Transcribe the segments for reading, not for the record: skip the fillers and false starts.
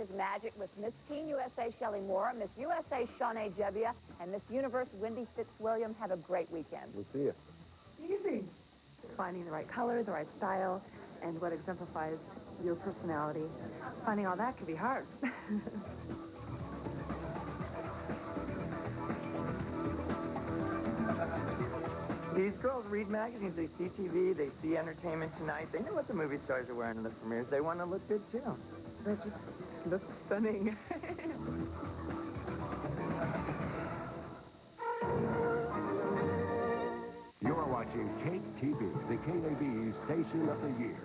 his magic with Miss Teen USA Shelley Moore, Miss USA Shawnee Jebbia, and Miss Universe Wendy Fitzwilliam. Have a great weekend. We'll see you. Easy. Finding the right color, the right style, and what exemplifies your personality. Finding all that can be hard. These girls read magazines, they see TV, they see Entertainment Tonight. They know what the movie stars are wearing in the premieres. They want to look good, too. They just look stunning. You're watching Cake TV, the KAB Station of the Year.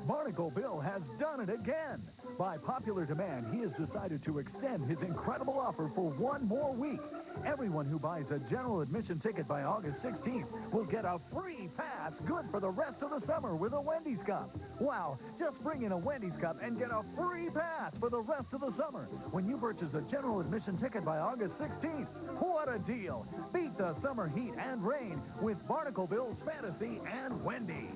Barnacle Bill has done it again. By popular demand, he has decided to extend his incredible offer for one more week. Everyone who buys a general admission ticket by August 16th will get a free pass good for the rest of the summer with a Wendy's Cup. Wow, just bring in a Wendy's Cup and get a free pass for the rest of the summer when you purchase a general admission ticket by August 16th. What a deal! Beat the summer heat and rain with Barnacle Bill's Fantasy and Wendy's.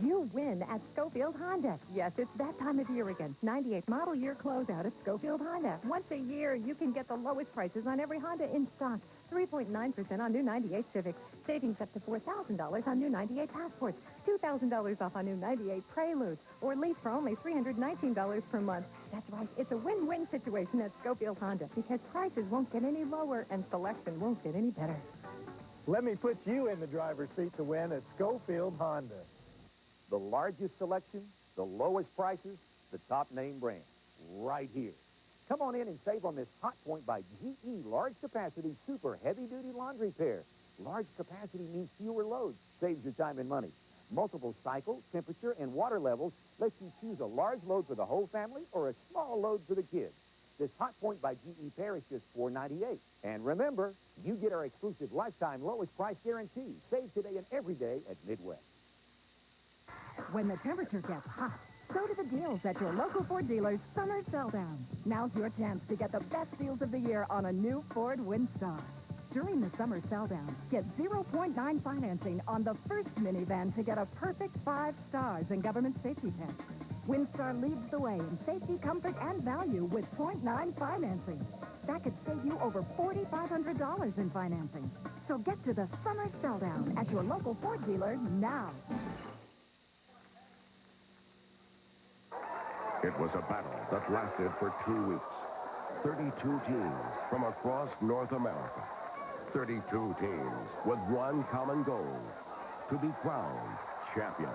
You win at Schofield Honda. Yes, it's that time of year again. 98 model year closeout at Schofield Honda. Once a year, you can get the lowest prices on every Honda in stock. 3.9% on new 98 Civics. Savings up to $4,000 on new 98 Passports. $2,000 off on new 98 Preludes. Or lease for only $319 per month. That's right. It's a win-win situation at Schofield Honda because prices won't get any lower and selection won't get any better. Let me put you in the driver's seat to win at Schofield Honda. The largest selection, the lowest prices, the top name brand, right here. Come on in and save on this Hot Point by GE large capacity super heavy-duty laundry pair. Large capacity means fewer loads, saves your time and money. Multiple cycle, temperature, and water levels lets you choose a large load for the whole family or a small load for the kids. This Hot Point by GE pair is just $4.98. And remember, you get our exclusive lifetime lowest price guarantee. Save today and every day at Midwest. When the temperature gets hot, so do the deals at your local Ford dealer's summer sell-down. Now's your chance to get the best deals of the year on a new Ford Windstar. During the summer sell-down, get 0.9 financing on the first minivan to get a perfect 5 stars in government safety tests. Windstar leads the way in safety, comfort, and value with 0.9 financing. That could save you over $4,500 in financing. So get to the summer sell-down at your local Ford dealer now. It was a battle that lasted for 2 weeks. 32 teams from across North America. 32 teams with one common goal, to be crowned champion.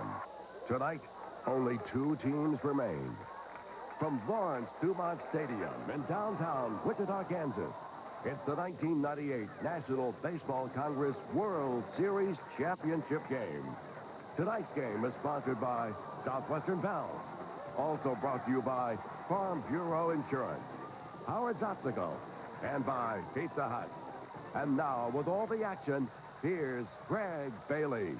Tonight, only 2 teams remain. From Lawrence Dumont Stadium in downtown Wichita, Kansas, it's the 1998 National Baseball Congress World Series Championship game. Tonight's game is sponsored by Southwestern Bell. Also brought to you by Farm Bureau Insurance, Howard's Optical, and by Pizza Hut. And now, with all the action, here's Greg Bailey.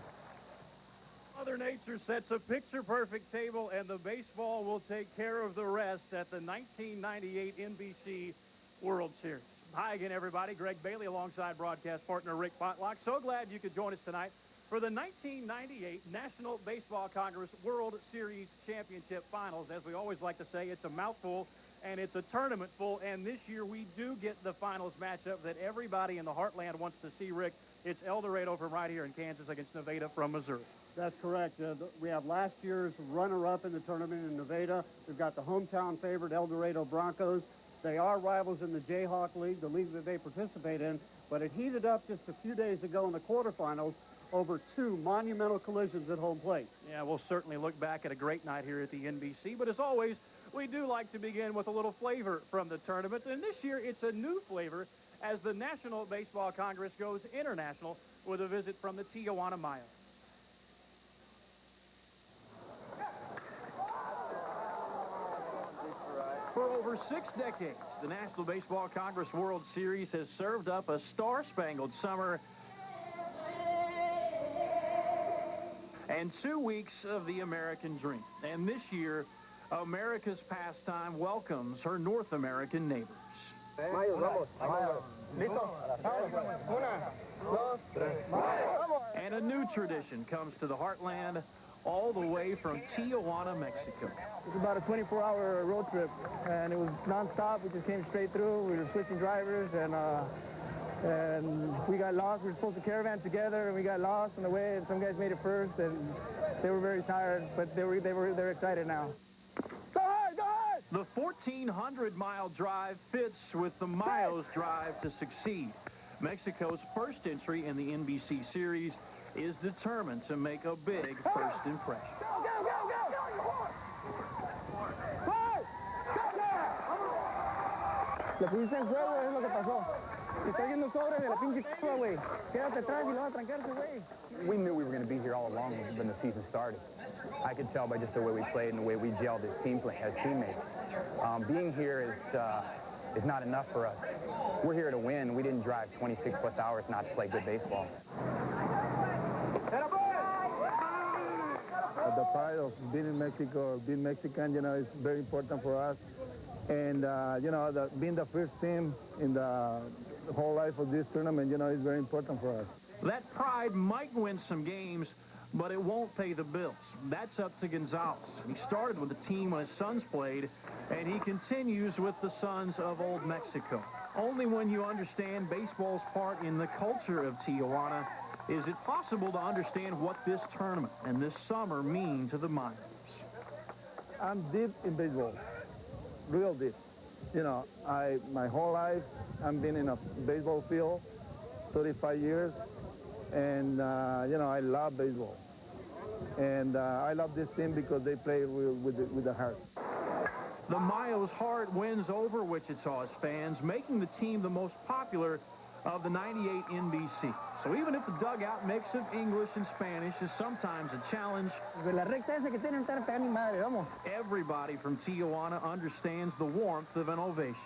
Mother Nature sets a picture-perfect table, and the baseball will take care of the rest at the 1998 NBC World Series. Hi again, everybody. Greg Bailey alongside broadcast partner Rick Potlock. So glad you could join us tonight for the 1998 National Baseball Congress World Series Championship Finals. As we always like to say, it's a mouthful and it's a tournament full, and this year we do get the finals matchup that everybody in the heartland wants to see, Rick. It's El Dorado from right here in Kansas against Nevada from Missouri. That's correct. We have last year's runner-up in the tournament in Nevada. We've got the hometown favorite El Dorado Broncos. They are rivals in the Jayhawk League, the league that they participate in, but it heated up just a few days ago in the quarterfinals over 2 monumental collisions at home plate. Yeah, we'll certainly look back at a great night here at the NBC, but as always, we do like to begin with a little flavor from the tournament, and this year it's a new flavor as the National Baseball Congress goes international with a visit from the Tijuana Mayos. For over 6 decades, the National Baseball Congress World Series has served up a star-spangled summer and 2 weeks of the American dream. And this year, America's pastime welcomes her North American neighbors. And a new tradition comes to the heartland all the way from Tijuana, Mexico. It was about a 24-hour road trip, and it was nonstop. We just came straight through. We were switching drivers, and we got lost. We were supposed to caravan together, and we got lost on the way, and some guys made it first, and they were very tired, but they're excited now. Go ahead, go ahead! The 1,400-mile drive fits with the Mayos' drive to succeed. Mexico's first entry in the NBC series is determined to make a big first impression. Go, go, go, go! Le pusiste en juego, es lo que pasó. Si estás yendo sobre de la pinche curva, güey. Quédate atrás y lo vas a trancar ese güey. We knew we were going to be here all along when the season started. I could tell by just the way we played and the way we gelled as teammates. Being here is not enough for us. We're here to win. We didn't drive 26+ hours not to play good baseball. The pride of being in Mexico, being Mexican, you know, is very important for us. And, you know, being the first team in the whole life of this tournament, you know, is very important for us. That pride might win some games, but it won't pay the bills. That's up to Gonzalez. He started with the team when his sons played, and he continues with the Sons of Old Mexico. Only when you understand baseball's part in the culture of Tijuana is it possible to understand what this tournament and this summer mean to the Mayos. I'm deep in baseball, real deep. You know, my whole life, I've been in a baseball field, 35 years, and, you know, I love baseball. And I love this team because they play with the heart. The Mayos' heart wins over Wichita's fans, making the team the most popular of the '98 NBC. So even if the dugout mix of English and Spanish is sometimes a challenge, everybody from Tijuana understands the warmth of an ovation.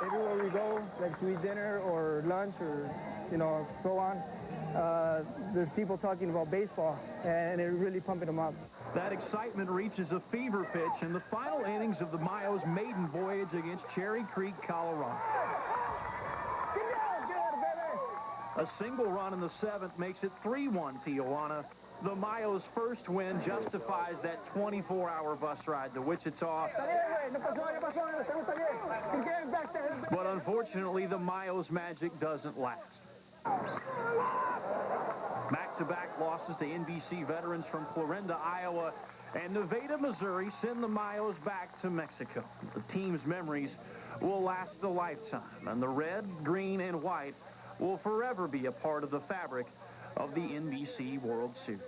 Everywhere we go, like to eat dinner or lunch or, you know, so on, there's people talking about baseball, and they're really pumping them up. That excitement reaches a fever pitch in the final innings of the Mayos' maiden voyage against Cherry Creek, Colorado. A single run in the 7th makes it 3-1 Tijuana. The Mayos' first win justifies that 24-hour bus ride to Wichita. But unfortunately, the Mayos' magic doesn't last. Back-to-back losses to NBC veterans from Clarinda, Iowa, and Nevada, Missouri send the Mayos back to Mexico. The team's memories will last a lifetime, and the red, green, and white will forever be a part of the fabric of the NBC World Series.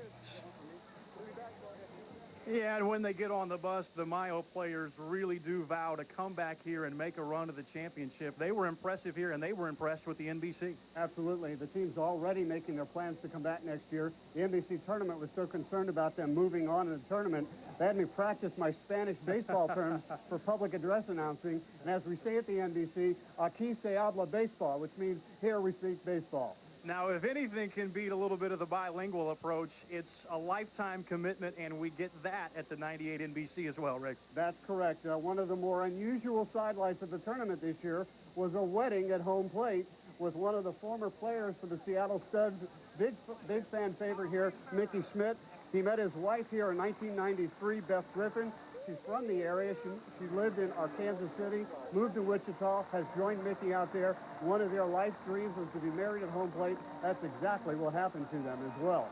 Yeah, and when they get on the bus, the Mayo players really do vow to come back here and make a run to the championship. They were impressive here, and they were impressed with the NBC. Absolutely. The team's already making their plans to come back next year. The NBC tournament was so concerned about them moving on in the tournament, they had me practice my Spanish baseball terms for public address announcing. And as we say at the NBC, aquí se habla baseball, which means here we speak baseball. Now, if anything can beat a little bit of the bilingual approach, it's a lifetime commitment, and we get that at the '98 NBC as well, Rick. That's correct. One of the more unusual sidelights of the tournament this year was a wedding at home plate with one of the former players for the Seattle Studs, big fan favorite here, Mickey Schmidt. He met his wife here in 1993, Beth Griffin. She's from the area. She lived in Arkansas City, moved to Wichita, has joined Mickey out there. One of their life dreams was to be married at home plate. That's exactly what happened to them as well.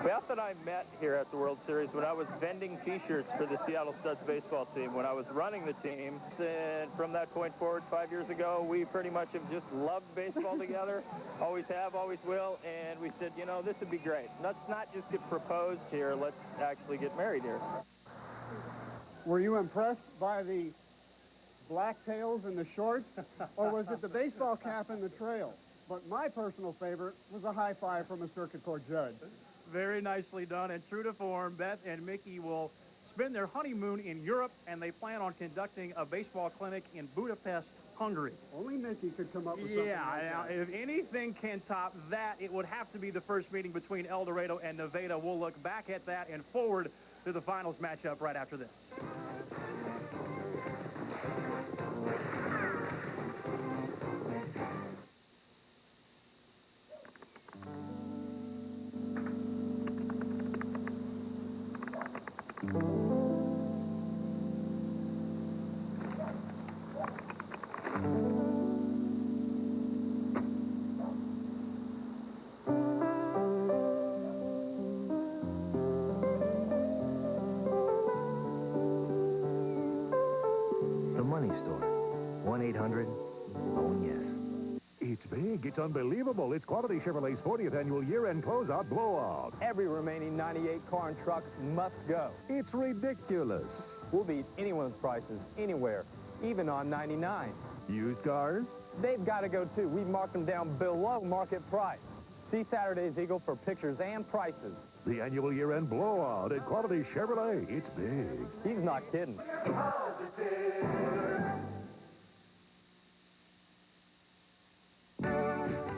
Beth and I met here at the World Series when I was vending T-shirts for the Seattle Studs baseball team, when I was running the team. And from that point forward, 5 years ago, we pretty much have just loved baseball together. Always have, always will. And we said, you know, this would be great. Let's not just get proposed here. Let's actually get married here. Were you impressed by the black tails and the shorts, or was it the baseball cap and the trail? But my personal favorite was a high five from a circuit court judge. Very nicely done, and true to form, Beth and Mickey will spend their honeymoon in Europe, and they plan on conducting a baseball clinic in Budapest, Hungary. Only Mickey could come up with something like now, that. If anything can top that, it would have to be the first meeting between El Dorado and Nevada. We'll look back at that and forward to the finals matchup right after this. 100? Oh, yes. It's big. It's unbelievable. It's Quality Chevrolet's 40th annual year-end closeout blowout. Every remaining 98 car and truck must go. It's ridiculous. We'll beat anyone's prices anywhere, even on 99. Used cars? They've got to go, too. We marked them down below market price. See Saturday's Eagle for pictures and prices. The annual year-end blowout at Quality Chevrolet. It's big. He's not kidding.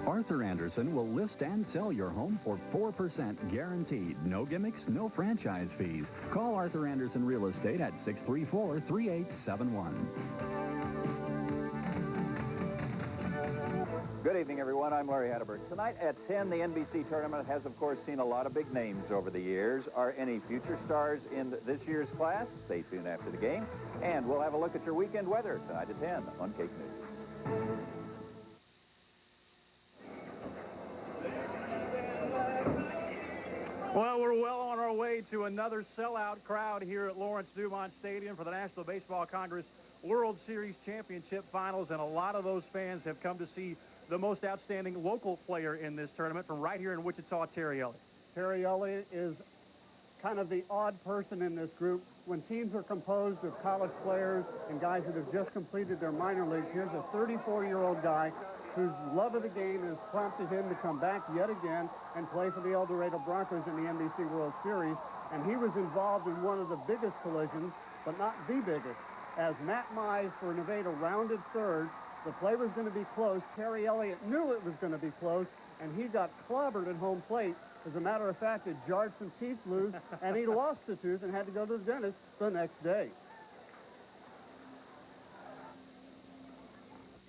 Arthur Anderson will list and sell your home for 4% guaranteed. No gimmicks, no franchise fees. Call Arthur Anderson Real Estate at 634-3871. Good evening, everyone. I'm Larry Hatterberg. Tonight at 10, the NBC tournament has, of course, seen a lot of big names over the years. Are any future stars in this year's class? Stay tuned after the game. And we'll have a look at your weekend weather tonight at 10 on Cake News. Well, we're well on our way to another sellout crowd here at Lawrence Dumont Stadium for the National Baseball Congress World Series Championship Finals, and a lot of those fans have come to see the most outstanding local player in this tournament from right here in Wichita, Terry Elliott. Terry Elliott is kind of the odd person in this group. When teams are composed of college players and guys that have just completed their minor leagues, here's a 34-year-old guy whose love of the game has prompted him to come back yet again and play for the El Dorado Broncos in the NBC World Series. And he was involved in one of the biggest collisions, but not the biggest. As Matt Mize for Nevada rounded third, the play was going to be close. Terry Elliott knew it was going to be close, and he got clobbered at home plate. As a matter of fact, it jarred some teeth loose, and he lost a tooth and had to go to the dentist the next day.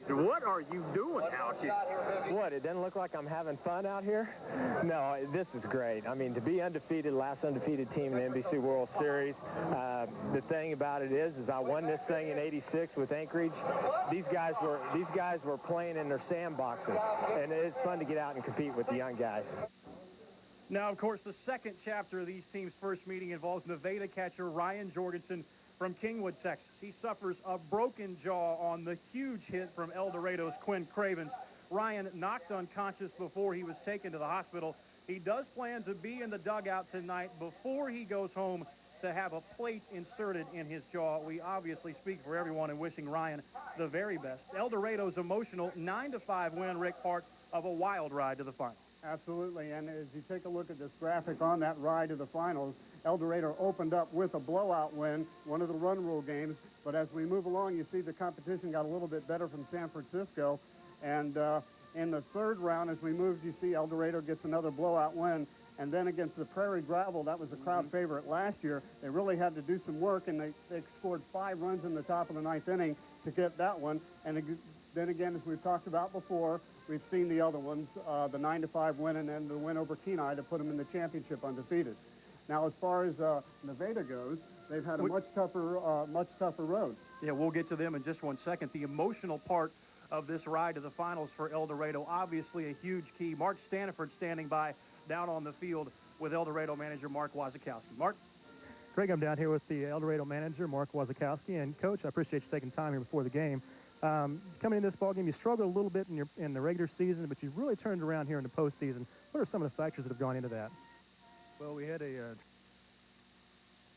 What are you doing out here? What, it doesn't look like I'm having fun out here? No, this is great. I mean, to be undefeated, last undefeated team in the NBC World Series, the thing about it is I won this thing in '86 with Anchorage. These guys were playing in their sandboxes, and it's fun to get out and compete with the young guys. Now, of course, the second chapter of these teams' first meeting involves Nevada catcher Ryan Jorgensen from Kingwood, Texas. He suffers a broken jaw on the huge hit from El Dorado's Quinn Cravens. Ryan knocked unconscious before he was taken to the hospital. He does plan to be in the dugout tonight before he goes home to have a plate inserted in his jaw. We obviously speak for everyone in wishing Ryan the very best. El Dorado's emotional 9-5 win, Rick, part of a wild ride to the final. Absolutely, and as you take a look at this graphic on that ride to the finals, El Dorado opened up with a blowout win, one of the run rule games, but as we move along, you see the competition got a little bit better from San Francisco, and in the third round, as we moved, you see El Dorado gets another blowout win, and then against the Prairie Gravel, that was the crowd favorite last year. They really had to do some work, and they scored 5 runs in the top of the 9th inning to get that one, and then again, as we've talked about before, we've seen the other ones, the 9-5 win and then the win over Kenai to put them in the championship undefeated. Now, as far as Nevada goes, they've had a much tougher road. Yeah, we'll get to them in just one second. The emotional part of this ride to the finals for El Dorado, obviously a huge key. Mark Staniford standing by down on the field with El Dorado manager Mark Wazakowski. Mark? Greg, I'm down here with the El Dorado manager, Mark Wazakowski. And, Coach, I appreciate you taking time here before the game. Coming in this ballgame, you struggled a little bit in the regular season, but you really turned around here in the postseason. What are some of the factors that have gone into that? Well, we had a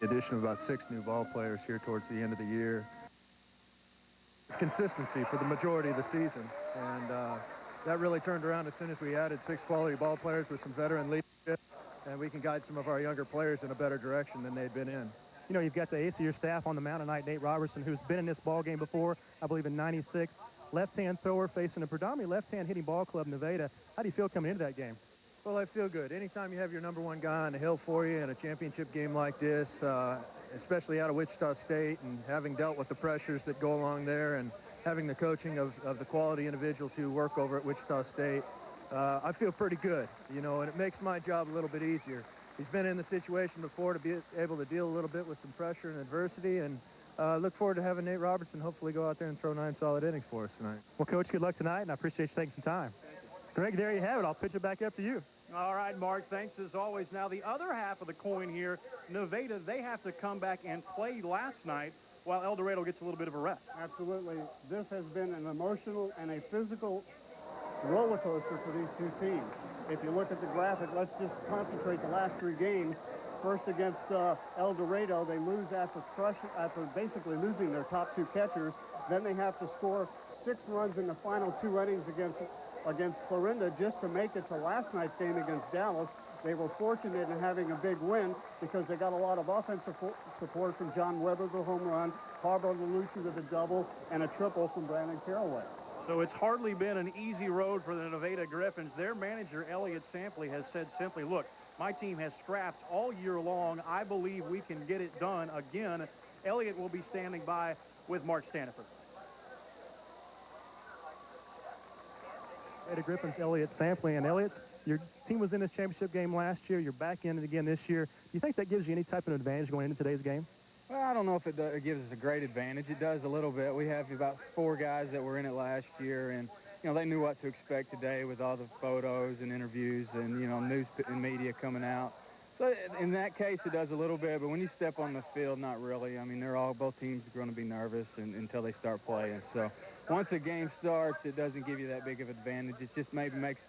addition of about 6 new ball players here towards the end of the year. Consistency for the majority of the season, and that really turned around as soon as we added 6 quality ball players with some veteran leadership, and we can guide some of our younger players in a better direction than they'd been in. You know, you've got the ace of your staff on the mound tonight, Nate Robertson, who's been in this ball game before, I believe in '96. Left-hand thrower facing a predominantly left-hand hitting ball club, Nevada. How do you feel coming into that game? Well, I feel good. Anytime you have your #1 guy on the hill for you in a championship game like this, especially out of Wichita State, and having dealt with the pressures that go along there and having the coaching of the quality individuals who work over at Wichita State, I feel pretty good, you know, and it makes my job a little bit easier. He's been in the situation before to be able to deal a little bit with some pressure and adversity, and look forward to having Nate Robertson hopefully go out there and throw 9 solid innings for us tonight. Well, Coach, good luck tonight, and I appreciate you taking some time. Greg, there you have it. I'll pitch it back up to you. All right, Mark, thanks as always. Now, the other half of the coin here, Nevada, they have to come back and play last night while El Dorado gets a little bit of a rest. Absolutely. This has been an emotional and a physical roller coaster for these two teams. If you look at the graphic, let's just concentrate the last three games. First against El Dorado, they lose after basically losing their top two catchers. Then they have to score 6 runs in the final 2 innings against Florinda just to make it to last night's game against Dallas. They were fortunate in having a big win because they got a lot of offensive support from John Weber, the home run, Pablo Lelucci with a double, and a triple from Brandon Caraway. So it's hardly been an easy road for the Nevada Griffins. Their manager, Elliott Sampley, has said simply, look, my team has scrapped all year long. I believe we can get it done again. Elliott will be standing by with Mark Staniford. Nevada Griffins, Elliott Sampley. And Elliott, your team was in this championship game last year. You're back in it again this year. Do you think that gives you any type of advantage going into today's game? Well, I don't know if it gives us a great advantage. It does a little bit. We have about 4 guys that were in it last year, and, you know, they knew what to expect today with all the photos and interviews and, you know, news and media coming out. So in that case, it does a little bit, but when you step on the field, not really. I mean, both teams are going to be nervous until they start playing. So once a game starts, it doesn't give you that big of an advantage. It just maybe makes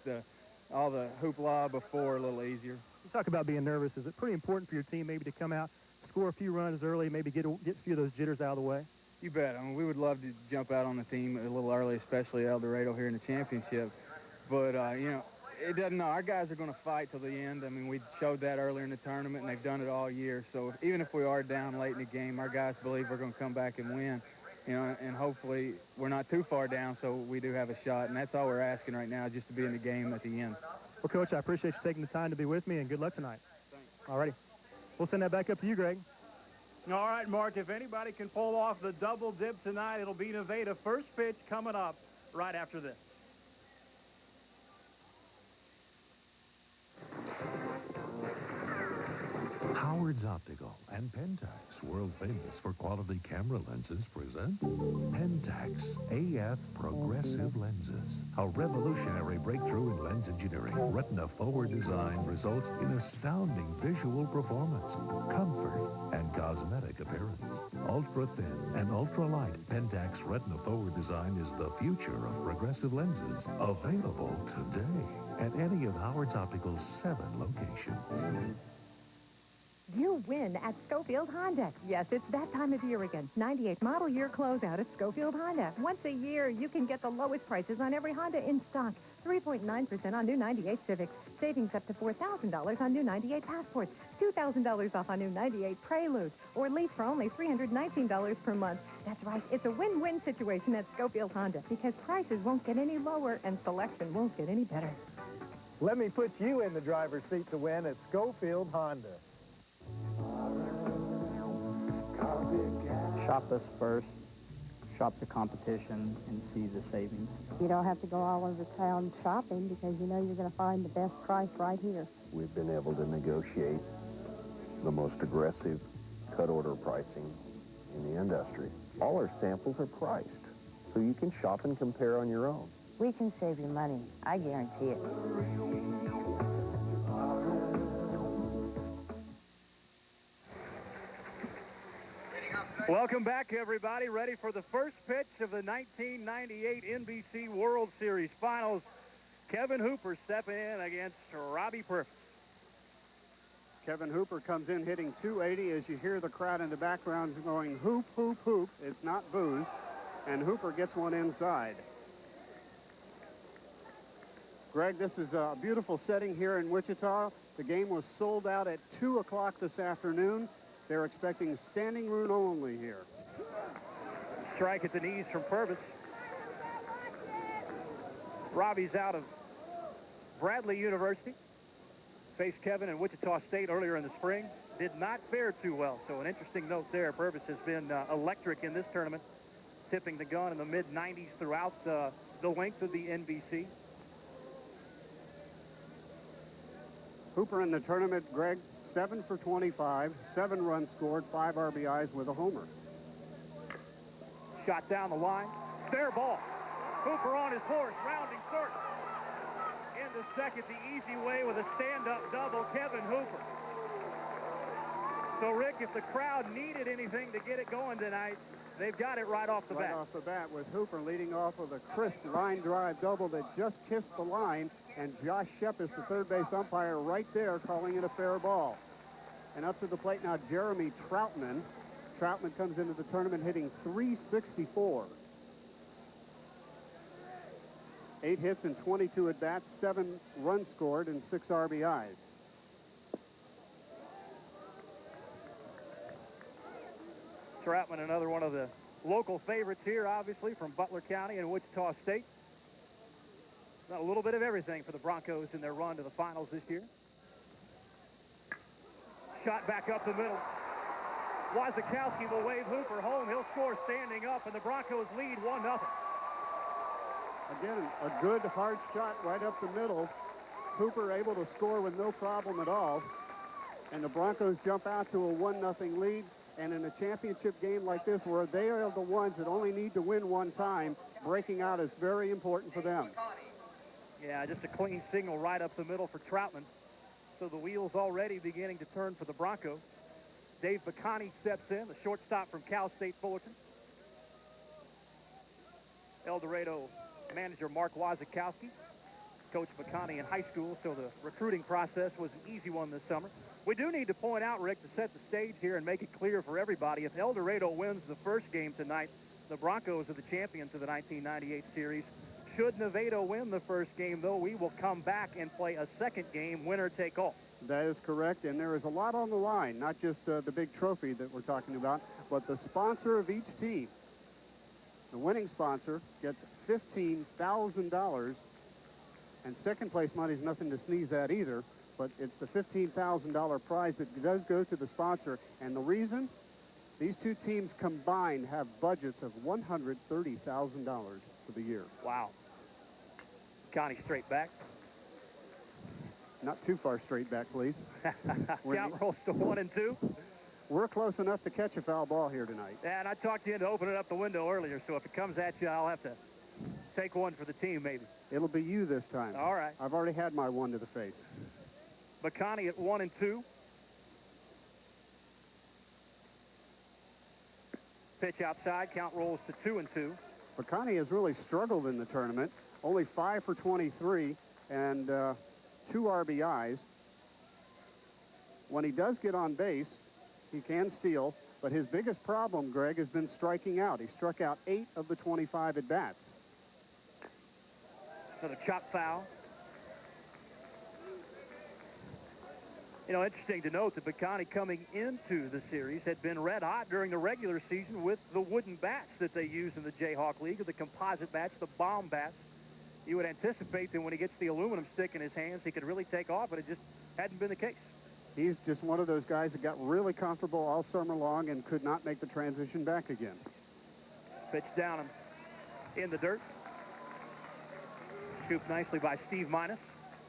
all the hoopla before a little easier. You talk about being nervous. Is it pretty important for your team maybe to come out, score a few runs early, maybe get a few of those jitters out of the way? You bet. I mean, we would love to jump out on the team a little early, especially El Dorado here in the championship. But, you know, it doesn't know. Our guys are going to fight till the end. I mean, we showed that earlier in the tournament, and they've done it all year. So even if we are down late in the game, our guys believe we're going to come back and win. You know, and hopefully we're not too far down, so we do have a shot. And that's all we're asking right now, just to be in the game at the end. Well, Coach, I appreciate you taking the time to be with me, and good luck tonight. Thanks. All righty. We'll send that back up to you, Greg. All right, Mark, if anybody can pull off the double dip tonight, it'll be Nevada. First pitch coming up right after this. Howard's Optical and Pentax, world famous for quality camera lenses, present Pentax AF Progressive Lenses. A revolutionary breakthrough in lens engineering. Retina-forward design results in astounding visual performance, comfort, and cosmetic appearance. Ultra-thin and ultra-light Pentax Retina-forward design is the future of progressive lenses. Available today at any of Howard's Optical's 7 locations. You win at Schofield Honda. Yes, it's that time of year again. 98 model year closeout at Schofield Honda. Once a year, you can get the lowest prices on every Honda in stock. 3.9% on new 98 Civics. Savings up to $4,000 on new 98 Passports. $2,000 off on new 98 Preludes. Or lease for only $319 per month. That's right. It's a win-win situation at Schofield Honda because prices won't get any lower and selection won't get any better. Let me put you in the driver's seat to win at Schofield Honda. Shop us first, shop the competition, and see the savings. You don't have to go all over town shopping because you know you're going to find the best price right here. We've been able to negotiate the most aggressive cut order pricing in the industry. All our samples are priced, so you can shop and compare on your own. We can save you money. I guarantee it. Welcome back, everybody. Ready for the first pitch of the 1998 NBC World Series Finals. Kevin Hooper stepping in against Robbie Purvis. Kevin Hooper comes in hitting .280 as you hear the crowd in the background going hoop, hoop, hoop. It's not booze. And Hooper gets one inside. Greg, this is a beautiful setting here in Wichita. The game was sold out at 2 o'clock this afternoon. They're expecting standing room only here. Strike at the knees from Purvis. Robbie's out of Bradley University. Faced Kevin in Wichita State earlier in the spring. Did not fare too well. So an interesting note there. Purvis has been electric in this tournament, tipping the gun in the mid-90s throughout the length of the NBC. Hooper in the tournament, Greg, 7 for 25, 7 runs scored, 5 RBIs with a homer. Shot down the line. Fair ball. Hooper on his horse, rounding third. Into second the easy way with a stand-up double, Kevin Hooper. So, Rick, if the crowd needed anything to get it going tonight, they've got it right off the bat. Right off the bat, with Hooper leading off with a crisp line drive double that just kissed the line, and Josh Shepis, the third base umpire, right there calling it a fair ball. And up to the plate now, Jeremy Troutman. Troutman comes into the tournament hitting .364. 8 hits and 22 at-bats, 7 runs scored, and 6 RBIs. Troutman, another one of the local favorites here, obviously, from Butler County and Wichita State. Got a little bit of everything for the Broncos in their run to the finals this year. Shot back up the middle. Wazakowski will wave Hooper home. He'll score standing up, and the Broncos lead 1-0. Again, a good hard shot right up the middle. Hooper able to score with no problem at all. And the Broncos jump out to a 1-0 lead. And in a championship game like this, where they are the ones that only need to win one time, breaking out is very important for them. Yeah, just a clean signal right up the middle for Troutman. So the wheels already beginning to turn for the Broncos. Dave Bacani steps in, the shortstop from Cal State Fullerton. El Dorado manager Mark Wazakowski coached Bacani in high school, so the recruiting process was an easy one this summer. We do need to point out, Rick, to set the stage here and make it clear for everybody, if El Dorado wins the first game tonight, the Broncos are the champions of the 1998 series. Should Nevada win the first game, though, we will come back and play a second game, winner take all. That is correct, and there is a lot on the line, not just the big trophy that we're talking about, but the sponsor of each team. The winning sponsor gets $15,000, and second place money is nothing to sneeze at either, but it's the $15,000 prize that does go to the sponsor. And the reason? These two teams combined have budgets of $130,000 for the year. Wow. Connie straight back. Not too far straight back, please. Count rolls to 1-2. We're close enough to catch a foul ball here tonight. And I talked you into opening up the window earlier, so if it comes at you, I'll have to take one for the team, maybe. It'll be you this time. All right. I've already had my one to the face. Bacani at 1-2. Pitch outside, count rolls to 2-2. Bacani has really struggled in the tournament. Only 5 for 23 and 2 RBIs. When he does get on base, he can steal, but his biggest problem, Greg, has been striking out. He struck out 8 of the 25 at-bats. Another chop foul. You know, interesting to note that Bacani coming into the series had been red hot during the regular season with the wooden bats that they use in the Jayhawk League, the composite bats, the bomb bats. You would anticipate that when he gets the aluminum stick in his hands, he could really take off, but it just hadn't been the case. He's just one of those guys that got really comfortable all summer long and could not make the transition back again. Pitch down him in the dirt. Scooped nicely by Steve Minus.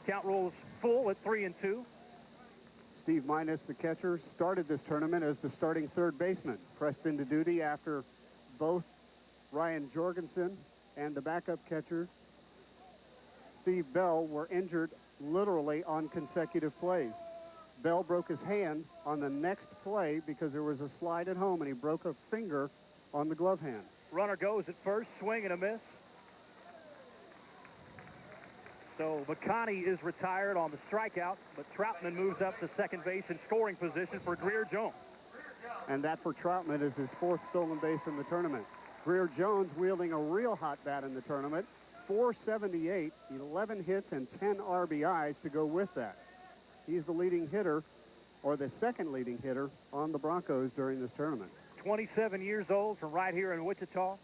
Count rolls full at 3-2. Steve Minus, the catcher, started this tournament as the starting third baseman. Pressed into duty after both Ryan Jorgensen and the backup catcher, Steve Bell, were injured literally on consecutive plays. Bell broke his hand on the next play because there was a slide at home, and he broke a finger on the glove hand. Runner goes at first, swing and a miss. So Bacani is retired on the strikeout, but Troutman moves up to second base in scoring position for Greer Jones. And that for Troutman is his 4th stolen base in the tournament. Greer Jones wielding a real hot bat in the tournament. 478, 11 hits, and 10 RBIs to go with that. He's the leading hitter, or the second leading hitter, on the Broncos during this tournament. 27 years old, from right here in Wichita.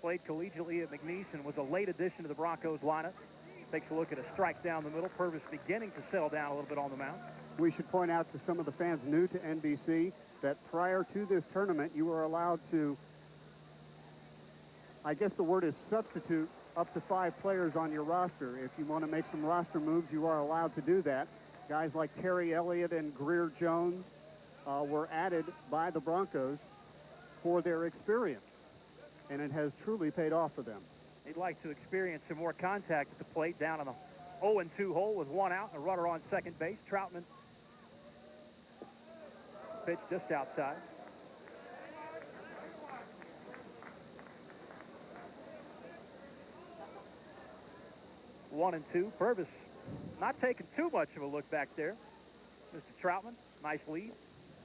Played collegiately at McNeese and was a late addition to the Broncos lineup. Takes a look at a strike down the middle. Purvis beginning to settle down a little bit on the mound. We should point out to some of the fans new to NBC that prior to this tournament, you were allowed to, I guess the word is substitute, up to 5 players on your roster. If you want to make some roster moves, you are allowed to do that. Guys like Terry Elliott and Greer Jones were added by the Broncos for their experience, and it has truly paid off for them. They'd like to experience some more contact at the plate down on the 0-2 hole with 1 out and a runner on second base. Troutman pitch just outside. One and two. Purvis not taking too much of a look back there. Mr. Troutman, nice lead.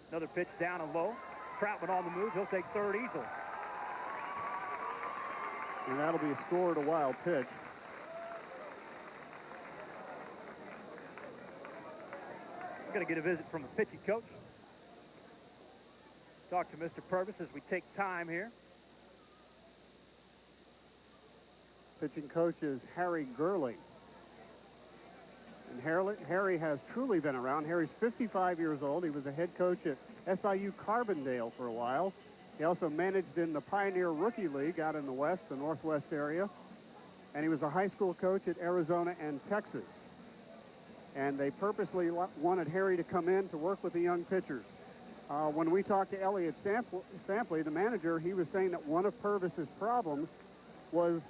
Another pitch down and low. Troutman on the move. He'll take third easily. And that'll be a score at a wild pitch. We're going to get a visit from the pitching coach. Talk to Mr. Purvis as we take time here. Pitching coach is Harry Gurley. And Harry has truly been around. Harry's 55 years old. He was a head coach at SIU Carbondale for a while. He also managed in the Pioneer Rookie League out in the west, the northwest area. And he was a high school coach at Arizona and Texas. And they purposely wanted Harry to come in to work with the young pitchers. When we talked to Elliot Sampley, the manager, he was saying that one of Purvis's problems was,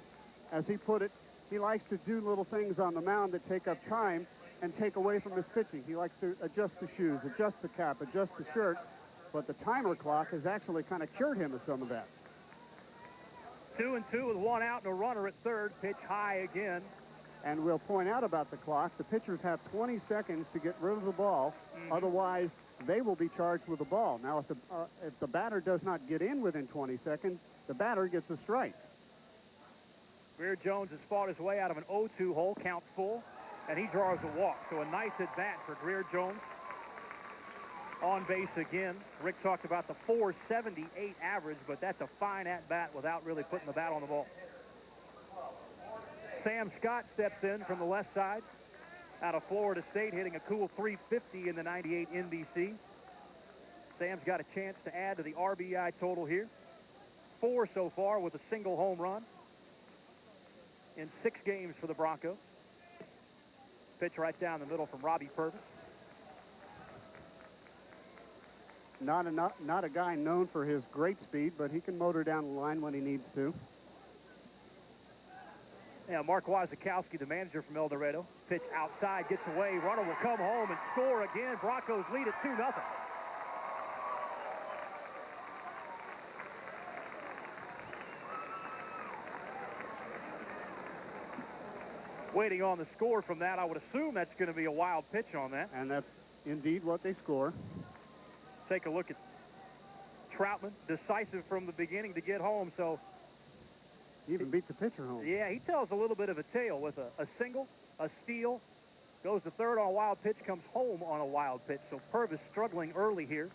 as he put it, he likes to do little things on the mound that take up time and take away from his pitching. He likes to adjust the shoes, adjust the cap, adjust the shirt, but the timer clock has actually kind of cured him of some of that. 2-2 with one out and a runner at third. Pitch high again. And we'll point out about the clock, the pitchers have 20 seconds to get rid of the ball. Otherwise, they will be charged with the ball. Now, if the batter does not get in within 20 seconds, the batter gets a strike. Greer Jones has fought his way out of an 0-2 hole, count full, and he draws a walk. So a nice at-bat for Greer Jones. On base again. Rick talked about the .478 average, but that's a fine at-bat without really putting the bat on the ball. Sam Scott steps in from the left side out of Florida State, hitting a cool .350 in the 98 NBC. Sam's got a chance to add to the RBI total here. 4 so far with a single home run in 6 games for the Broncos. Pitch right down the middle from Robbie Purvis. Not a guy known for his great speed, but he can motor down the line when he needs to. Yeah, Mark Wazakowski, the manager from El Dorado. Pitch outside, gets away. Runner will come home and score again. Broncos lead at 2-0. Waiting on the score from that, I would assume that's going to be a wild pitch on that. And that's indeed what they score. Take a look at Troutman, decisive from the beginning to get home, so he even beat the pitcher home. Yeah, he tells a little bit of a tale with a single, a steal, goes to third on a wild pitch, comes home on a wild pitch. So Purvis struggling early here.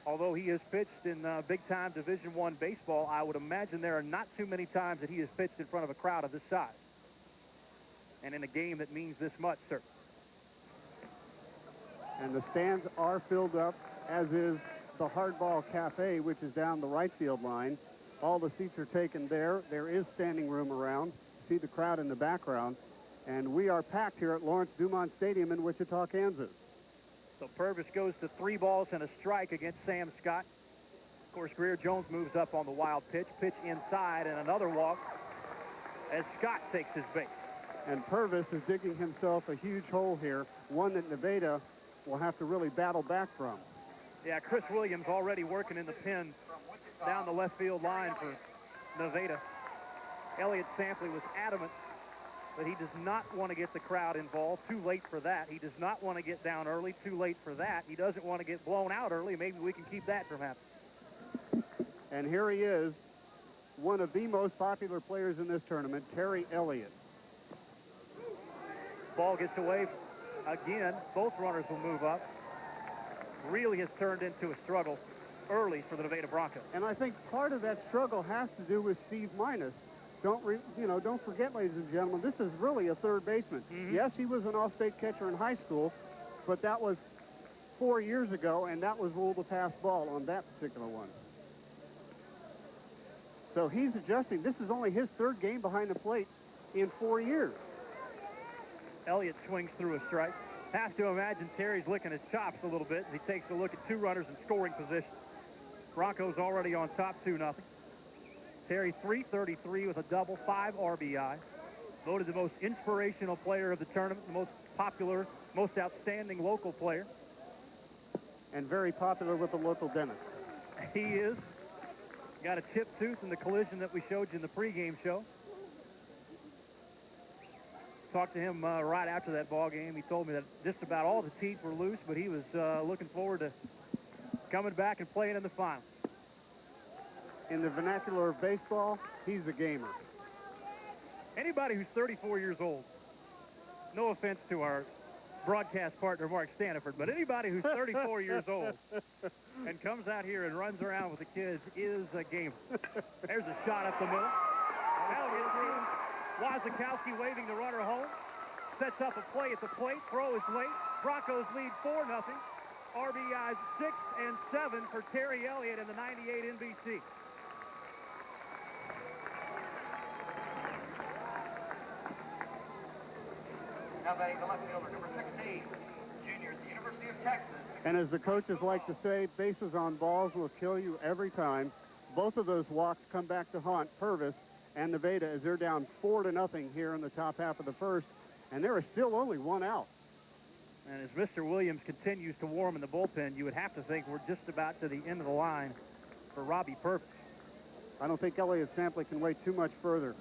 Although he has pitched in big-time Division I baseball, I would imagine there are not too many times that he has pitched in front of a crowd of this size. And in a game that means this much, sir. And the stands are filled up, as is the Hardball Cafe, which is down the right field line. All the seats are taken there. There is standing room around. See the crowd in the background. And we are packed here at Lawrence Dumont Stadium in Wichita, Kansas. So Purvis goes to 3 balls and a strike against Sam Scott. Of course, Greer Jones moves up on the wild pitch. Pitch inside and another walk as Scott takes his base. And Purvis is digging himself a huge hole here, one that Nevada will have to really battle back from. Yeah, Chris Williams already working in the pen down the left field line for Nevada. Elliot Sampley was adamant that he does not want to get the crowd involved. Too late for that. He does not want to get down early. Too late for that. He doesn't want to get blown out early. Maybe we can keep that from happening. And here he is, one of the most popular players in this tournament, Terry Elliott. Ball gets away again. Both runners will move up. Really has turned into a struggle early for the Nevada Broncos. And I think part of that struggle has to do with Steve Minus. Don't forget, ladies and gentlemen, this is really a third baseman. Yes, he was an all-state catcher in high school, but that was 4 years ago, and that was ruled a pass ball on that particular one. So he's adjusting. This is only his 3rd game behind the plate in 4 years. Elliott swings through a strike. Has to imagine Terry's licking his chops a little bit as he takes a look at 2 runners in scoring position. Broncos already on top 2-0. Terry .333 with a double, 5 RBI. Voted the most inspirational player of the tournament, the most popular, most outstanding local player. and very popular with the local dentists. He is. Got a chipped tooth in the collision that we showed you in the pregame show. Talked to him right after that ball game. He told me that just about all the teeth were loose, but he was looking forward to coming back and playing in the finals. In the vernacular of baseball, he's a gamer. Anybody who's 34 years old, no offense to our broadcast partner, Mark Staniford, but anybody who's 34 years old and comes out here and runs around with the kids is a gamer. There's a shot up the middle. Wazakowski waving the runner home. Sets up a play at the plate. Throw is late. Broncos lead 4-0. RBIs 6 and 7 for Terry Elliott in the 98 NBC. Now batting the left fielder, number 16, junior at the University of Texas. And as the coaches like to say, bases on balls will kill you every time. Both of those walks come back to haunt Purvis and Nevada as they're down 4-0 here in the top half of the first, and there is still only one out. And as Mr. Williams continues to warm in the bullpen, you would have to think we're just about to the end of the line for Robbie Purvis. I don't think Elliott Sampley can wait too much further.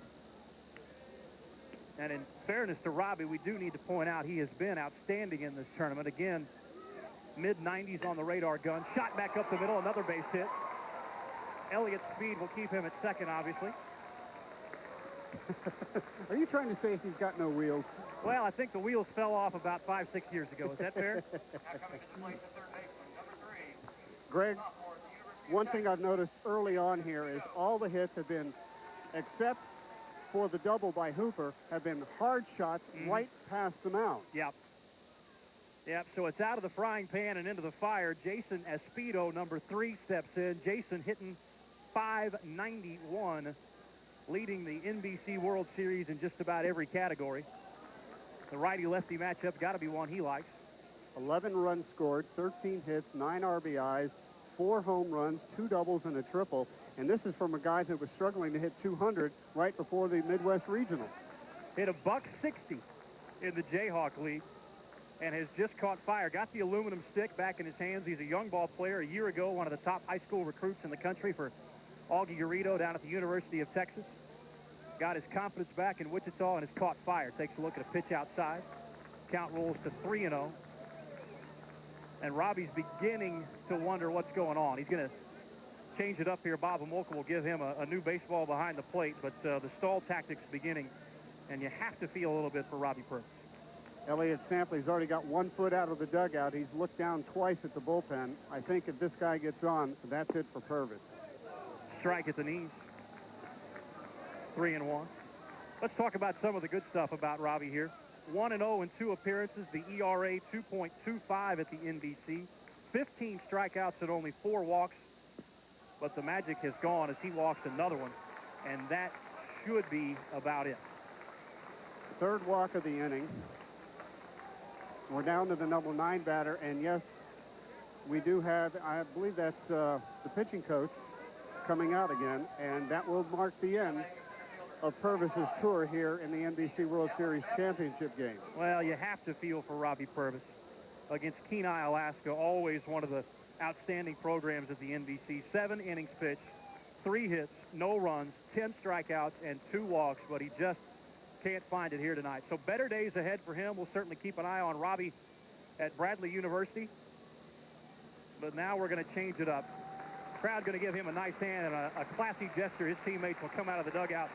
And in fairness to Robbie, we do need to point out he has been outstanding in this tournament. Again, mid-90s on the radar gun. Shot back up the middle, another base hit. Elliott's speed will keep him at second, obviously. Are you trying to say he's got no wheels? Well, I think the wheels fell off about 5-6 years ago. Is that fair? Greg, one thing I've noticed early on here is all the hits have been, except for the double by Hooper, have been hard shots right past the mound. Yep. Yep, so it's out of the frying pan and into the fire. Jason Espedo, number 3, steps in. Jason hitting .591, leading the NBC World Series in just about every category. The righty-lefty matchup got to be one he likes. 11 runs scored, 13 hits, 9 RBIs, 4 home runs, 2 doubles, and a triple. And this is from a guy that was struggling to hit 200 right before the Midwest Regional. Hit a .160 in the Jayhawk League and has just caught fire. Got the aluminum stick back in his hands. He's a young ball player. A year ago, one of the top high school recruits in the country for Augie Garrido down at the University of Texas. Got his confidence back in Wichita and has caught fire. Takes a look at a pitch outside. Count rolls to 3-0. And Robbie's beginning to wonder what's going on. He's going to change it up here. Bob Amolka will give him a new baseball behind the plate, but the stall tactics beginning, and you have to feel a little bit for Robbie Purvis. Elliott Sampley's already got 1 foot out of the dugout. He's looked down twice at the bullpen. I think if this guy gets on, that's it for Purvis. Strike at the knees. 3-1. Let's talk about some of the good stuff about Robbie here. 1-0 in 2 appearances. The ERA 2.25 at the NBC. 15 strikeouts and only 4 walks. But the magic has gone as he walks another one. And that should be about it. 3rd walk of the inning. We're down to the number 9 batter. And yes, we do have, I believe that's the pitching coach coming out again. And that will mark the end of Purvis's tour here in the NBC World Series Championship game. Well, you have to feel for Robbie Purvis against Kenai, Alaska, always one of the outstanding programs at the NBC. 7 innings pitched, 3 hits, no runs, 10 strikeouts, and 2 walks, but he just can't find it here tonight. So better days ahead for him. We'll certainly keep an eye on Robbie at Bradley University. But now we're going to change it up. Crowd going to give him a nice hand and a classy gesture. His teammates will come out of the dugout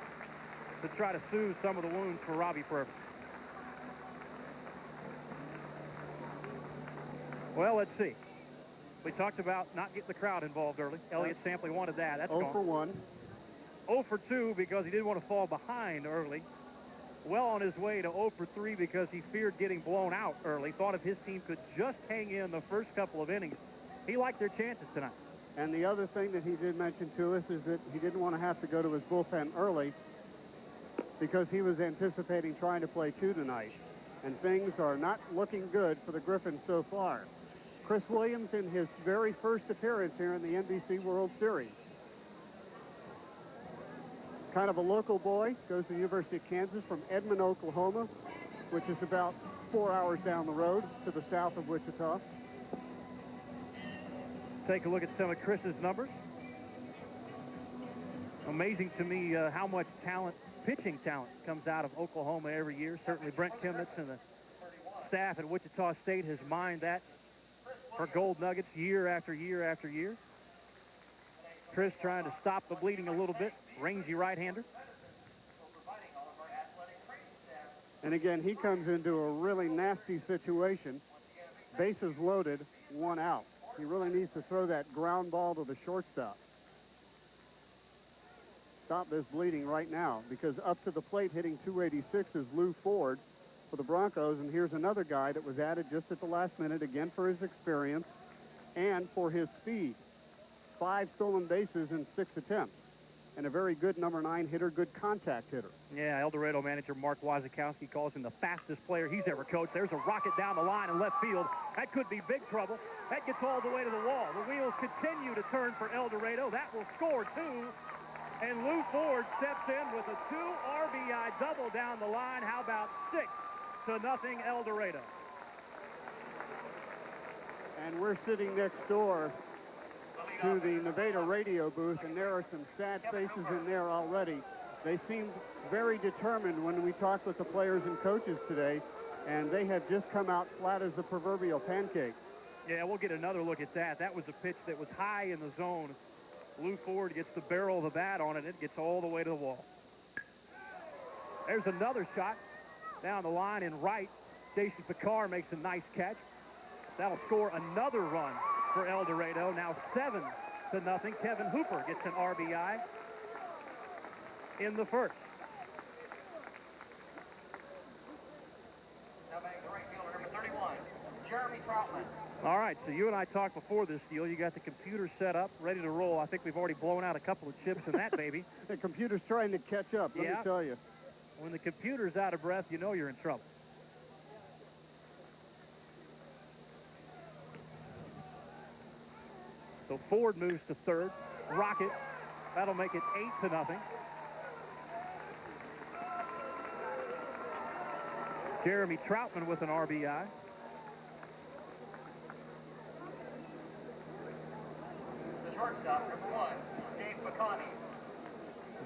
to try to soothe some of the wounds for Robbie Purvis. Well, let's see. We talked about not getting the crowd involved early. Elliott Sampley wanted that. That's 0 for 1. 0 for 2 because he didn't want to fall behind early. Well on his way to 0 for 3 because he feared getting blown out early. Thought if his team could just hang in the first couple of innings, he liked their chances tonight. And the other thing that he did mention to us is that he didn't want to have to go to his bullpen early because he was anticipating trying to play 2 tonight. And things are not looking good for the Griffins so far. Chris Williams in his very first appearance here in the NBC World Series. Kind of a local boy, goes to the University of Kansas from Edmond, Oklahoma, which is about 4 hours down the road to the south of Wichita. Take a look at some of Chris's numbers. Amazing to me how much talent, pitching talent, comes out of Oklahoma every year. Certainly Brent Chemnitz and the staff at Wichita State has mined that for Gold Nuggets year after year after year. Chris trying to stop the bleeding a little bit. Rangy right-hander. And again, he comes into a really nasty situation. Bases loaded, 1 out. He really needs to throw that ground ball to the shortstop. Stop this bleeding right now, because up to the plate hitting 286 is Lou Ford for the Broncos, and here's another guy that was added just at the last minute, again for his experience and for his speed. 5 stolen bases in 6 attempts, and a very good number 9 hitter, good contact hitter. Yeah, El Dorado manager Mark Wazakowski calls him the fastest player he's ever coached. There's a rocket down the line in left field. That could be big trouble. That gets all the way to the wall. The wheels continue to turn for El Dorado. That will score 2. And Lou Ford steps in with a 2 RBI double down the line. How about 6-0 El Dorado? And we're sitting next door to the Nevada radio booth, and there are some sad faces in there already. They seemed very determined when we talked with the players and coaches today, and they have just come out flat as the proverbial pancake. Yeah, we'll get another look at that. That was a pitch that was high in the zone. Lou Ford gets the barrel of the bat on it. It gets all the way to the wall. There's another shot down the line in right. Jason Picard makes a nice catch. That'll score another run for El Dorado. Now 7-0. Kevin Hooper gets an RBI in the first. Now batting the right fielder, number 31, Jeremy Troutman. All right, so you and I talked before this deal. You got the computer set up, ready to roll. I think we've already blown out a couple of chips in that baby. The computer's trying to catch up, let me tell you. When the computer's out of breath, you know you're in trouble. So Ford moves to third. Rocket, that'll make it 8-0. Jeremy Troutman with an RBI. The shortstop, number 1, Dave Bacani.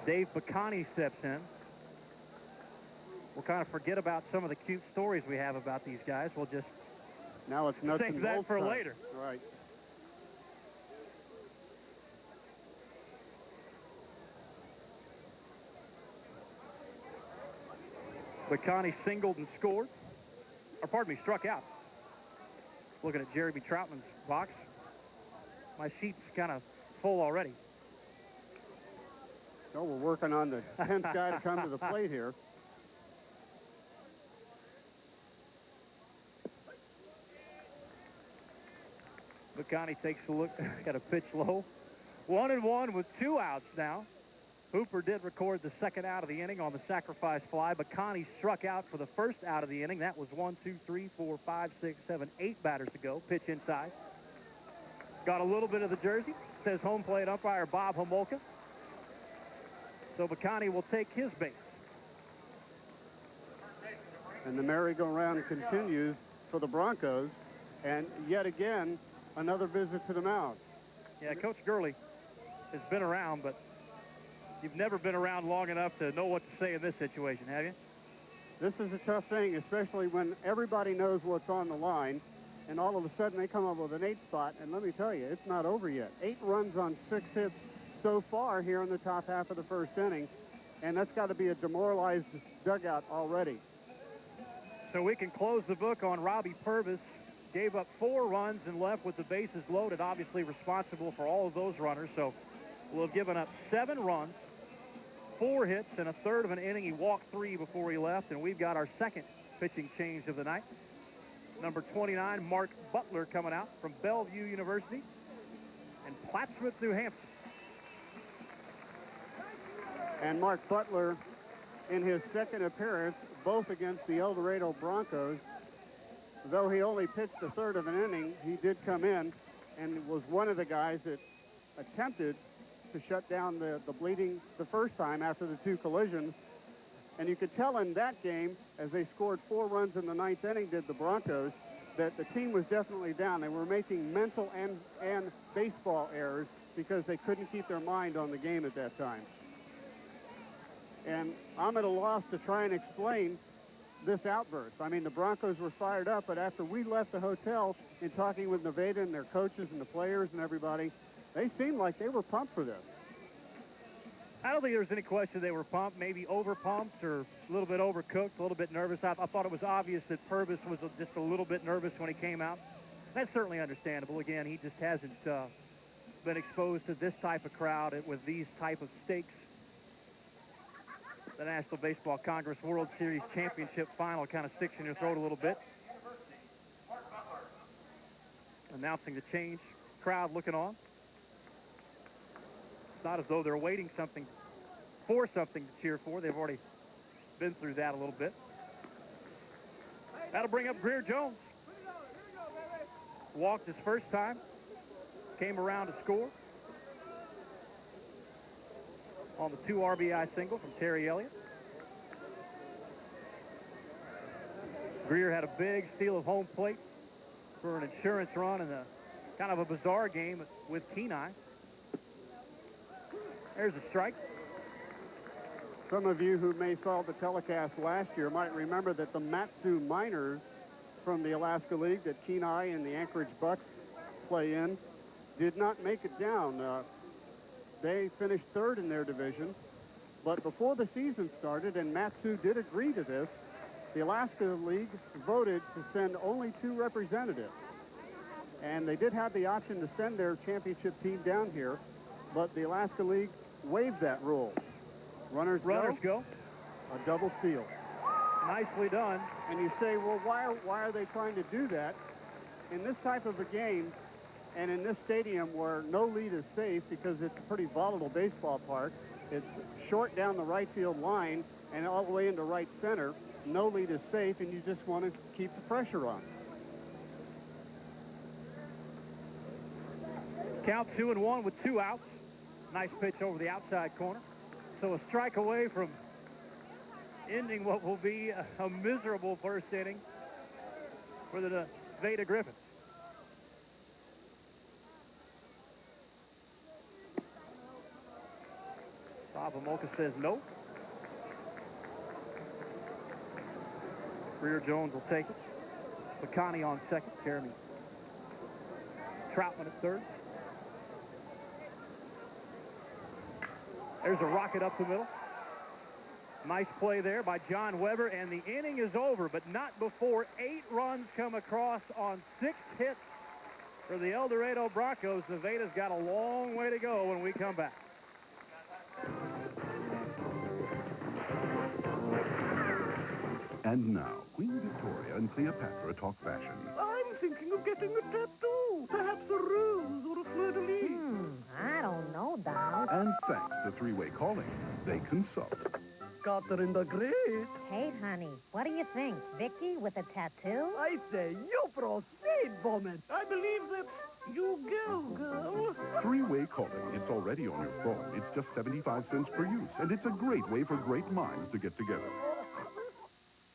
Dave Bacani steps in. We'll kind of forget about some of the cute stories we have about these guys. We'll just now it's nuts save and that bolts for time. later. Right. Bacani singled and scored. Or pardon me, struck out. Looking at Jeremy Troutman's box. My sheet's kind of full already. So we're working on the 10th guy to come to the plate here. Bacani takes a look, got a pitch low. 1-1 with 2 outs now. Hooper did record the second out of the inning on the sacrifice fly. Bacani struck out for the first out of the inning. That was 1, 2, 3, 4, 5, 6, 7, 8 batters to go. Pitch inside. Got a little bit of the jersey. Says home plate umpire Bob Homolka. So Bacani will take his base. And the merry-go-round continues for the Broncos. And yet again, another visit to the mound. Yeah, Coach Gurley has been around, but you've never been around long enough to know what to say in this situation, have you? This is a tough thing, especially when everybody knows what's on the line, and all of a sudden they come up with an 8 spot, and let me tell you, it's not over yet. 8 runs on 6 hits so far here in the top half of the first inning, and that's got to be a demoralized dugout already. So we can close the book on Robbie Purvis. Gave up 4 runs and left with the bases loaded, obviously responsible for all of those runners. So we'll have given up 7 runs, 4 hits, and a third of an inning. He walked 3 before he left, and we've got our second pitching change of the night. Number 29, Mark Butler, coming out from Bellevue University in Plattsmouth, New Hampshire. And Mark Butler, in his second appearance, both against the El Dorado Broncos, though he only pitched a third of an inning, he did come in and was one of the guys that attempted to shut down the bleeding the first time after the 2 collisions. And you could tell in that game, as they scored 4 runs in the 9th inning, did the Broncos, that the team was definitely down. They were making mental and baseball errors because they couldn't keep their mind on the game at that time. And I'm at a loss to try and explain this outburst. I mean, the Broncos were fired up, but after we left the hotel in talking with Nevada and their coaches and the players and everybody, they seemed like they were pumped for this. I don't think there was any question they were pumped, maybe over-pumped or a little bit overcooked, a little bit nervous. I thought it was obvious that Purvis was just a little bit nervous when he came out. That's certainly understandable. Again, he just hasn't been exposed to this type of crowd with these type of stakes. The National Baseball Congress World Series Championship final kind of sticks in your throat a little bit. Announcing the change, crowd looking on. It's not as though they're waiting for something to cheer for. They've already been through that a little bit. That'll bring up Greer Jones. Walked his first time. Came around to score on the 2 RBI single from Terry Elliott. Greer had a big steal of home plate for an insurance run in a kind of a bizarre game with Kenai. There's a strike. Some of you who may saw the telecast last year might remember that the Matsu Miners from the Alaska League that Kenai and the Anchorage Bucks play in did not make it down. They finished 3rd in their division, but before the season started, and Matsu did agree to this, the Alaska League voted to send only 2 representatives. And they did have the option to send their championship team down here, but the Alaska League waived that rule. Runners go. A double steal. Nicely done. And you say, well, why are they trying to do that? In this type of a game, and in this stadium where no lead is safe because it's a pretty volatile baseball park, it's short down the right field line and all the way into right center, no lead is safe, and you just want to keep the pressure on. Count 2-1 with 2 outs. Nice pitch over the outside corner. So a strike away from ending what will be a miserable first inning for the Nevada Griffins. Papamoka says no. Greer Jones will take it. Picani on second. Jeremy Troutman at third. There's a rocket up the middle. Nice play there by John Weber, and the inning is over, but not before 8 runs come across on 6 hits for the El Dorado Broncos. Nevada's got a long way to go when we come back. And now, Queen Victoria and Cleopatra talk fashion. I'm thinking of getting a tattoo. Perhaps a rose or a fleur-de-lis. I don't know, Donald. And thanks to 3-way calling, they consult. Catherine the Great. Hey, honey, what do you think? Vicky with a tattoo? I say, you proceed, woman. I believe that's you go, girl. 3-way calling. It's already on your phone. It's just 75 cents per use, and it's a great way for great minds to get together.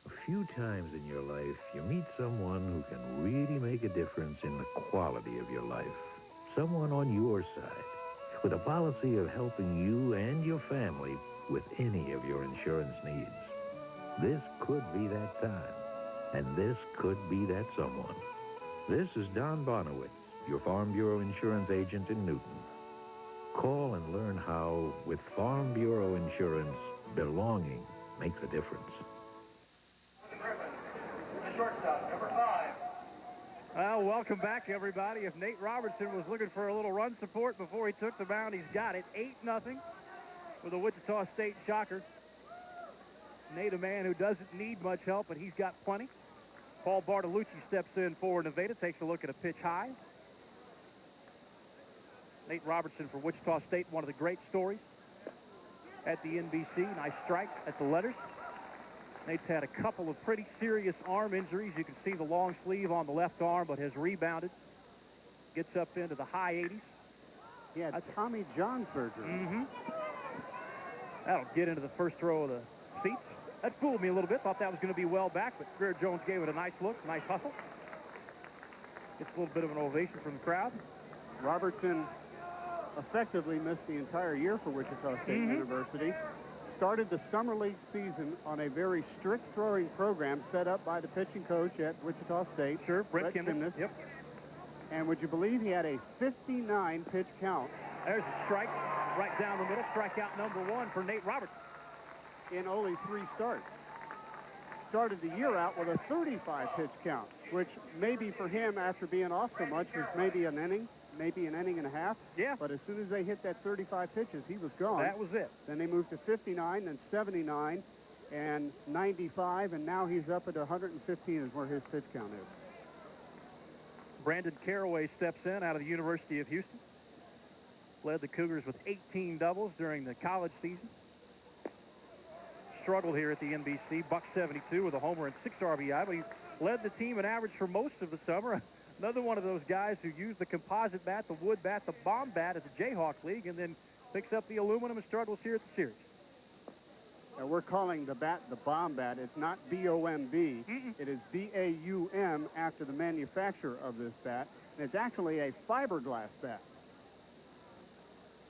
A few times in your life, you meet someone who can really make a difference in the quality of your life. Someone on your side, with a policy of helping you and your family with any of your insurance needs. This could be that time, and this could be that someone. This is Don Bonowitz, your Farm Bureau insurance agent in Newton. Call and learn how, with Farm Bureau insurance, belonging makes a difference. Shortstop, number 5. Well, welcome back, everybody. If Nate Robertson was looking for a little run support before he took the mound, he's got it. 8-0 with the Wichita State Shockers. Nate, a man who doesn't need much help, but he's got plenty. Paul Bartolucci steps in for Nevada, takes a look at a pitch high. Nate Robertson for Wichita State, one of the great stories at the NBC. Nice strike at the letters. Nate's had a couple of pretty serious arm injuries. You can see the long sleeve on the left arm, but has rebounded. Gets up into the high 80s. He had Tommy John surgery. That'll get into the first row of the seats. That fooled me a little bit. Thought that was going to be well back, but Greer Jones gave it a nice look, nice hustle. Gets a little bit of an ovation from the crowd. Robertson effectively missed the entire year for Wichita State University. Started the summer league season on a very strict throwing program set up by the pitching coach at Wichita State. Sure, Brett Kimnis. Yep. And would you believe he had a 59 pitch count? There's a strike right down the middle. Strikeout number 1 for Nate Robertson. In only 3 starts. Started the year out with a 35 pitch count, which maybe for him, after being off so much, was maybe an inning and a half. Yeah. But as soon as they hit that 35 pitches, he was gone. That was it. Then they moved to 59, then 79, and 95, and now he's up at 115 is where his pitch count is. Brandon Caraway steps in out of the University of Houston. Led the Cougars with 18 doubles during the college season. Struggled here at the NBC. .72 with a homer and 6 RBI, but he led the team in average for most of the summer. Another one of those guys who used the composite bat, the wood bat, the bomb bat at the Jayhawk League, and then picks up the aluminum and struggles here at the series. Now we're calling the bat the bomb bat. It's not B-O-M-B. It is B-A-U-M after the manufacturer of this bat. And it's actually a fiberglass bat.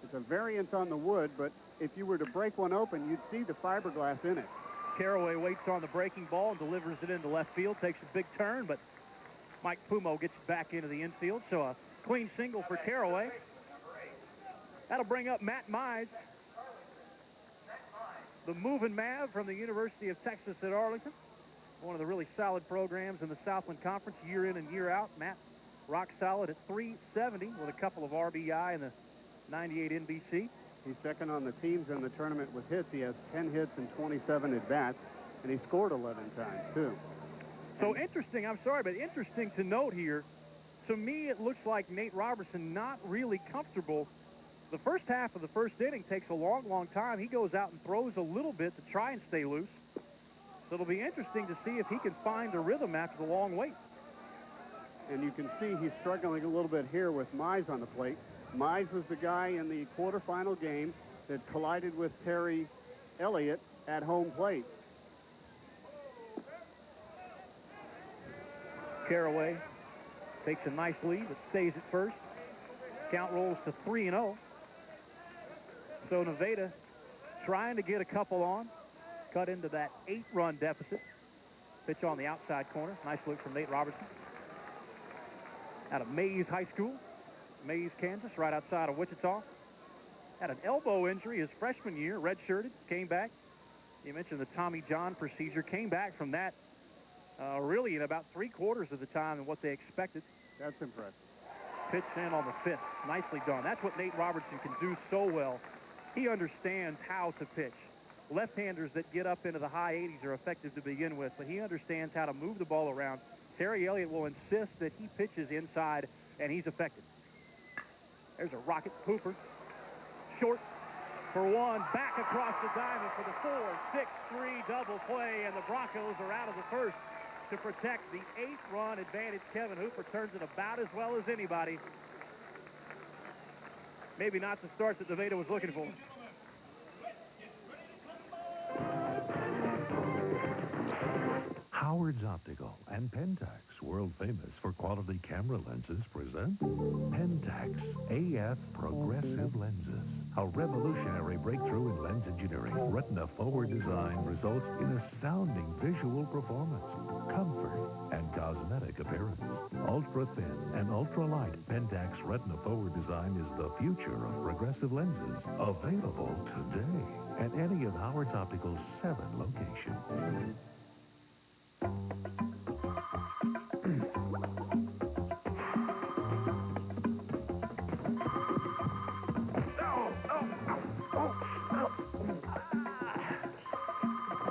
It's a variant on the wood, but if you were to break one open, you'd see the fiberglass in it. Caraway waits on the breaking ball and delivers it into left field. Takes a big turn, but Mike Pumo gets it back into the infield. So a clean single for Caraway. That'll bring up Matt Mize, the moving Mav from the University of Texas at Arlington. One of the really solid programs in the Southland Conference year in and year out. Matt rock solid at 370 with a couple of RBI in the 98 NBC. He's second on the teams in the tournament with hits. He has 10 hits and 27 at-bats, and he scored 11 times, too. So interesting, I'm sorry, but interesting to note here, to me it looks like Nate Robertson not really comfortable. The first half of the first inning takes a long, long time. He goes out and throws a little bit to try and stay loose. So it'll be interesting to see if he can find a rhythm after the long wait. And you can see he's struggling a little bit here with Mize on the plate. Mize was the guy in the quarterfinal game that collided with Terry Elliott at home plate. Caraway takes a nice lead, but stays at first. Count rolls to 3-0. So Nevada trying to get a couple on, cut into that 8-run deficit. Pitch on the outside corner. Nice look from Nate Robertson. Out of Mays High School, Mays, Kansas, right outside of Wichita. Had an elbow injury his freshman year, redshirted, came back. You mentioned the Tommy John procedure, came back from that really in about 3/4 of the time than what they expected. That's impressive. Pitched in on the 5th. Nicely done. That's what Nate Robertson can do so well. He understands how to pitch. Left-handers that get up into the high 80s are effective to begin with, but he understands how to move the ball around. Terry Elliott will insist that he pitches inside, and he's effective. There's a rocket. Hooper. Short for 1. Back across the diamond for the 4-6-3 double play, and the Broncos are out of the first to protect the 8-run advantage. Kevin Hooper turns it about as well as anybody. Maybe not the start that Nevada was looking for. Howard's Optical and Pentax, world famous for quality camera lenses, present Pentax AF Progressive Lenses. A revolutionary breakthrough in lens engineering. Retina-forward design results in astounding visual performance, comfort, and cosmetic appearance. Ultra-thin and ultra-light Pentax Retina-forward design is the future of progressive lenses. Available today at any of Howard's Optical's 7 locations.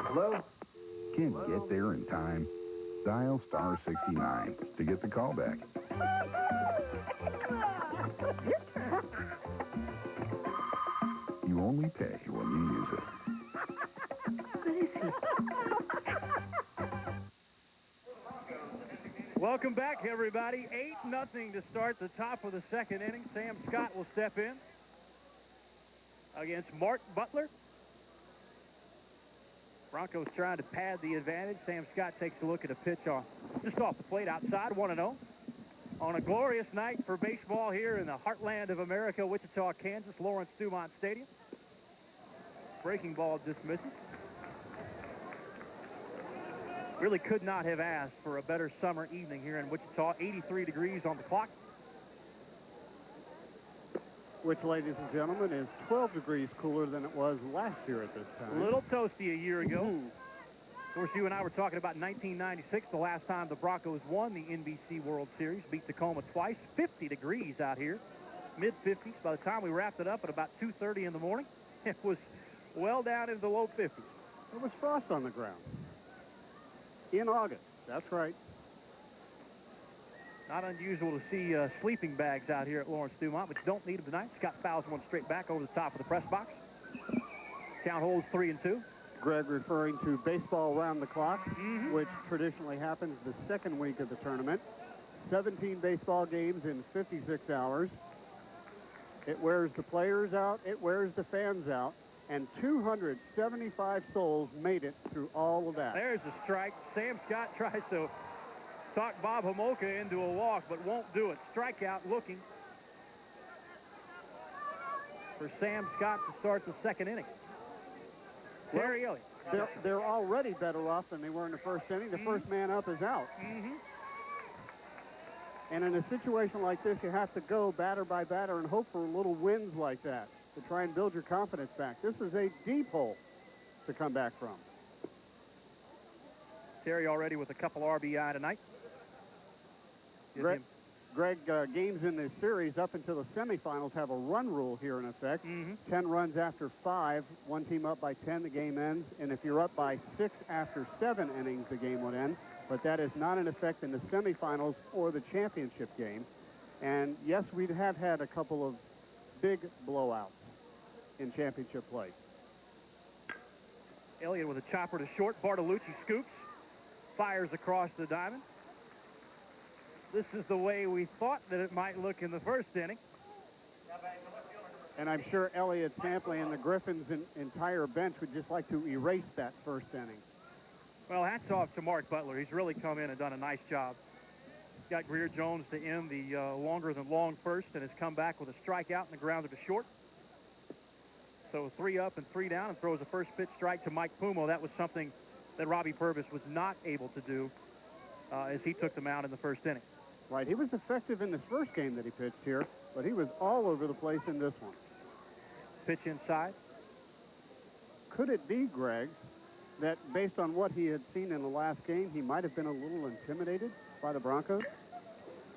Hello? Can't get there in time. Dial star 69 to get the call back. You only pay when you use it. Welcome back, everybody. 8-0 to start the top of the second inning. Sam Scott will step in against Mark Butler. Broncos trying to pad the advantage. Sam Scott takes a look at a pitch off just off the plate outside, 1-0. On a glorious night for baseball here in the heartland of America, Wichita, Kansas, Lawrence Dumont Stadium. Breaking ball dismisses. Really could not have asked for a better summer evening here in Wichita. 83 degrees on the clock. Which, ladies and gentlemen, is 12 degrees cooler than it was last year at this time. A little toasty a year ago. Of course, you and I were talking about 1996, the last time the Broncos won the NBC World Series, beat Tacoma twice. 50 degrees out here, mid-50s. By the time we wrapped it up at about 2:30 in the morning, it was well down into the low 50s. There was frost on the ground. In August, that's right. Not unusual to see sleeping bags out here at Lawrence Dumont, but you don't need them tonight. Scott fouls one straight back over the top of the press box. Count holds 3-2. Greg referring to baseball around the clock, which traditionally happens the second week of the tournament. 17 baseball games in 56 hours. It wears the players out, it wears the fans out, and 275 souls made it through all of that. There's a strike. Sam Scott tries to talk Bob Homolka into a walk, but won't do it. Strikeout looking for Sam Scott to start the second inning. Terry Elliott. They're already better off than they were in the first inning. The first man up is out. And in a situation like this, you have to go batter by batter and hope for little wins like that to try and build your confidence back. This is a deep hole to come back from. Terry already with a couple RBI tonight. Greg, games in this series up until the semifinals have a run rule here in effect. 10 runs after 5, one team up by 10, the game ends. And if you're up by 6 after 7 innings, the game would end. But that is not in effect in the semifinals or the championship game. And yes, we have had a couple of big blowouts in championship play. Elliott with a chopper to short. Bartolucci scoops, fires across the diamond. This is the way we thought that it might look in the first inning. And I'm sure Elliott, Sampley, and the Griffins' entire bench would just like to erase that first inning. Well, hats off to Mark Butler. He's really come in and done a nice job. Got Greer Jones to end the longer-than-long first and has come back with a strikeout and a grounder to short. So 3 up and 3 down, and throws a first pitch strike to Mike Pumo. That was something that Robbie Purvis was not able to do as he took the mound in the first inning. Right, he was effective in this first game that he pitched here, but he was all over the place in this one. Pitch inside. Could it be, Greg, that based on what he had seen in the last game, he might have been a little intimidated by the Broncos?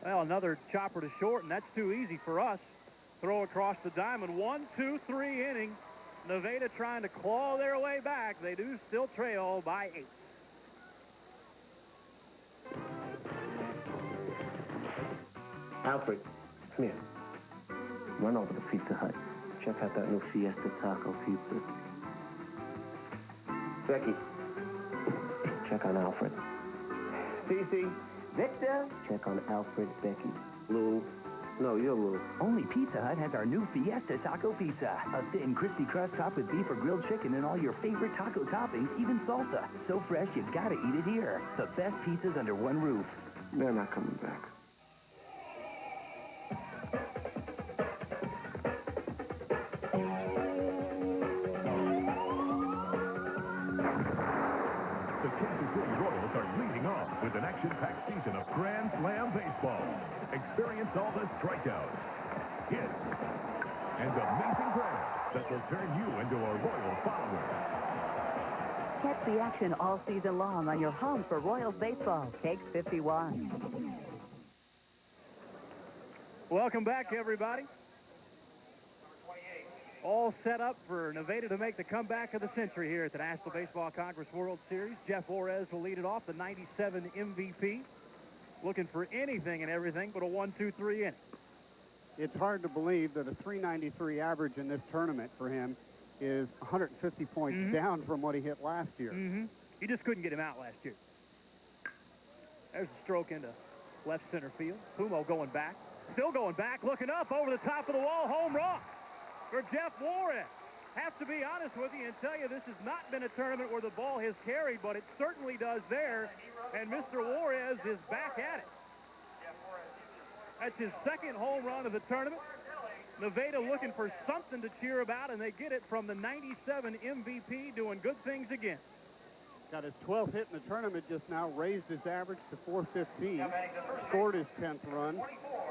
Well, another chopper to short, and that's too easy for us. Throw across the diamond. 1, 2, 3 inning. Nevada trying to claw their way back. They do still trail by 8. Alfred, come here. Run over to Pizza Hut. Check out that new Fiesta Taco Pizza. Becky, check on Alfred. Cece, Victor. Check on Alfred, Becky. Lou. No, you're Lou. Only Pizza Hut has our new Fiesta Taco Pizza. A thin, crispy crust topped with beef or grilled chicken and all your favorite taco toppings, even salsa. So fresh, you gotta eat it here. The best pizzas under one roof. They're not coming back. The Kansas City Royals are leading off with an action-packed season of Grand Slam baseball. Experience all the strikeouts, hits, and amazing grabs that will turn you into a Royal follower. Catch the action all season long on your home for Royals baseball. Cakes 51. Welcome back, everybody. All set up for Nevada to make the comeback of the century here at the National Baseball Congress World Series. Jeff Juarez will lead it off, the 97 MVP. Looking for anything and everything but a 1-2-3 inning. It's hard to believe that a 393 average in this tournament for him is 150 points down from what he hit last year. He just couldn't get him out last year. There's a stroke into left center field. Pumo going back. Still going back, looking up over the top of the wall. Home run for Jeff Juarez. Have to be honest with you and tell you this has not been a tournament where the ball has carried, but it certainly does there. And Mr. Juarez is back at it. That's his second home run of the tournament. Nevada looking for something to cheer about, and they get it from the 97 MVP, doing good things again. Got his 12th hit in the tournament just now, raised his average to 415, scored his 10th run,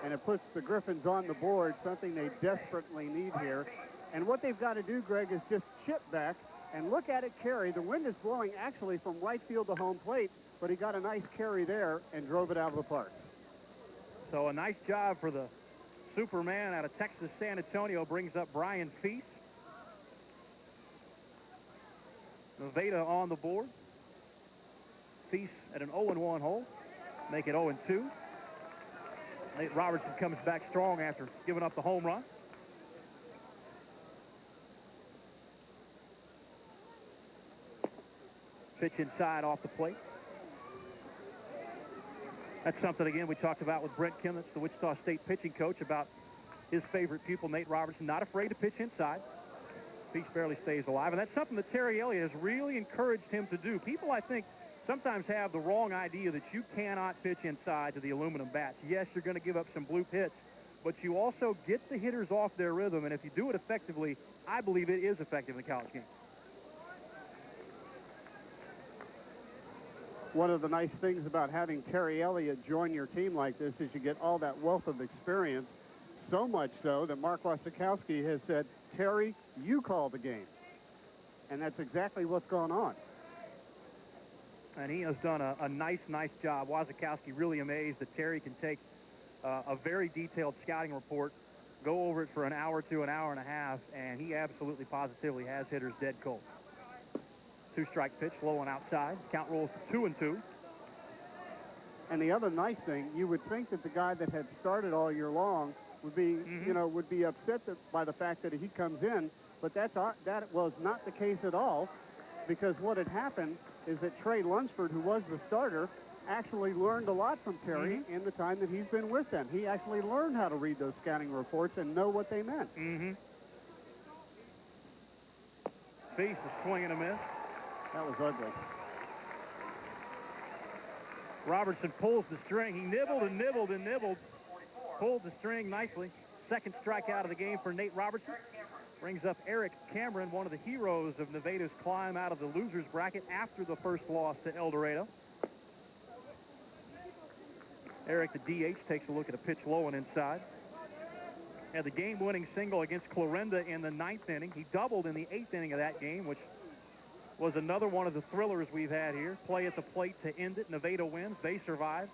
and it puts the Griffins on the board, something they desperately need here. And what they've got to do, Greg, is just chip back and look at it carry. The wind is blowing actually from right field to home plate, but he got a nice carry there and drove it out of the park. So a nice job for the Superman out of Texas San Antonio, brings up Brian Feast. Nevada on the board. Feast at an 0-1 hole. Make it 0-2. Nate Robertson comes back strong after giving up the home run. Pitch inside off the plate. That's something, again, we talked about with Brent Kimmons, the Wichita State pitching coach, about his favorite pupil, Nate Robertson, not afraid to pitch inside. Feast barely stays alive, and that's something that Terry Elliott has really encouraged him to do. People, I think, sometimes have the wrong idea that you cannot pitch inside to the aluminum bats. Yes, you're going to give up some blue pitch, but you also get the hitters off their rhythm, and if you do it effectively, I believe it is effective in the college game. One of the nice things about having Terry Elliott join your team like this is you get all that wealth of experience, so much so that Mark Wasikowski has said, Terry, you call the game. And that's exactly what's going on. And he has done a nice job. Wasikowski really amazed that Terry can take a very detailed scouting report, go over it for an hour to an hour and a half, and he absolutely positively has hitters dead cold. Two-strike pitch, low and outside. Count rolls to 2-2. And the other nice thing, you would think that the guy that had started all year long would be, would be upset by the fact that he comes in, but that was not the case at all, because what had happened is that Trey Lunsford, who was the starter, actually learned a lot from Terry in the time that he's been with them. He actually learned how to read those scouting reports and know what they meant. Feast is swinging a miss. That was ugly. Robertson pulls the string. He nibbled and nibbled and nibbled. Pulled the string nicely. Second strikeout of the game for Nate Robertson. Brings up Eric Cameron, one of the heroes of Nevada's climb out of the loser's bracket after the first loss to El Dorado. Eric, the DH, takes a look at a pitch low and inside. Had the game-winning single against Clarinda in the 9th inning. He doubled in the 8th inning of that game, which was another one of the thrillers we've had here. Play at the plate to end it. Nevada wins. They survive.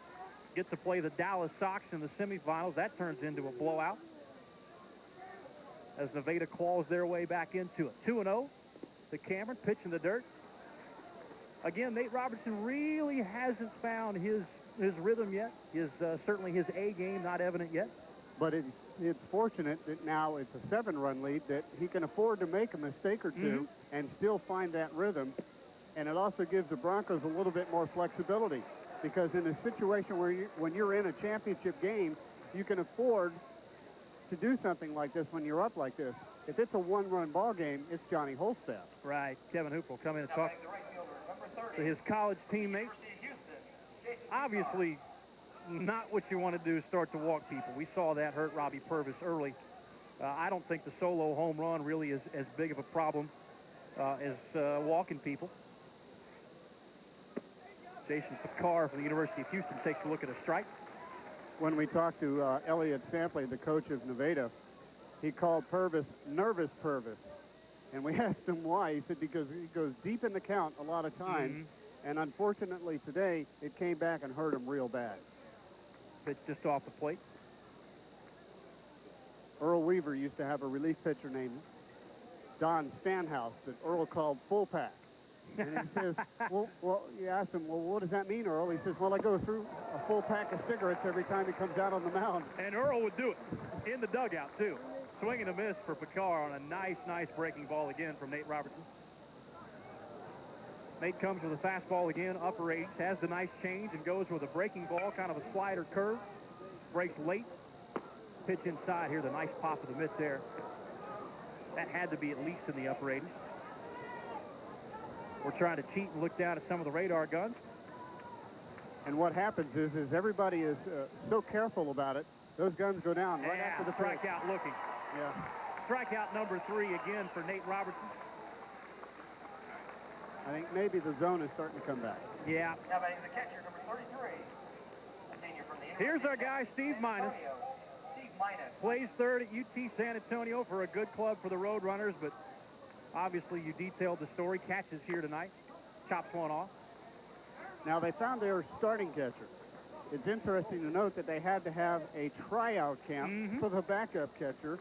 Get to play the Dallas Sox in the semifinals. That turns into a blowout as Nevada claws their way back into it. 2-0 to Cameron, pitch in the dirt. Again, Nate Robertson really hasn't found his rhythm yet. Certainly his A game not evident yet. But it's fortunate that now it's a 7-run lead, that he can afford to make a mistake or two and still find that rhythm. And it also gives the Broncos a little bit more flexibility, because in a situation where when you're in a championship game, you can afford to do something like this when you're up like this. If it's a 1-run ball game, it's Johnny Holstaff. Right. Kevin Hoop will come in and talk to his college teammates. Obviously, not what you want to do is start to walk people. We saw that hurt Robbie Purvis early. I don't think the solo home run really is as big of a problem as walking people. Jason Picard from the University of Houston takes a look at a strike. When we talked to Elliot Sampley, the coach of Nevada, he called Purvis Nervous Purvis. And we asked him why. He said because he goes deep in the count a lot of times. And unfortunately today, it came back and hurt him real bad. Pitch just off the plate. Earl Weaver used to have a relief pitcher named Don Stanhouse that Earl called Full Pack. And he says, well, you asked him, well, what does that mean, Earl? He says, well, I go through a full pack of cigarettes every time he comes out on the mound. And Earl would do it in the dugout, too. Swing and a miss for Picard on a nice breaking ball again from Nate Robertson. Nate comes with a fastball again, upper 8, has the nice change and goes with a breaking ball, kind of a slider curve. Breaks late. Pitch inside here, the nice pop of the mitt there. That had to be at least in the upper 80s. We're trying to cheat and look down at some of the radar guns. And what happens is everybody is so careful about it Those guns go down right after the pitch. Strikeout looking. Yeah. Strikeout number 3 again for Nate Robertson. I think maybe the zone is starting to come back. Yeah. Now batting the catcher, number 33. A senior from the Here's our guy, Steve Minus. Steve Minus. Plays third at UT San Antonio for a good club for the Roadrunners, but obviously you detailed the story. Catches here tonight. Chops one off. Now they found their starting catcher. It's interesting to note that they had to have a tryout camp for the backup catcher,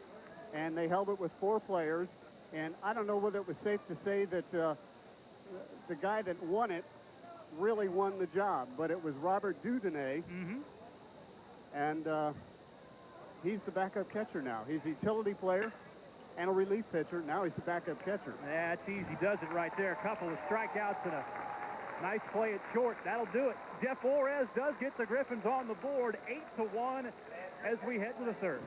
and they held it with 4 players. And I don't know whether it was safe to say that the guy that won it really won the job, but it was Robert Dudonay, and he's the backup catcher now. He's a utility player and a relief pitcher. Now he's the backup catcher. Yeah, it's easy. Does it right there. A couple of strikeouts and a nice play at short. That'll do it. Jeff Flores does get the Griffins on the board, 8-1 as we head to the third.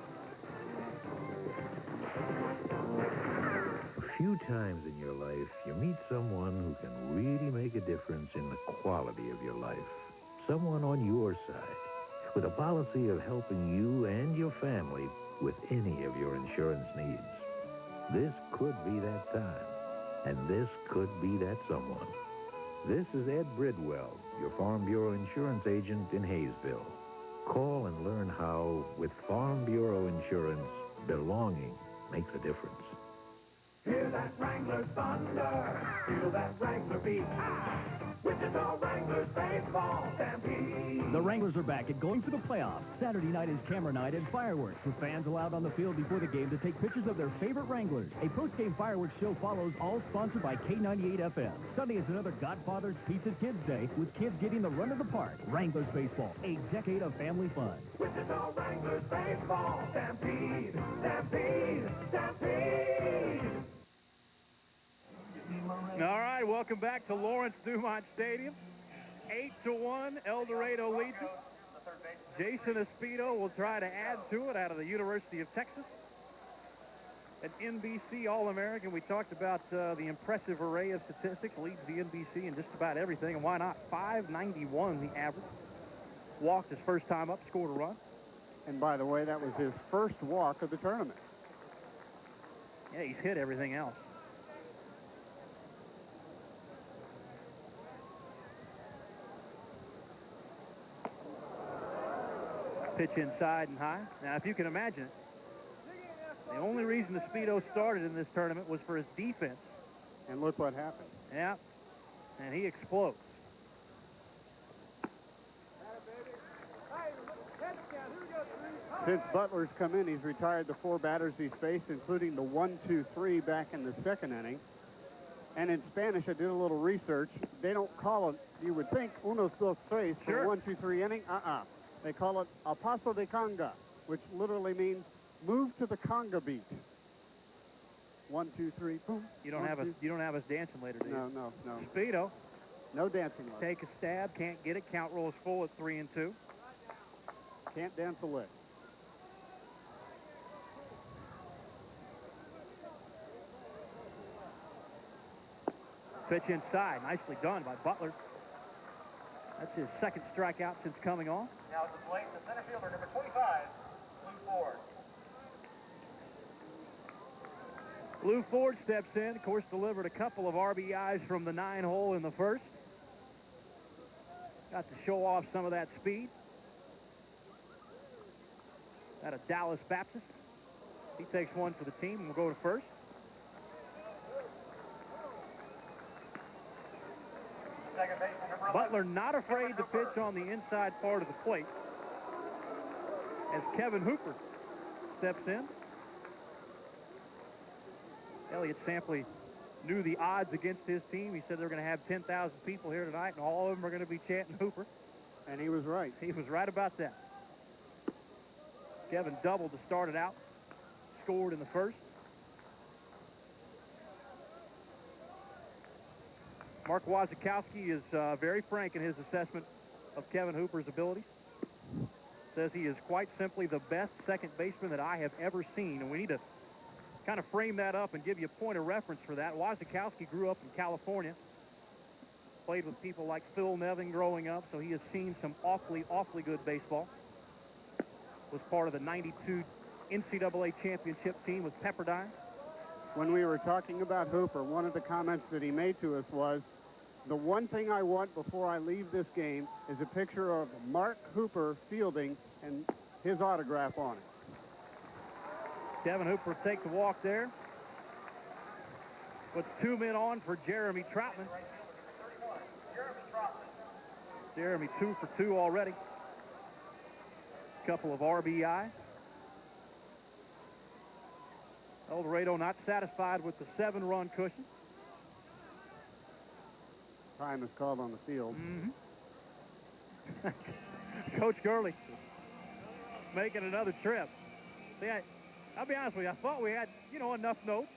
A few times in your life, you meet someone who can really make a difference in the quality of your life. Someone on your side, with a policy of helping you and your family with any of your insurance needs. This could be that time, and this could be that someone. This is Ed Bridwell, your Farm Bureau insurance agent in Hayesville. Call and learn how, with Farm Bureau insurance, belonging makes a difference. Hear that Wrangler thunder, feel that Wrangler beat. Wichita Wranglers baseball stampede. The Wranglers are back and going for the playoffs. Saturday night is camera night and fireworks, with fans allowed on the field before the game to take pictures of their favorite Wranglers. A post-game fireworks show follows, all sponsored by K98 FM. Sunday is another Godfather's Pizza Kids Day, with kids getting the run of the park. Wranglers baseball, a decade of family fun. Wichita Wranglers baseball stampede, stampede, stampede. All right, welcome back to Lawrence Dumont Stadium. 8-1, El Dorado leads it. Jason Espedo will try to add to it out of the University of Texas. An NBC All-American. We talked about the impressive array of statistics. Leads the NBC in just about everything, and why not? 591 the average. Walked his first time up, scored a run. And by the way, that was his first walk of the tournament. Yeah, he's hit everything else. Pitch inside and high. Now, if you can imagine it, the only reason the Speedo started in this tournament was for his defense. And look what happened. Yeah, and he explodes. Since Butler's come in, he's retired the 4 batters he's faced, including the 1-2-3 back in the second inning. And in Spanish, I did a little research. They don't call it, you would think, 1-2-3 for 1-2-3 inning. They call it a paso de conga, which literally means move to the conga beat. 1, 2, 3, boom. You don't have us dancing later, do you? No. Speedo. No dancing left. Take a stab, can't get it. Count rolls full at 3-2. Can't dance a lick. Pitch inside, nicely done by Butler. That's his second strikeout since coming on. Now to the plate, the center fielder, number 25, Lou Ford. Lou Ford steps in, of course, delivered a couple of RBIs from the 9-hole in the first. Got to show off some of that speed. Out of Dallas Baptist. He takes one for the team and will go to first. Butler not afraid to pitch on the inside part of the plate as Kevin Hooper steps in. Elliott Sampley knew the odds against his team. He said they're going to have 10,000 people here tonight, and all of them are going to be chanting Hooper. And he was right. He was right about that. Kevin doubled to start it out. Scored in the first. Mark Wasikowski is very frank in his assessment of Kevin Hooper's abilities. Says he is quite simply the best second baseman that I have ever seen. And we need to kind of frame that up and give you a point of reference for that. Wasikowski grew up in California. Played with people like Phil Nevin growing up, so he has seen some awfully good baseball. was part of the 92 NCAA championship team with Pepperdine. When we were talking about Hooper, one of the comments that he made to us was, the one thing I want before I leave this game is a picture of Mark Hooper fielding and his autograph on it. Kevin Hooper takes the walk there. Puts 2 men on for Jeremy Troutman. Jeremy 2 for 2 already. Couple of RBI. El Dorado not satisfied with the 7-run cushion. Time is called on the field. Coach Gurley making another trip. See, I'll be honest with you, I thought we had, enough notes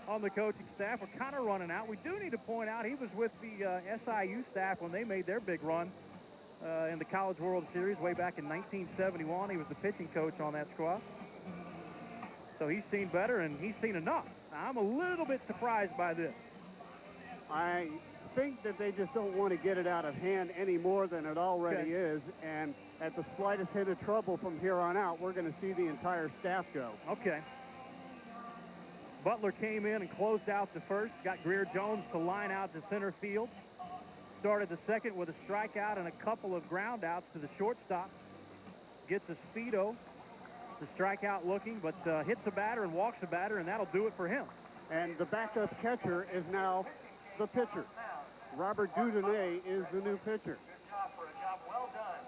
on the coaching staff. We're kind of running out. We do need to point out he was with the SIU staff when they made their big run in the College World Series way back in 1971. He was the pitching coach on that squad. So he's seen better, and he's seen enough. Now, I'm a little bit surprised by this. I think that they just don't want to get it out of hand any more than it already is, and at the slightest hint of trouble from here on out, we're going to see the entire staff go. Okay. Butler came in and closed out the first, got Greer Jones to line out to center field. Started the second with a strikeout and a couple of ground outs to the shortstop. Gets a speedo, the strikeout looking, but hits a batter and walks a batter, and that'll do it for him. And the backup catcher is now the pitcher. Robert Dudonay is the new pitcher. Good job for a job well done.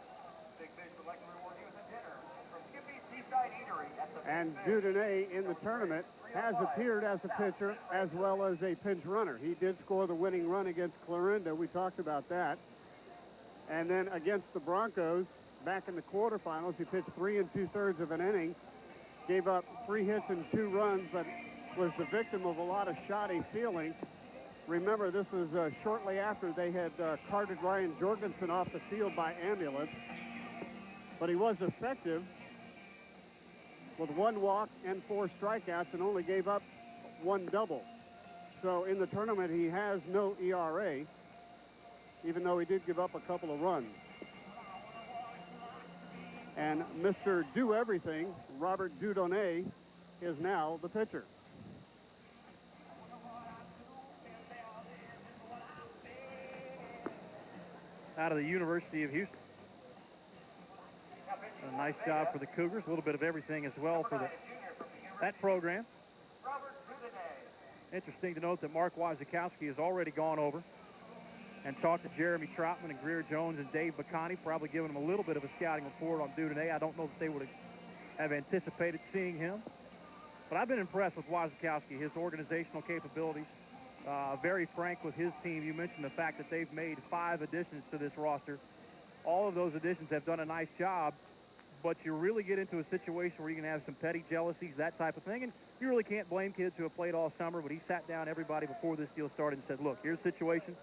Big Fish would like to reward you with a dinner from Skippy's Seaside Eatery at the And Dudonay in the tournament has appeared as a pitcher as well as a pinch runner. He did score the winning run against Clarinda. We talked about that. And then against the Broncos, back in the quarterfinals, he pitched 3 2/3 of an inning, gave up 3 hits and 2 runs, but was the victim of a lot of shoddy fielding. Remember, this was shortly after they had carted Ryan Jorgensen off the field by ambulance. But he was effective with 1 walk and 4 strikeouts and only gave up 1 double. So in the tournament, he has no ERA, even though he did give up a couple of runs. And Mr. Do-Everything, Robert Dudonay, is now the pitcher. Out of the University of Houston. A nice job for the Cougars. A little bit of everything as well for that program. Interesting to note that Mark Wazikowski has already gone over and talked to Jeremy Troutman and Greer Jones and Dave Bacani, probably giving them a little bit of a scouting report on Dudonay. I don't know if they would have anticipated seeing him. But I've been impressed with Wazikowski, his organizational capabilities. Very frank with his team. You mentioned the fact that they've made 5 additions to this roster. All of those additions have done a nice job, but you really get into a situation where you can have some petty jealousies, that type of thing, and you really can't blame kids who have played all summer, but he sat down everybody before this deal started and said, look, here's the situation.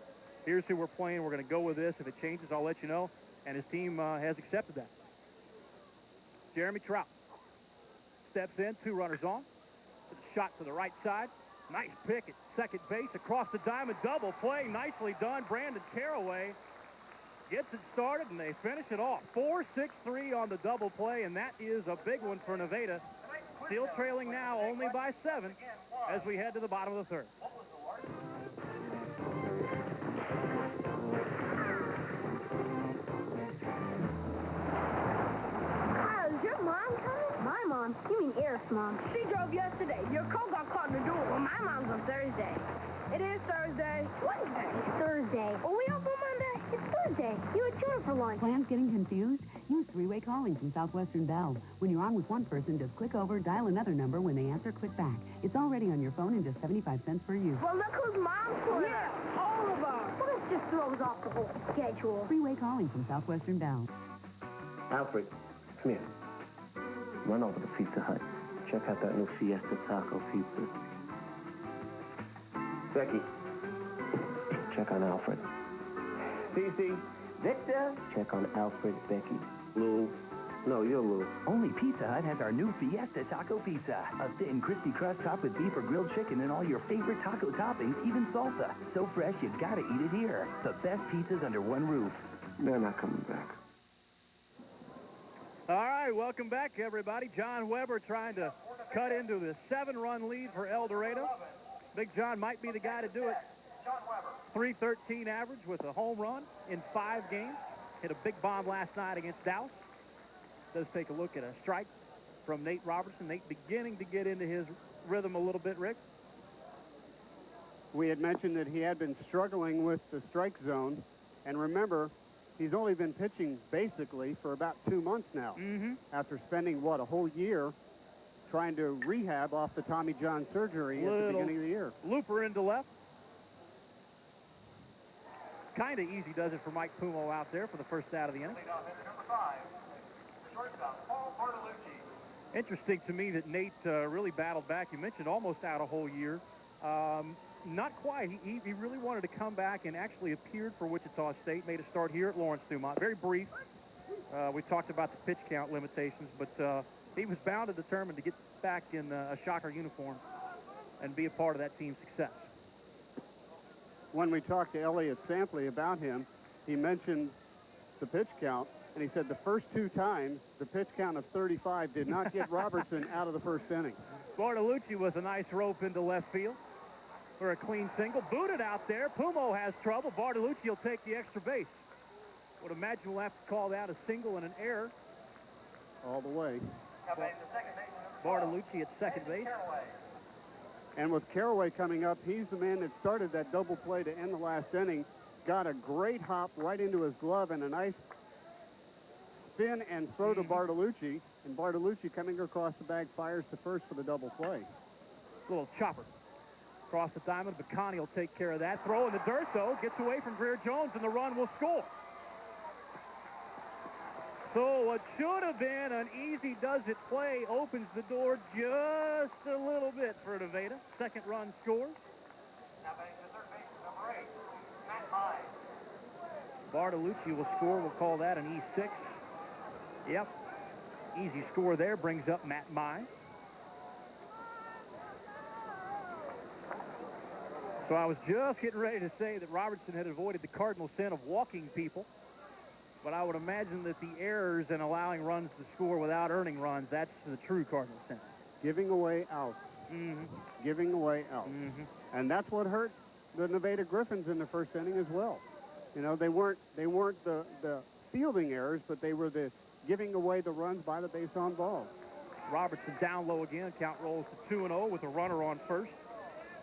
Here's who we're playing. We're going to go with this. If it changes, I'll let you know. And his team has accepted that. Jeremy Trout steps in, 2 runners on. Shot to the right side. Nice pick at second base across the diamond, double play. Nicely done. Brandon Caraway gets it started, and they finish it off. 4-6-3 on the double play, and that is a big one for Nevada. Still trailing now only by 7 as we head to the bottom of the 3rd. Is your mom coming? My mom? You mean Eric's mom. She drove yesterday. Your coat got caught in the door. Well, my mom's on Thursday. It is Thursday. Wednesday. Thursday. Are we off on Monday? It's Thursday. You were tuned for lunch. Plans getting confused? Use 3-way calling from Southwestern Bell. When you're on with one person, just click over, dial another number. When they answer, click back. It's already on your phone and just 75 cents per use. Well, look who's mom's for us. All of us. Well, this just throws off the whole schedule. 3-way calling from Southwestern Bell. Alfred, come here. Run over to Pizza Hut. Check out that new Fiesta Taco Pizza. Becky, check on Alfred. Cece, Victor. Check on Alfred, Becky. Lou. No, you're Lou. Only Pizza Hut has our new Fiesta Taco Pizza. A thin, crispy crust topped with beef or grilled chicken and all your favorite taco toppings, even salsa. So fresh, you gotta eat it here. The best pizzas under one roof. They're not coming back. All right, welcome back, everybody. John Weber trying to cut into the 7-run lead for El Dorado. Big John might be the guy to do it. .313 average with a home run in 5 games. Hit a big bomb last night against Dallas. Does take a look at a strike from Nate Robertson. Nate beginning to get into his rhythm a little bit, Rick. We had mentioned that he had been struggling with the strike zone. And remember, he's only been pitching basically for about 2 months now. After spending, what, a whole year trying to rehab off the Tommy John surgery at the beginning of the year. Looper into left. Kind of easy does it for Mike Pumo out there for the first out of the inning. Interesting to me that Nate really battled back. You mentioned almost out a whole year. Not quite. He really wanted to come back and actually appeared for Wichita State. Made a start here at Lawrence Dumont. Very brief. We talked about the pitch count limitations, but he was bound and determined to get back in a Shocker uniform and be a part of that team's success. When we talked to Elliott Sampley about him, he mentioned the pitch count, and he said the first 2 times, the pitch count of 35 did not get Robertson out of the first inning. Bartolucci with a nice rope into left field for a clean single. Booted out there. Pumo has trouble. Bartolucci will take the extra base. Would imagine we'll have to call that a single and an error. All the way. Bartolucci at second base. And with Caraway coming up, he's the man that started that double play to end the last inning. Got a great hop right into his glove and a nice spin and throw to Bartolucci. And Bartolucci coming across the bag fires to first for the double play. Little chopper. Across the diamond, Bacani will take care of that. Throw in the dirt, though. Gets away from Greer Jones, and the run will score. So what should have been an easy does-it play opens the door just a little bit for Nevada. Second run scores. Now batting to third base, number 8, Matt Mai. Bartolucci will score. We'll call that an E6. Yep. Easy score there. Brings up Matt Mai. So I was just getting ready to say that Robertson had avoided the cardinal sin of walking people. But I would imagine that the errors in allowing runs to score without earning runs, that's the true cardinal sin. Giving away outs. Giving away outs. And that's what hurt the Nevada Griffins in the first inning as well. You know, they weren't the fielding errors, but they were the giving away the runs by the base on balls. Robertson down low again. Count rolls to 2-0 with a runner on first.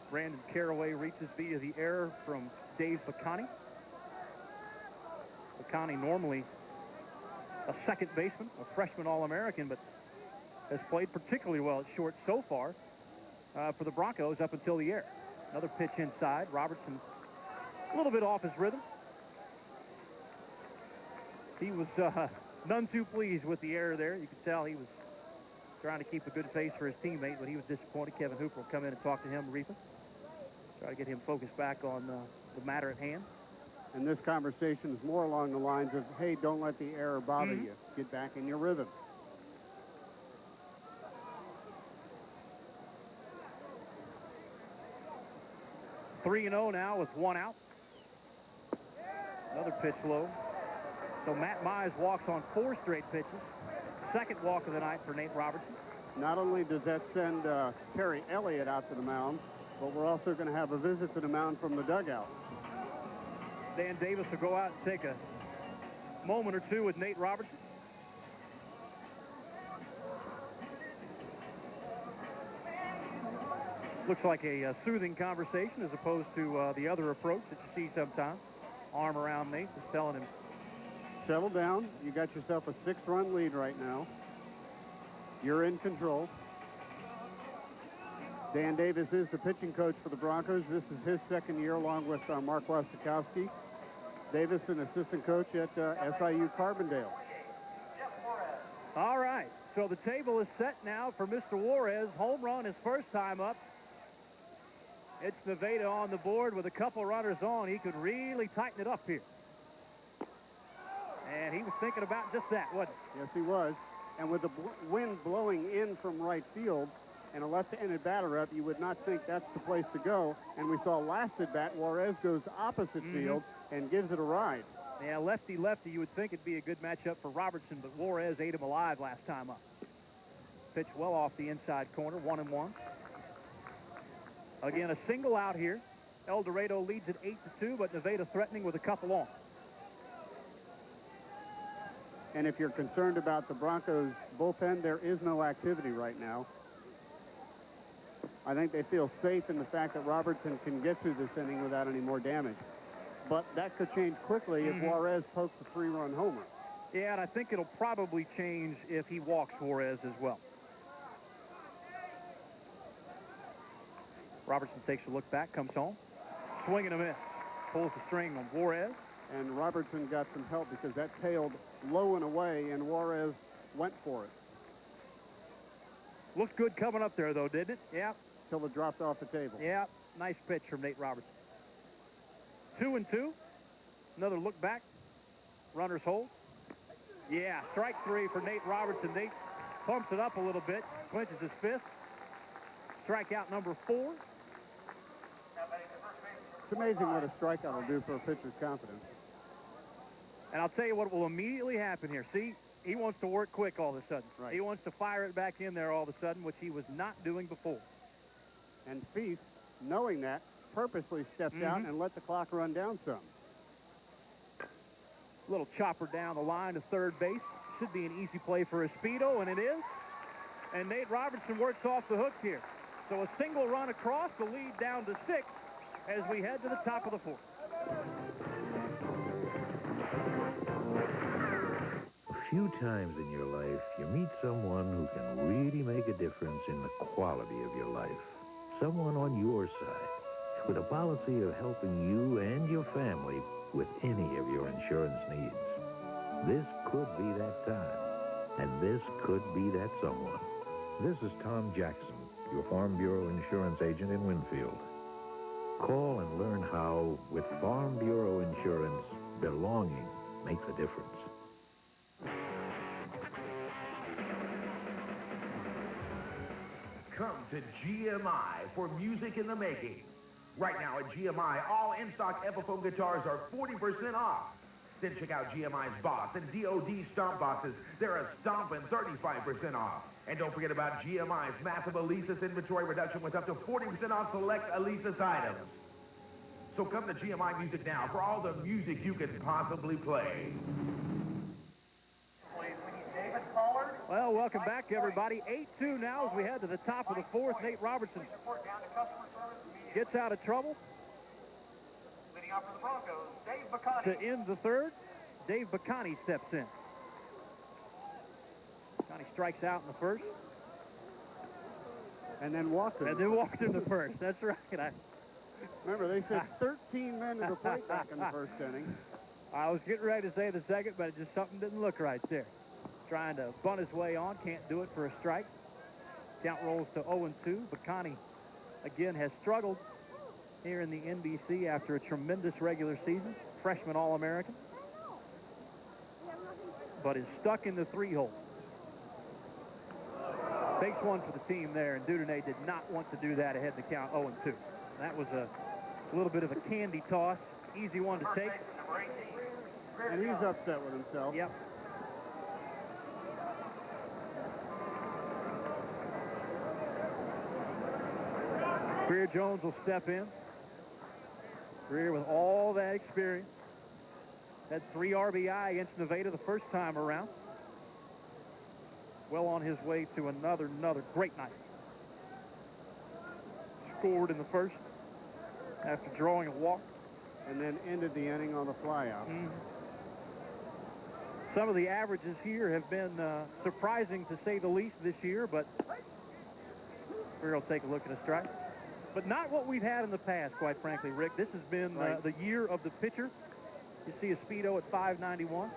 Brandon Caraway reaches via the error from Dave Bacani. Bacani normally a second baseman, a freshman All-American, but has played particularly well at short so far for the Broncos up until the error. Another pitch inside. Robertson a little bit off his rhythm. He was none too pleased with the error there. You could tell he was trying to keep a good face for his teammate, but he was disappointed. Kevin Hooper will come in and talk to him, Reaper. Try to get him focused back on the matter at hand. And this conversation is more along the lines of, hey, don't let the error bother you. Get back in your rhythm. (3-0) now with 1 out. Another pitch low. So Matt Mize walks on 4 straight pitches. Second walk of the night for Nate Robertson. Not only does that send Terry Elliott out to the mound, but we're also going to have a visit to the mound from the dugout. Dan Davis will go out and take a moment or two with Nate Robertson. Looks like a soothing conversation as opposed to the other approach that you see sometimes. Arm around Nate, just telling him, settle down. You got yourself a 6-run lead right now. You're in control. Dan Davis is the pitching coach for the Broncos. This is his second year along with Mark Wassikowski. Davis, an assistant coach at SIU Carbondale. All right, so the table is set now for Mr. Juarez. Home run his first time up. It's Nevada on the board with a couple runners on. He could really tighten it up here. And he was thinking about just that, wasn't he? Yes, he was. And with the wind blowing in from right field and a left-handed batter up, you would not think that's the place to go. And we saw last at bat, Juarez goes opposite field and gives it a ride. Yeah, lefty-lefty, you would think it'd be a good matchup for Robertson, but Juarez ate him alive last time up. Pitch well off the inside corner, 1-1. Again, a single out here. El Dorado leads at 8-2, but Nevada threatening with a couple on. And if you're concerned about the Broncos bullpen, there is no activity right now. I think they feel safe in the fact that Robertson can get through this inning without any more damage. But that could change quickly if Juarez pokes a 3-run homer. Yeah, and I think it'll probably change if he walks Juarez as well. Robertson takes a look back, comes home. Swing and a miss. Pulls the string on Juarez. And Robertson got some help because that tailed low and away, and Juarez went for it. Looked good coming up there, though, didn't it? Yeah. Till it dropped off the table. Yeah, nice pitch from Nate Robertson. 2-2. Another look back. Runners hold. Yeah, strike 3 for Nate Robertson. Nate pumps it up a little bit, clinches his fifth. Strikeout number 4. It's amazing what a strikeout will do for a pitcher's confidence. And I'll tell you what will immediately happen here. See, he wants to work quick all of a sudden. Right. He wants to fire it back in there all of a sudden, which he was not doing before. And Feast, knowing that, purposely stepped out and let the clock run down some. Little chopper down the line to third base. Should be an easy play for Espedo, and it is. And Nate Robertson works off the hook here. So a single run across, the lead down to 6 as we head to the top of the 4th. A few times in your life, you meet someone who can really make a difference in the quality of your life. Someone on your side, with a policy of helping you and your family with any of your insurance needs. This could be that time, and this could be that someone. This is Tom Jackson, your Farm Bureau insurance agent in Winfield. Call and learn how, with Farm Bureau insurance, belonging makes a difference. Come to GMI for music in the making. Right now at GMI, all in-stock Epiphone guitars are 40% off. Then check out GMI's Boss and DOD Stomp boxes. They're a stomping 35% off. And don't forget about GMI's massive Alesis inventory reduction with up to 40% off select Alesis items. So come to GMI Music now for all the music you can possibly play. Well, welcome back, everybody. 8-2 now as we head to the top of the 4th. Nate Robertson gets out of trouble. Leading off for the Broncos, Dave Bacani. To end the 3rd, Dave Bacani steps in. Bacani strikes out in the 1st. And then walked him. And then walked in the 1st. That's right. Remember, they said 13 men to the plate back in the 1st inning. I was getting ready to say the 2nd, but just something didn't look right there. Trying to bunt his way on, can't do it for a strike. Count rolls to 0-2. Bacani, again, has struggled here in the NBC after a tremendous regular season. Freshman All-American. But is stuck in the 3-hole. Takes one for the team there, and Dudernay did not want to do that ahead of the count 0-2. That was a little bit of a candy toss. Easy one to take. And he's upset with himself. Yep. Greer Jones will step in. Greer with all that experience. Had 3 RBI against Nevada the first time around. Well on his way to another great night. Scored in the 1st after drawing a walk. And then ended the inning on a flyout. Some of the averages here have been surprising to say the least this year, but Greer will take a look at a strike. But not what we've had in the past, quite frankly, Rick. This has been the year of the pitcher. You see Espedo at 591.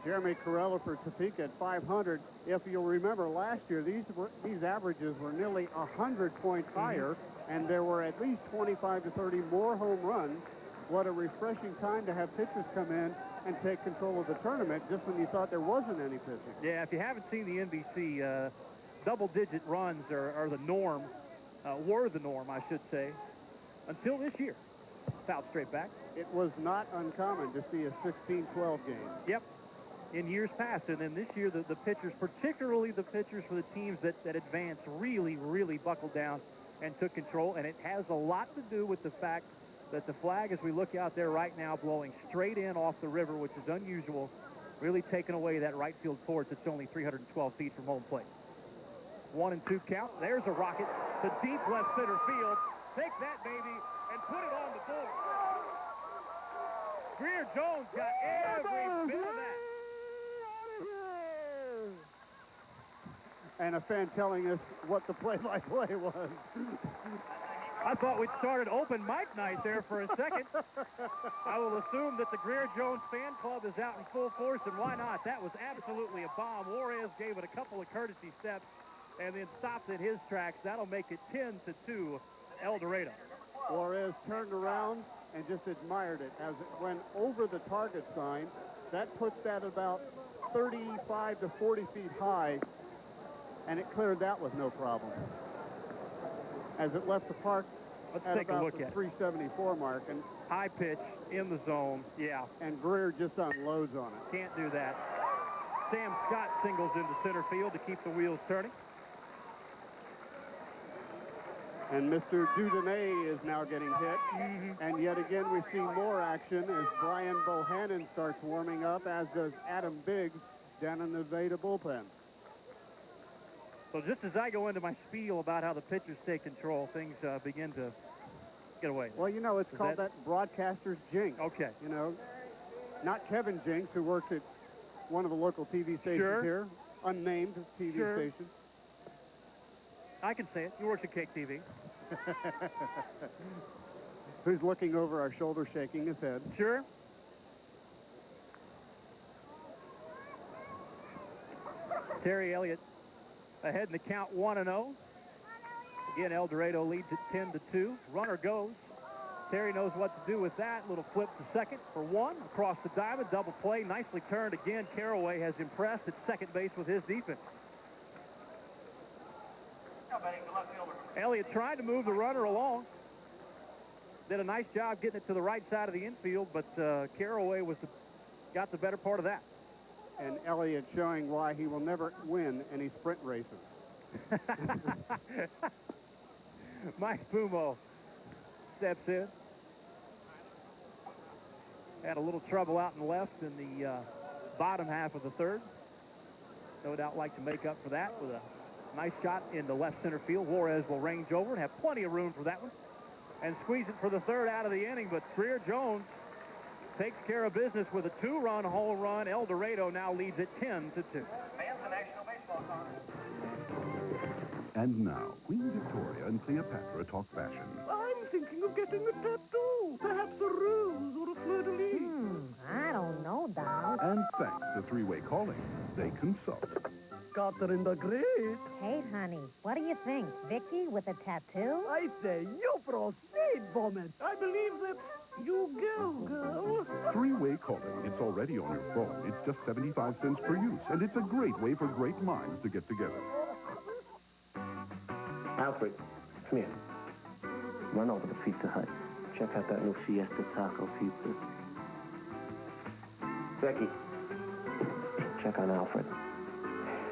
Jeremy Corella for Topeka at 500. If you'll remember last year, these averages were nearly 100 points higher, and there were at least 25 to 30 more home runs. What a refreshing time to have pitchers come in and take control of the tournament just when you thought there wasn't any pitching. Yeah, if you haven't seen the NBC, double-digit runs are the norm. Were the norm, I should say, until this year. Fouled straight back. it was not uncommon to see a 16-12 game. Yep, in years past. And then this year, the pitchers, particularly the pitchers for the teams that advanced, really, really buckled down and took control. And it has a lot to do with the fact that the flag, as we look out there right now, blowing straight in off the river, which is unusual, really taking away that right field porch that's only 312 feet from home plate. 1-2 count. There's a rocket to deep left center field. Take that, baby, and put it on the board. Greer Jones got every bit of that. And a fan telling us what the play-by-play was. I thought we'd started open mic night there for a second. I will assume that the Greer Jones fan club is out in full force, and why not? That was absolutely a bomb. Juarez gave it a couple of courtesy steps and then stopped at his tracks. That'll make it 10-2 El Dorado. Juarez turned around and just admired it as it went over the target sign. That puts that about 35 to 40 feet high, and it cleared that with no problem. As it left the park at take a about look the at it. 374 mark. And high pitch in the zone, yeah. And Greer just unloads on it. Can't do that. Sam Scott singles into center field to keep the wheels turning. And Mr. Dudonay is now getting hit. And yet again, we see more action as Brian Bohannon starts warming up, as does Adam Biggs down in the Nevada bullpen. So just as I go into my spiel about how the pitchers take control, things begin to get away. Well, you know, it's called that broadcaster's jinx. Okay. You know, not Kevin Jinx, who works at one of the local TV stations here, unnamed TV station. I can say it. He works at Cake TV. Who's looking over our shoulder, shaking his head. Sure. Terry Elliott ahead in the count 1-0. Again, El Dorado leads at 10-2. Runner goes. Terry knows what to do with that. Little flip to second for one. Across the diamond, double play. Nicely turned again. Caraway has impressed at second base with his defense. Elliott tried to move the runner along. Did a nice job getting it to the right side of the infield, but Caraway got the better part of that. And Elliott showing why he will never win any sprint races. Mike Fumo steps in. Had a little trouble out in left in the bottom half of the third. No doubt like to make up for that with a nice shot in the left center field. Juarez will range over and have plenty of room for that one. And squeeze it for the third out of the inning, but Greer Jones takes care of business with a two-run home run. El Dorado now leads at 10-2. Fans of National Baseball Congress. And now, Queen Victoria and Cleopatra talk fashion. I'm thinking of getting a tattoo. Perhaps a rose or a fleur-de-lis. I don't know, Don. And thanks to three-way calling, they consult. Catherine the Great. Hey, honey, what do you think? Vicky with a tattoo? I say, you proceed, woman. I believe that you go, girl. Three-way calling. It's already on your phone. It's just 75 cents per use, and it's a great way for great minds to get together. Alfred, come here. Run over to Pizza Hut. Check out that new Fiesta Taco Pizza. Becky, check on Alfred.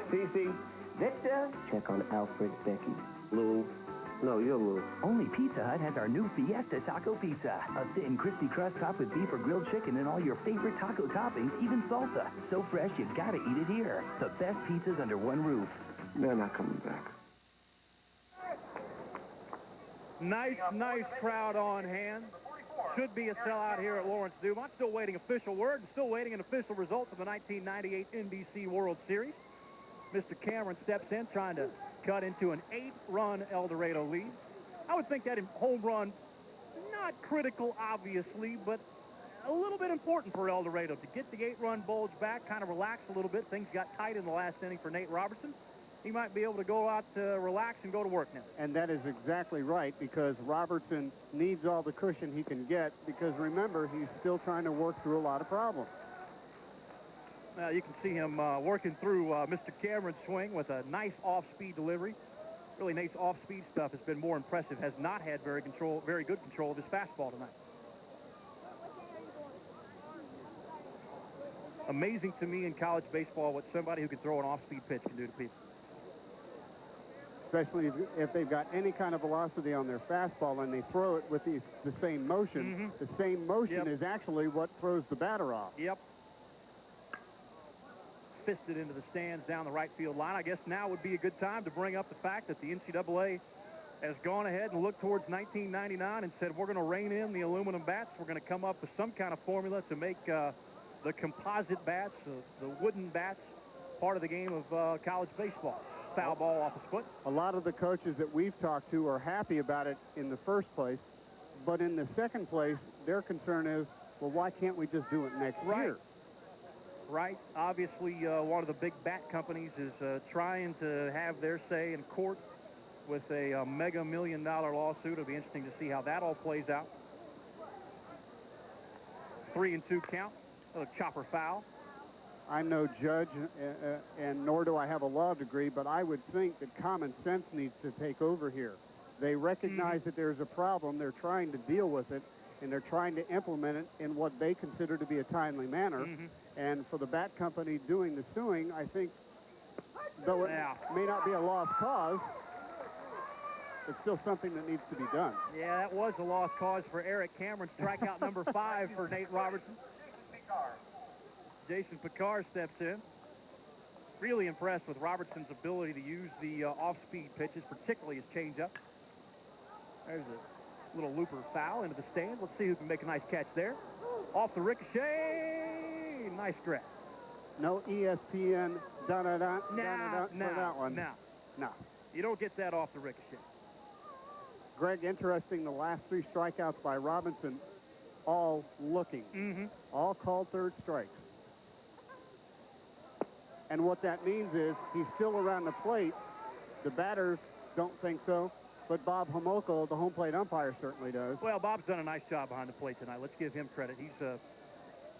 Cece, Victor, check on Alfred, Becky. Lou, no, you're Lou. Only Pizza Hut has our new Fiesta Taco Pizza. A thin, crispy crust topped with beef or grilled chicken and all your favorite taco toppings, even salsa. So fresh, you gotta eat it here. The best pizzas under one roof. They're not coming back. Nice crowd on hand. Should be a sellout here at Lawrence Dumont. Still waiting official word, still waiting an official result of the 1998 NBC World Series. Mr. Cameron steps in, trying to cut into an 8-run El Dorado lead. I would think that home run, not critical, obviously, but a little bit important for El Dorado to get the 8-run bulge back, kind of relax a little bit. Things got tight in the last inning for Nate Robertson. He might be able to go out to relax and go to work now. And that is exactly right, because Robertson needs all the cushion he can get, because remember, he's still trying to work through a lot of problems. You can see him working through Mr. Cameron's swing with a nice off-speed delivery. Really, Nate's off-speed stuff has been more impressive. Has not had very good control of his fastball tonight. amazing to me in college baseball what somebody who can throw an off-speed pitch can do to people. Especially if they've got any kind of velocity on their fastball and they throw it with the same motion. The same motion is actually what throws the batter off. Yep. Fisted into the stands down the right field line. I guess now would be a good time to bring up the fact that the NCAA has gone ahead and looked towards 1999 and said, we're going to rein in the aluminum bats. We're going to come up with some kind of formula to make the composite bats, the wooden bats, part of the game of college baseball. Foul ball off his foot. A lot of the coaches that we've talked to are happy about it in the first place, but in the second place, their concern is, well, why can't we just do it next year? Right. Obviously, one of the big bat companies is trying to have their say in court with a mega million-dollar lawsuit. It'll be interesting to see how that all plays out. 3-2 count. A chopper foul. I'm no judge, and nor do I have a law degree, but I would think that common sense needs to take over here. They recognize that there's a problem. They're trying to deal with it, and they're trying to implement it in what they consider to be a timely manner. And for the bat company doing the suing, I think, though it may not be a lost cause, it's still something that needs to be done. Yeah, that was a lost cause for Eric Cameron. Strikeout number 5 for Nate Robertson. Jason Picard steps in. Really impressed with Robertson's ability to use the off-speed pitches, particularly his changeup. There's a little looper foul into the stand. Let's see who can make a nice catch there. Off the ricochet. Nice grab. No ESPN da-da-da, da-da-da for that one. No. You don't get that off the ricochet. Greg, interesting, the last 3 strikeouts by Robinson, all looking. All called third strikes. And what that means is he's still around the plate. The batters don't think so, but Bob Homolka, the home plate umpire, certainly does. Well, Bob's done a nice job behind the plate tonight. Let's give him credit. He's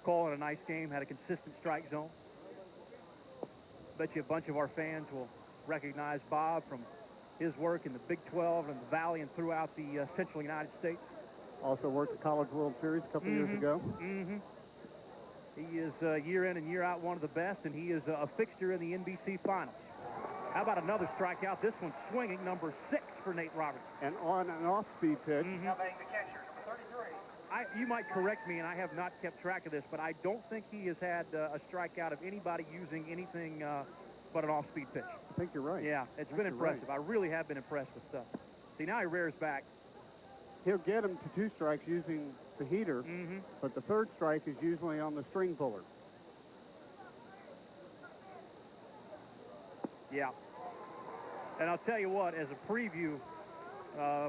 calling a nice game, had a consistent strike zone. Bet you a bunch of our fans will recognize Bob from his work in the Big 12 and the Valley and throughout the central United States. Also worked the College World Series a couple years ago. He is year in and year out one of the best, and he is a fixture in the NBC Finals. How about another strikeout? This one swinging, number 6 for Nate Robertson. And on an off-speed pitch. Now batting the catcher, number 33. You might correct me, and I have not kept track of this, but I don't think he has had a strikeout of anybody using anything but an off-speed pitch. I think you're right. Yeah, it's been impressive. Right. I really have been impressed with stuff. See, now he rears back. He'll get him to 2 strikes using the heater, but the 3rd strike is usually on the string puller. Yeah. And I'll tell you what, as a preview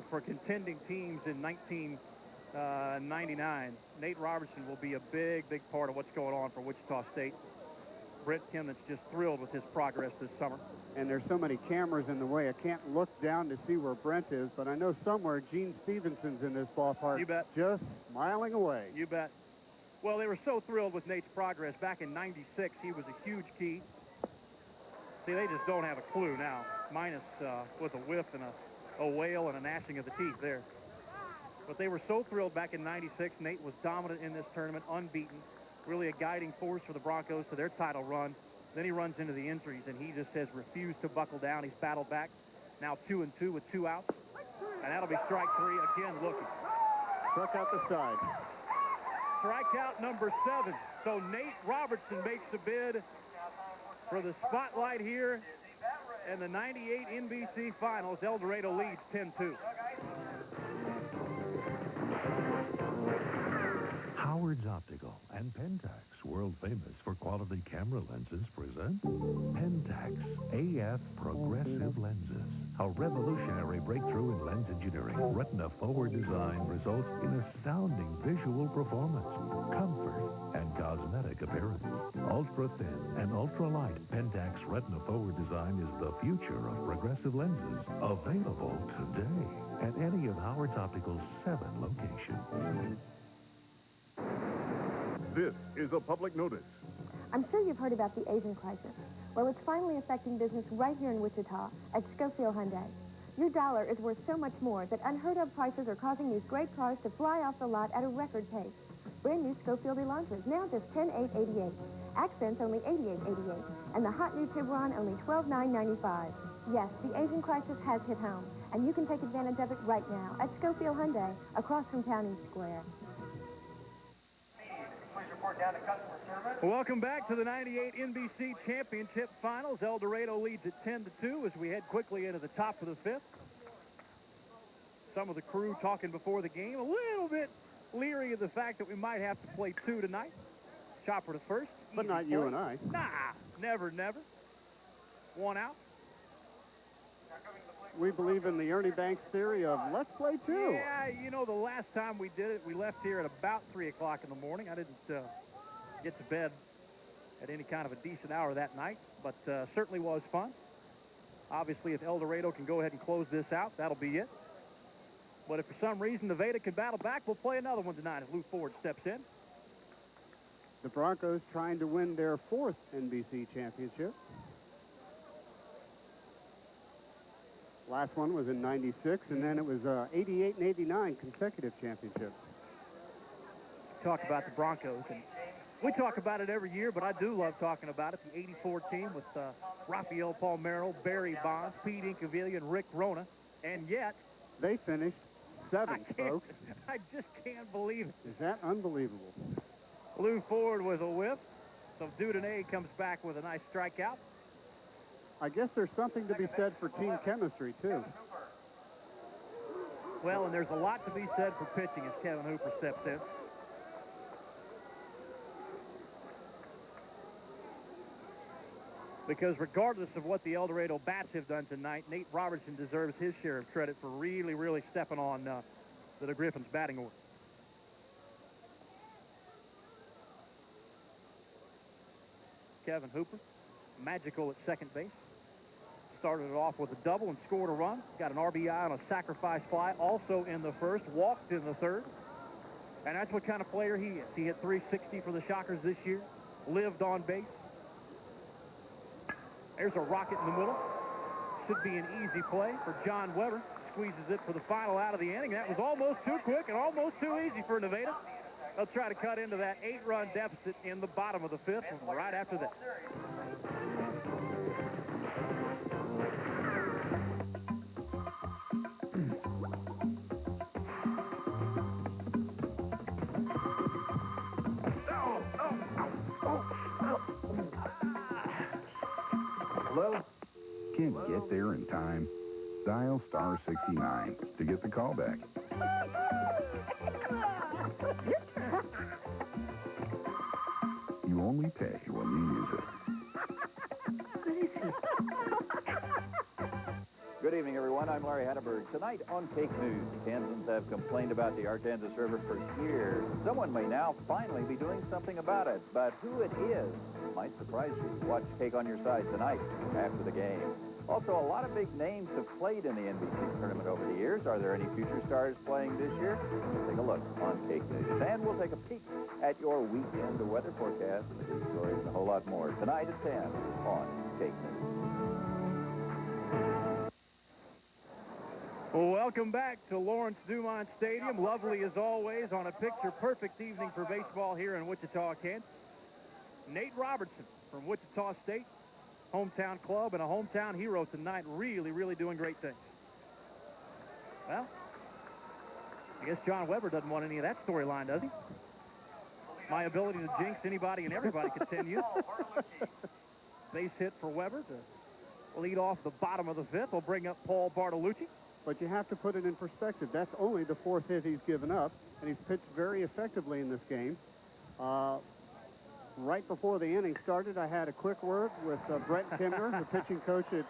for contending teams in 1999, Nate Robertson will be a big, big part of what's going on for Wichita State. Brent Kimnit's just thrilled with his progress this summer. And there's so many cameras in the way, I can't look down to see where Brent is, but I know somewhere Gene Stevenson's in this ballpark. You bet. Just smiling away. You bet. Well, they were so thrilled with Nate's progress. Back in '96, he was a huge key. See, they just don't have a clue now, minus with a whiff and a wail and a gnashing of the teeth there. But they were so thrilled back in '96. Nate was dominant in this tournament, unbeaten. Really a guiding force for the Broncos to their title run. Then he runs into the injuries, and he just has refused to buckle down. He's battled back. Now 2-2 with 2 outs. And that'll be strike 3 again looking. Struck out the side. Strikeout number 7. So Nate Robertson makes the bid for the spotlight here in the 98 NBC Finals. El Dorado leads 10-2. Howard's Optical and Pentax, world famous for quality camera lenses, present Pentax AF Progressive Lenses. A revolutionary breakthrough in lens engineering. Retina-forward design results in astounding visual performance, comfort, and cosmetic appearance. Ultra-thin and ultra-light, Pentax Retina-forward design is the future of progressive lenses. Available today at any of Howard's Optical's 7 locations. This is a public notice. I'm sure you've heard about the Asian crisis. Well, it's finally affecting business right here in Wichita at Schofield Hyundai. Your dollar is worth so much more that unheard-of prices are causing these great cars to fly off the lot at a record pace. Brand new Schofield Elantras, now just $10,888. Accents only $88.88. And the hot new Tiburon only $12,995. Yes, the Asian crisis has hit home, and you can take advantage of it right now at Schofield Hyundai, across from County Square. Please report down to customer service. Welcome back to the 98 NBC Championship Finals. El Dorado leads at 10-2 as we head quickly into the top of the fifth. Some of the crew talking before the game, a little bit leery of the fact that we might have to play two tonight. Chopper to first. But not you and I. Nah, never, never. One out. We believe in the Ernie Banks theory of let's play two. Yeah, you know, the last time we did it, we left here at about 3 o'clock in the morning. I didn't get to bed at any kind of a decent hour that night, but certainly was fun. Obviously, if El Dorado can go ahead and close this out, that'll be it. But if for some reason Nevada can battle back, we'll play another one tonight as Lou Ford steps in. The Broncos trying to win their 4th NBC championship. Last one was in 96, and then it was 88 and 89 consecutive championships. Talk about the Broncos, and we talk about it every year, but I do love talking about it. The 84 team with Rafael Palmeiro, Barry Bonds, Pete Incaviglia, and Rick Rona, and yet they finished 7th, folks. I just can't believe it. Is that unbelievable? Lou Ford with a whiff, so Dudonay comes back with a nice strikeout. I guess there's something to be said for team chemistry, too. Well, and there's a lot to be said for pitching as Kevin Hooper steps in. Because regardless of what the El Dorado bats have done tonight, Nate Robertson deserves his share of credit for really, really stepping on the Griffins' batting order. Kevin Hooper, magical at second base. Started it off with a double and scored a run. Got an RBI on a sacrifice fly, also in the first, walked in the third. And that's what kind of player he is. He hit 360 for the Shockers this year, lived on base. There's a rocket in the middle. Should be an easy play for John Weber. Squeezes it for the final out of the inning. That was almost too quick and almost too easy for Nevada. They'll try to cut into that 8-run deficit in the bottom of the fifth right after that. Hello? Can't get there in time? Dial star 69 to get the call back. You only pay when you use it. Good evening, everyone. I'm Larry Hatterberg. Tonight on Cake News, Kansans have complained about the Arkansas River for years. Someone may now finally be doing something about it, but who it is might surprise you. Watch Cake on Your Side tonight after the game. Also, a lot of big names have played in the NBC tournament over the years. Are there any future stars playing this year? We'll take a look on Cake News. And we'll take a peek at your weekend weather forecast and the big stories and a whole lot more tonight at 10 on Cake News. Well, welcome back to Lawrence Dumont Stadium. Lovely as always on a picture-perfect evening for baseball here in Wichita, Kansas. Nate Robertson from Wichita State, hometown club and a hometown hero tonight, really, really doing great things. Well, I guess John Weber doesn't want any of that storyline, does he? My ability to jinx anybody and everybody continues. Base hit for Weber to lead off the bottom of the fifth. Will bring up Paul Bartolucci. But you have to put it in perspective. That's only the 4th hit he's given up, and he's pitched very effectively in this game. Right before the inning started, I had a quick word with Brett Kimner, the pitching coach at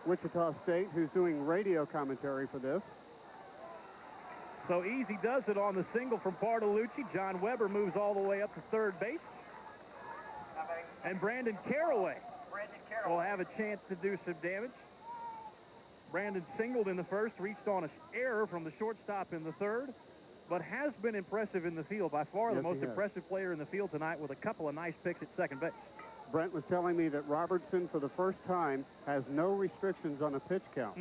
Wichita State, who's doing radio commentary for this. So Easy does it on the single from Bartolucci. John Weber moves all the way up to third base. And Brandon Caraway will have a chance to do some damage. Brandon singled in the first, reached on an error from the shortstop in the third, but has been impressive in the field. By far the most impressive player in the field tonight with a couple of nice picks at second base. Brent was telling me that Robertson, for the first time, has no restrictions on a pitch count.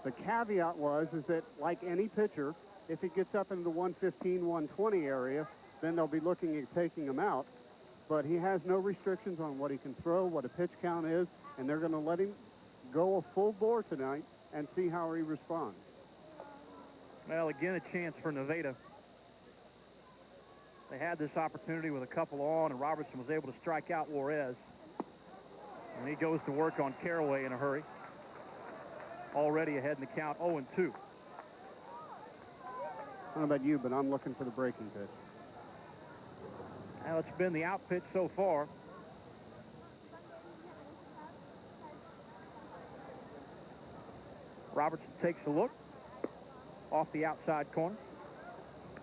The caveat is that, like any pitcher, if he gets up into the 115, 120 area, then they'll be looking at taking him out. but he has no restrictions on what he can throw, what a pitch count is, and they're going to let him go a full bore tonight and see how he responds. Well, again, a chance for Nevada. They had this opportunity with a couple on, and Robertson was able to strike out Juarez. And he goes to work on Caraway in a hurry. Already ahead in the count, 0-2. I don't know about you, but I'm looking for the breaking pitch. Well, it's been the out pitch so far. Robertson takes a look off the outside corner.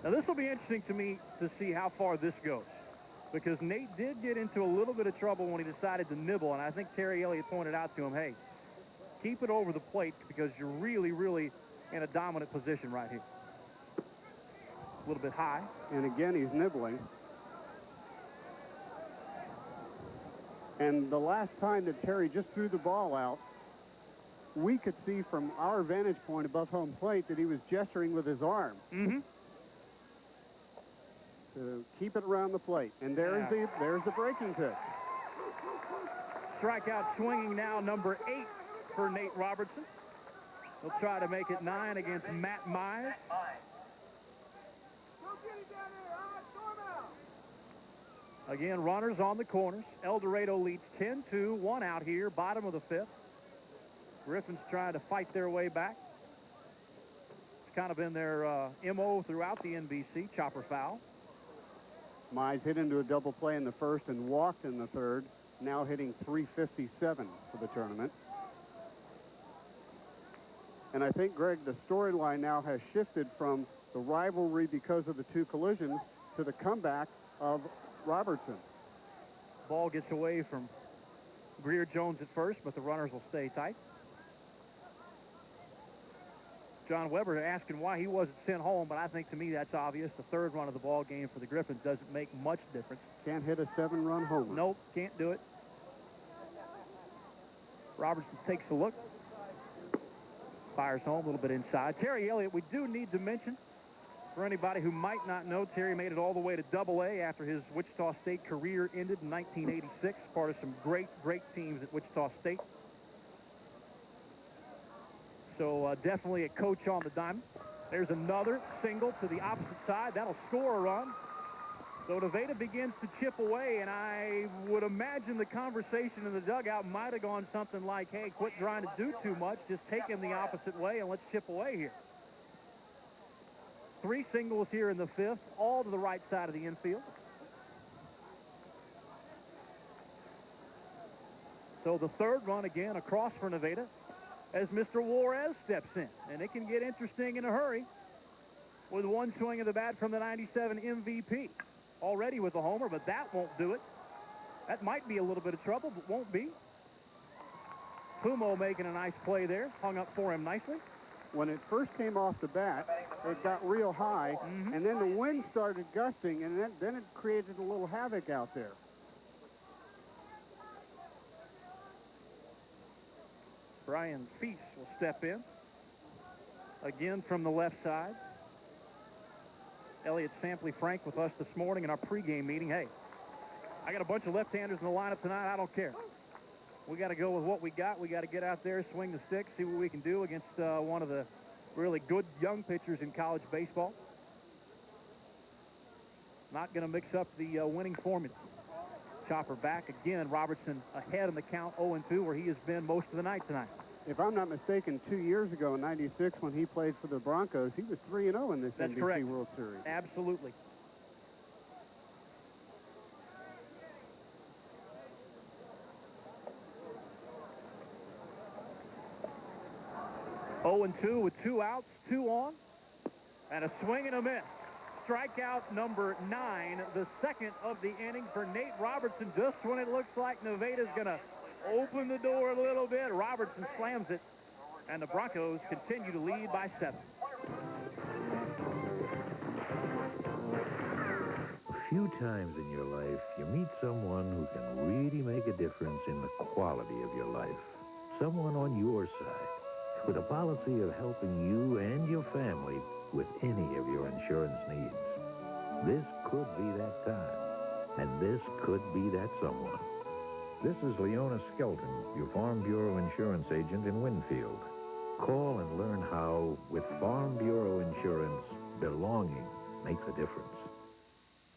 Now, this will be interesting to me to see how far this goes, because Nate did get into a little bit of trouble when he decided to nibble, and I think Terry Elliott pointed out to him, hey, keep it over the plate because you're really, really in a dominant position right here. A little bit high. And again, he's nibbling. And the last time that Terry just threw the ball out, we could see from our vantage point above home plate that he was gesturing with his arm. To keep it around the plate. And there's the breaking pitch. Strikeout swinging now, number 8 for Nate Robertson. He'll try to make it 9 against Matt Mize. Again, runners on the corners. El Dorado leads 10-2, 1 out here, bottom of the 5th. Griffins trying to fight their way back. It's kind of been their MO throughout the NBC, chopper foul. Mize hit into a double play in the first and walked in the third, now hitting .357 for the tournament. And I think, Greg, the storyline now has shifted from the rivalry because of the 2 collisions to the comeback of Robertson. Ball gets away from Greer Jones at first, but the runners will stay tight. John Weber asking why he wasn't sent home, but I think to me that's obvious. The 3rd run of the ball game for the Griffins doesn't make much difference. Can't hit a 7-run homer. Nope, can't do it. Robertson takes a look. Fires home a little bit inside. Terry Elliott, we do need to mention, for anybody who might not know, Terry made it all the way to Double-A after his Wichita State career ended in 1986. Part of some great, great teams at Wichita State. So definitely a coach on the diamond. There's another single to the opposite side. That'll score a run. So Nevada begins to chip away, and I would imagine the conversation in the dugout might have gone something like, hey, quit trying to do too much. Just take him the opposite way, and let's chip away here. 3 singles here in the 5th, all to the right side of the infield. So the 3rd run again across for Nevada as Mr. Juarez steps in. And it can get interesting in a hurry with 1 swing of the bat from the 97 MVP. Already with a homer, but that won't do it. That might be a little bit of trouble, but won't be. Pumo making a nice play there. Hung up for him nicely. When it first came off the bat, it got real high, and then the wind started gusting, and then it created a little havoc out there. Brian Feast will step in. Again from the left side. Elliott Sampley Frank with us this morning in our pregame meeting. Hey, I got a bunch of left-handers in the lineup tonight. I don't care. We got to go with what we got. We got to get out there, swing the stick, see what we can do against one of the really good young pitchers in college baseball. Not going to mix up the winning formula. Chopper back again. Robertson ahead in the count, 0-2, where he has been most of the night tonight. If I'm not mistaken, 2 years ago in '96 when he played for the Broncos, he was 3-0 in this That's NBC correct. World Series. Absolutely. Oh and 2 with 2 outs, 2 on, and a swing and a miss. Strikeout number 9, the 2nd of the inning for Nate Robertson. Just when it looks like Nevada's going to open the door a little bit, Robertson slams it, and the Broncos continue to lead by 7. A few times in your life, you meet someone who can really make a difference in the quality of your life. Someone on your side, with a policy of helping you and your family with any of your insurance needs. This could be that time. And this could be that someone. This is Leona Skelton, your Farm Bureau insurance agent in Winfield. Call and learn how, with Farm Bureau insurance, belonging makes a difference.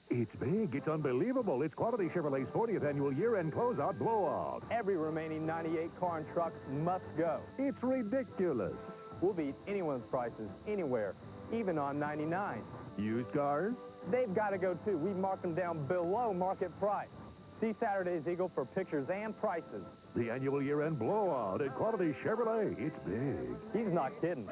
It's big. It's unbelievable. It's Quality Chevrolet's 40th annual year-end closeout blowout. Every remaining 98 car and truck must go. It's ridiculous. We'll beat anyone's prices anywhere, even on 99. Used cars? They've got to go, too. We've marked them down below market price. See Saturday's Eagle for pictures and prices. The annual year-end blowout at Quality Chevrolet. It's big. He's not kidding.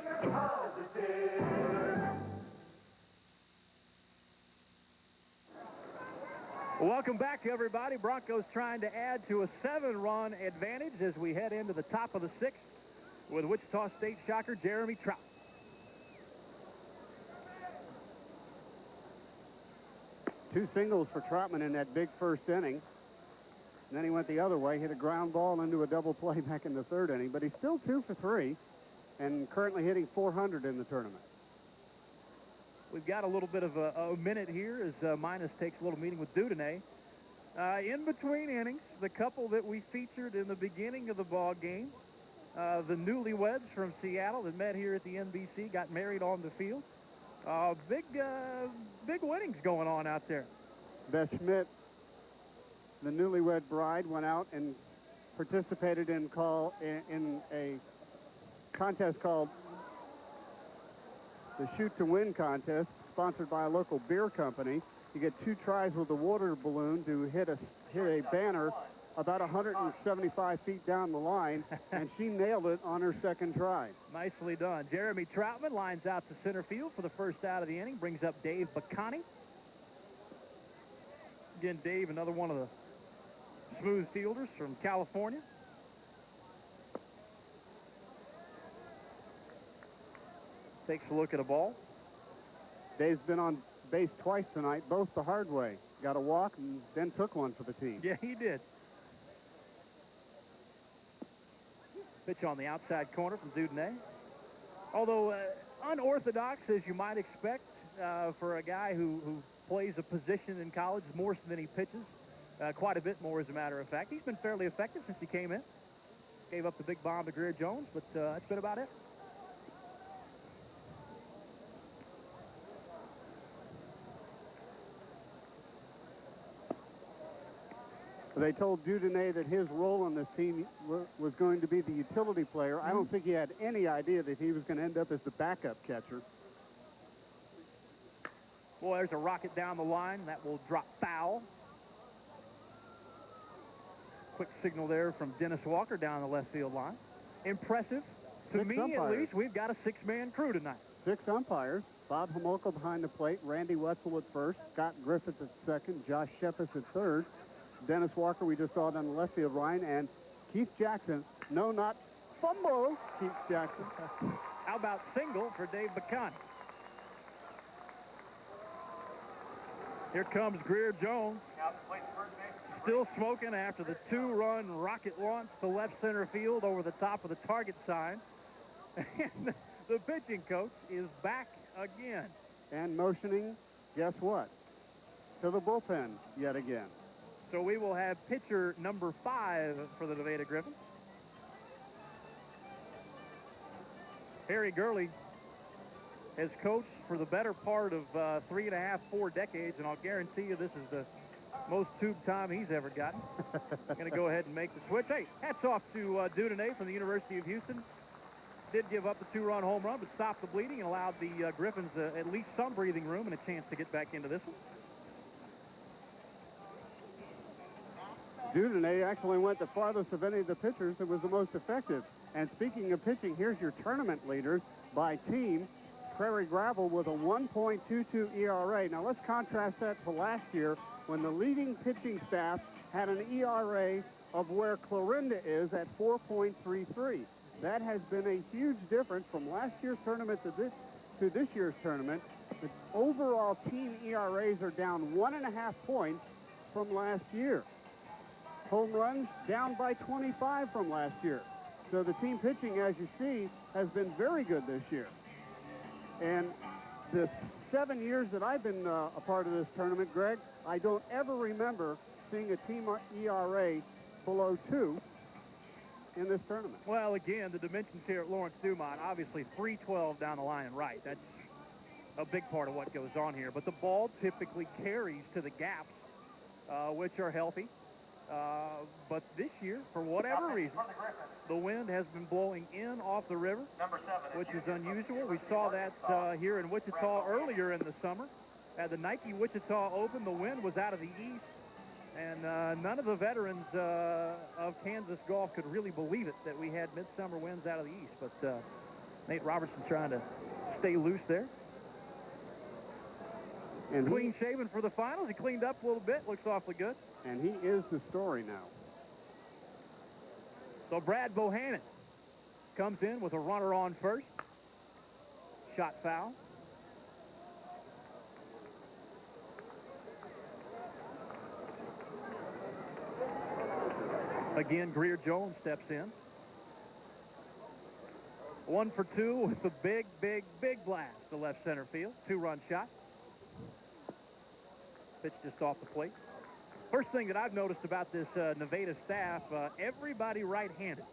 Welcome back, everybody. Broncos trying to add to a 7-run advantage as we head into the top of the 6th with Wichita State shocker Jeremy Trout. Two singles for Troutman in that big first inning. And then he went the other way, hit a ground ball into a double play back in the 3rd inning. But he's still 2 for 3 and currently hitting .400 in the tournament. We've got a little bit of a minute here as Minus takes a little meeting with Dudonay. In between innings, the couple that we featured in the beginning of the ball game, the newlyweds from Seattle that met here at the NBC, got married on the field. Big winnings going on out there. Beth Schmidt, the newlywed bride, went out and participated in a contest called the Shoot to Win contest, sponsored by a local beer company. You get 2 tries with a water balloon to hit a banner about 175 feet down the line, and she nailed it on her 2nd try. Nicely done. Jeremy Troutman lines out to center field for the first out of the inning, brings up Dave Bacani. Again, Dave, another one of the smooth fielders from California. Takes a look at a ball. Dave's been on base twice tonight, both the hard way. Got a walk and then took one for the team. Yeah, he did. Pitch on the outside corner from Dudonay. Although unorthodox, as you might expect, for a guy who plays a position in college more than he pitches. Quite a bit more, as a matter of fact. He's been fairly effective since he came in. Gave up the big bomb to Greer Jones, but that's been about it. They told Dudonay that his role on this team was going to be the utility player. I don't think he had any idea that he was going to end up as the backup catcher. Boy, there's a rocket down the line. That will drop foul. Quick signal there from Dennis Walker down the left field line. Impressive. To me, at least, we've got a 6-man crew tonight. 6 umpires. Bob Homolka behind the plate. Randy Wetzel at first. Scott Griffith at 2nd. Josh Shepis at 3rd. Dennis Walker, we just saw it on the left field line. And Keith Jackson. No, not fumble. Keith Jackson. How about single for Dave Bacani? Here comes Greer Jones. Still smoking after the 2-run rocket launch to left center field over the top of the target sign. And the pitching coach is back again. And motioning, guess what? To the bullpen yet again. So we will have pitcher number 5 for the Nevada Griffins. Harry Gurley has coached for the better part of 3.5, 4 decades, and I'll guarantee you this is the most tube time he's ever gotten. Going to go ahead and make the switch. Hey, hats off to Dudonay from the University of Houston. Did give up a 2-run home run, but stopped the bleeding and allowed the Griffins at least some breathing room and a chance to get back into this one. Dudonay actually went the farthest of any of the pitchers and was the most effective. And speaking of pitching, here's your tournament leaders by team. Prairie Gravel with a 1.22 ERA. Now let's contrast that to last year when the leading pitching staff had an ERA of where Clarinda is at 4.33. That has been a huge difference from last year's tournament to this year's tournament. The overall team ERAs are down 1.5 points from last year. Home runs down by 25 from last year. So the team pitching, as you see, has been very good this year. And the 7 years that I've been a part of this tournament, Greg, I don't ever remember seeing a team ERA below 2 in this tournament. Well, again, the dimensions here at Lawrence Dumont, obviously 312 down the line and right. That's a big part of what goes on here. But the ball typically carries to the gaps, which are healthy. But this year, for whatever reason, the wind has been blowing in off the river, which is unusual. We saw that here in Wichita earlier in the summer. At the Nike Wichita Open, the wind was out of the east, and none of the veterans of Kansas golf could really believe it that we had midsummer winds out of the east. But Nate Robertson trying to stay loose there. And clean shaven for the finals. He cleaned up a little bit. Looks awfully good. And he is the story now. So Brad Bohannon comes in with a runner on first. Shot foul. Again, Greer Jones steps in. 1 for 2 with the big blast to left center field. 2-run shot. Pitch just off the plate. First thing that I've noticed about this Nevada staff, everybody right-handed,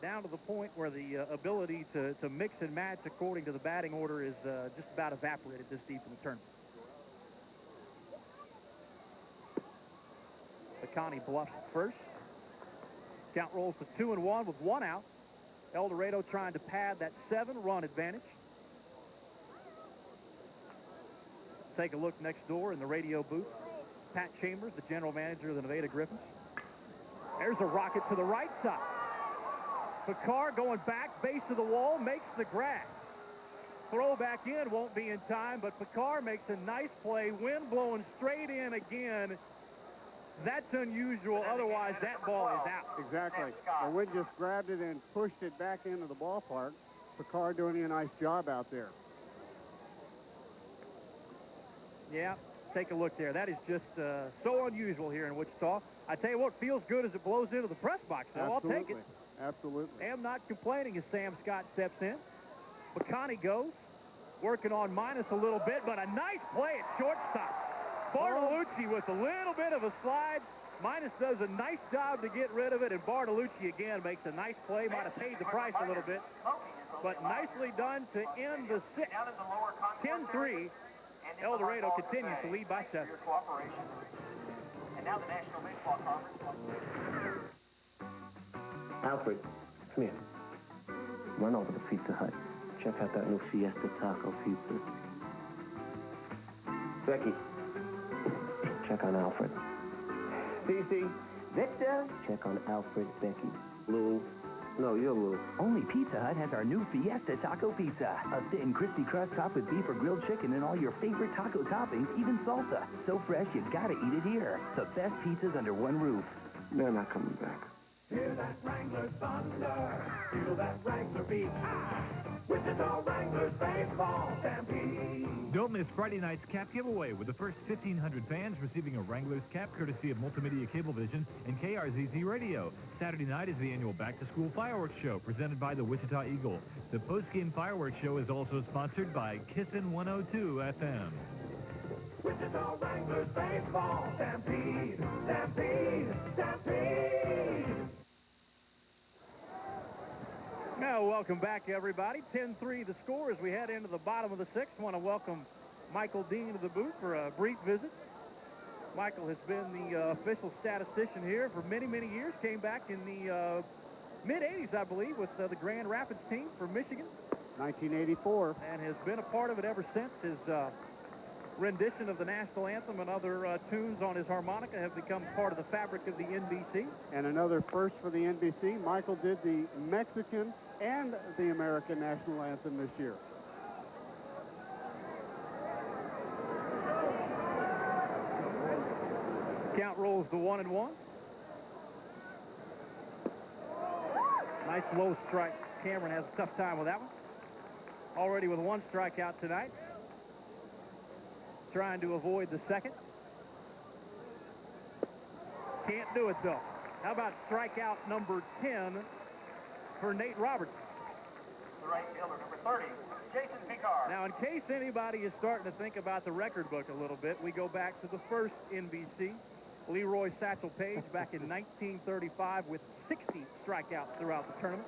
down to the point where the ability to mix and match according to the batting order is just about evaporated this deep in the tournament. McConney bluffs first. Count rolls to 2-1 with 1 out. El Dorado trying to pad that 7-run advantage. Take a look next door in the radio booth. Pat Chambers, the general manager of the Nevada Griffins. There's a rocket to the right side. Picard going back, base of the wall, makes the grab. Throw back in, won't be in time, but Picard makes a nice play. Wind blowing straight in again. That's unusual, otherwise that ball is out. Exactly. The wind just grabbed it and pushed it back into the ballpark. Picard doing a nice job out there. Yeah, take a look there. That is just so unusual here in Wichita. I tell you what, feels good as it blows into the press box, though. I'll take it. Absolutely. Am not complaining as Sam Scott steps in. McConney goes, working on minus a little bit, but a nice play at shortstop. Bartolucci with a little bit of a slide. Minus does a nice job to get rid of it, and Bartolucci again makes a nice play. Might have paid the price a little bit, but nicely done to end the 6th. 10-3. El Dorado continues to lead by 7. And now the National Baseball Conference. Alfred, come here. Run over to Pizza Hut. Check out that new Fiesta Taco Pizza. Becky, check on Alfred. Cece, Victor, check on Alfred, Becky. Lou, no, you're Lou. Only Pizza Hut has our new Fiesta Taco Pizza. A thin, crispy crust topped with beef or grilled chicken and all your favorite taco toppings, even salsa. So fresh, you gotta eat it here. The best pizzas under one roof. They're not coming back. Hear that Wrangler thunder. Feel that Wrangler beat. Wichita Wranglers baseball stampede. Don't miss Friday night's cap giveaway with the first 1,500 fans receiving a Wranglers cap courtesy of Multimedia Cablevision and KRZZ Radio. Saturday night is the annual back-to-school fireworks show presented by the Wichita Eagle. The post-game fireworks show is also sponsored by Kissin' 102 FM. Wichita Wranglers baseball stampede. Stampede. Stampede. Now, welcome back, everybody. 10-3 the score as we head into the bottom of the 6th. Want to welcome Michael Dean to the booth for a brief visit. Michael has been the official statistician here for many, many years. Came back in the mid-'80s, I believe, with the Grand Rapids team from Michigan. 1984. And has been a part of it ever since. His rendition of the national anthem and other tunes on his harmonica have become part of the fabric of the NBC. And another first for the NBC, Michael did the Mexican and the American national anthem this year. Count rolls to 1-1. Nice low strike. Cameron has a tough time with that one. Already with 1 strikeout tonight. Trying to avoid the second. Can't do it, though. How about strikeout number 10 for Nate Robertson? The right fielder, number 30, Jason Picard. Now, in case anybody is starting to think about the record book a little bit, we go back to the first NBC. Leroy Satchel Paige back in 1935 with 60 strikeouts throughout the tournament.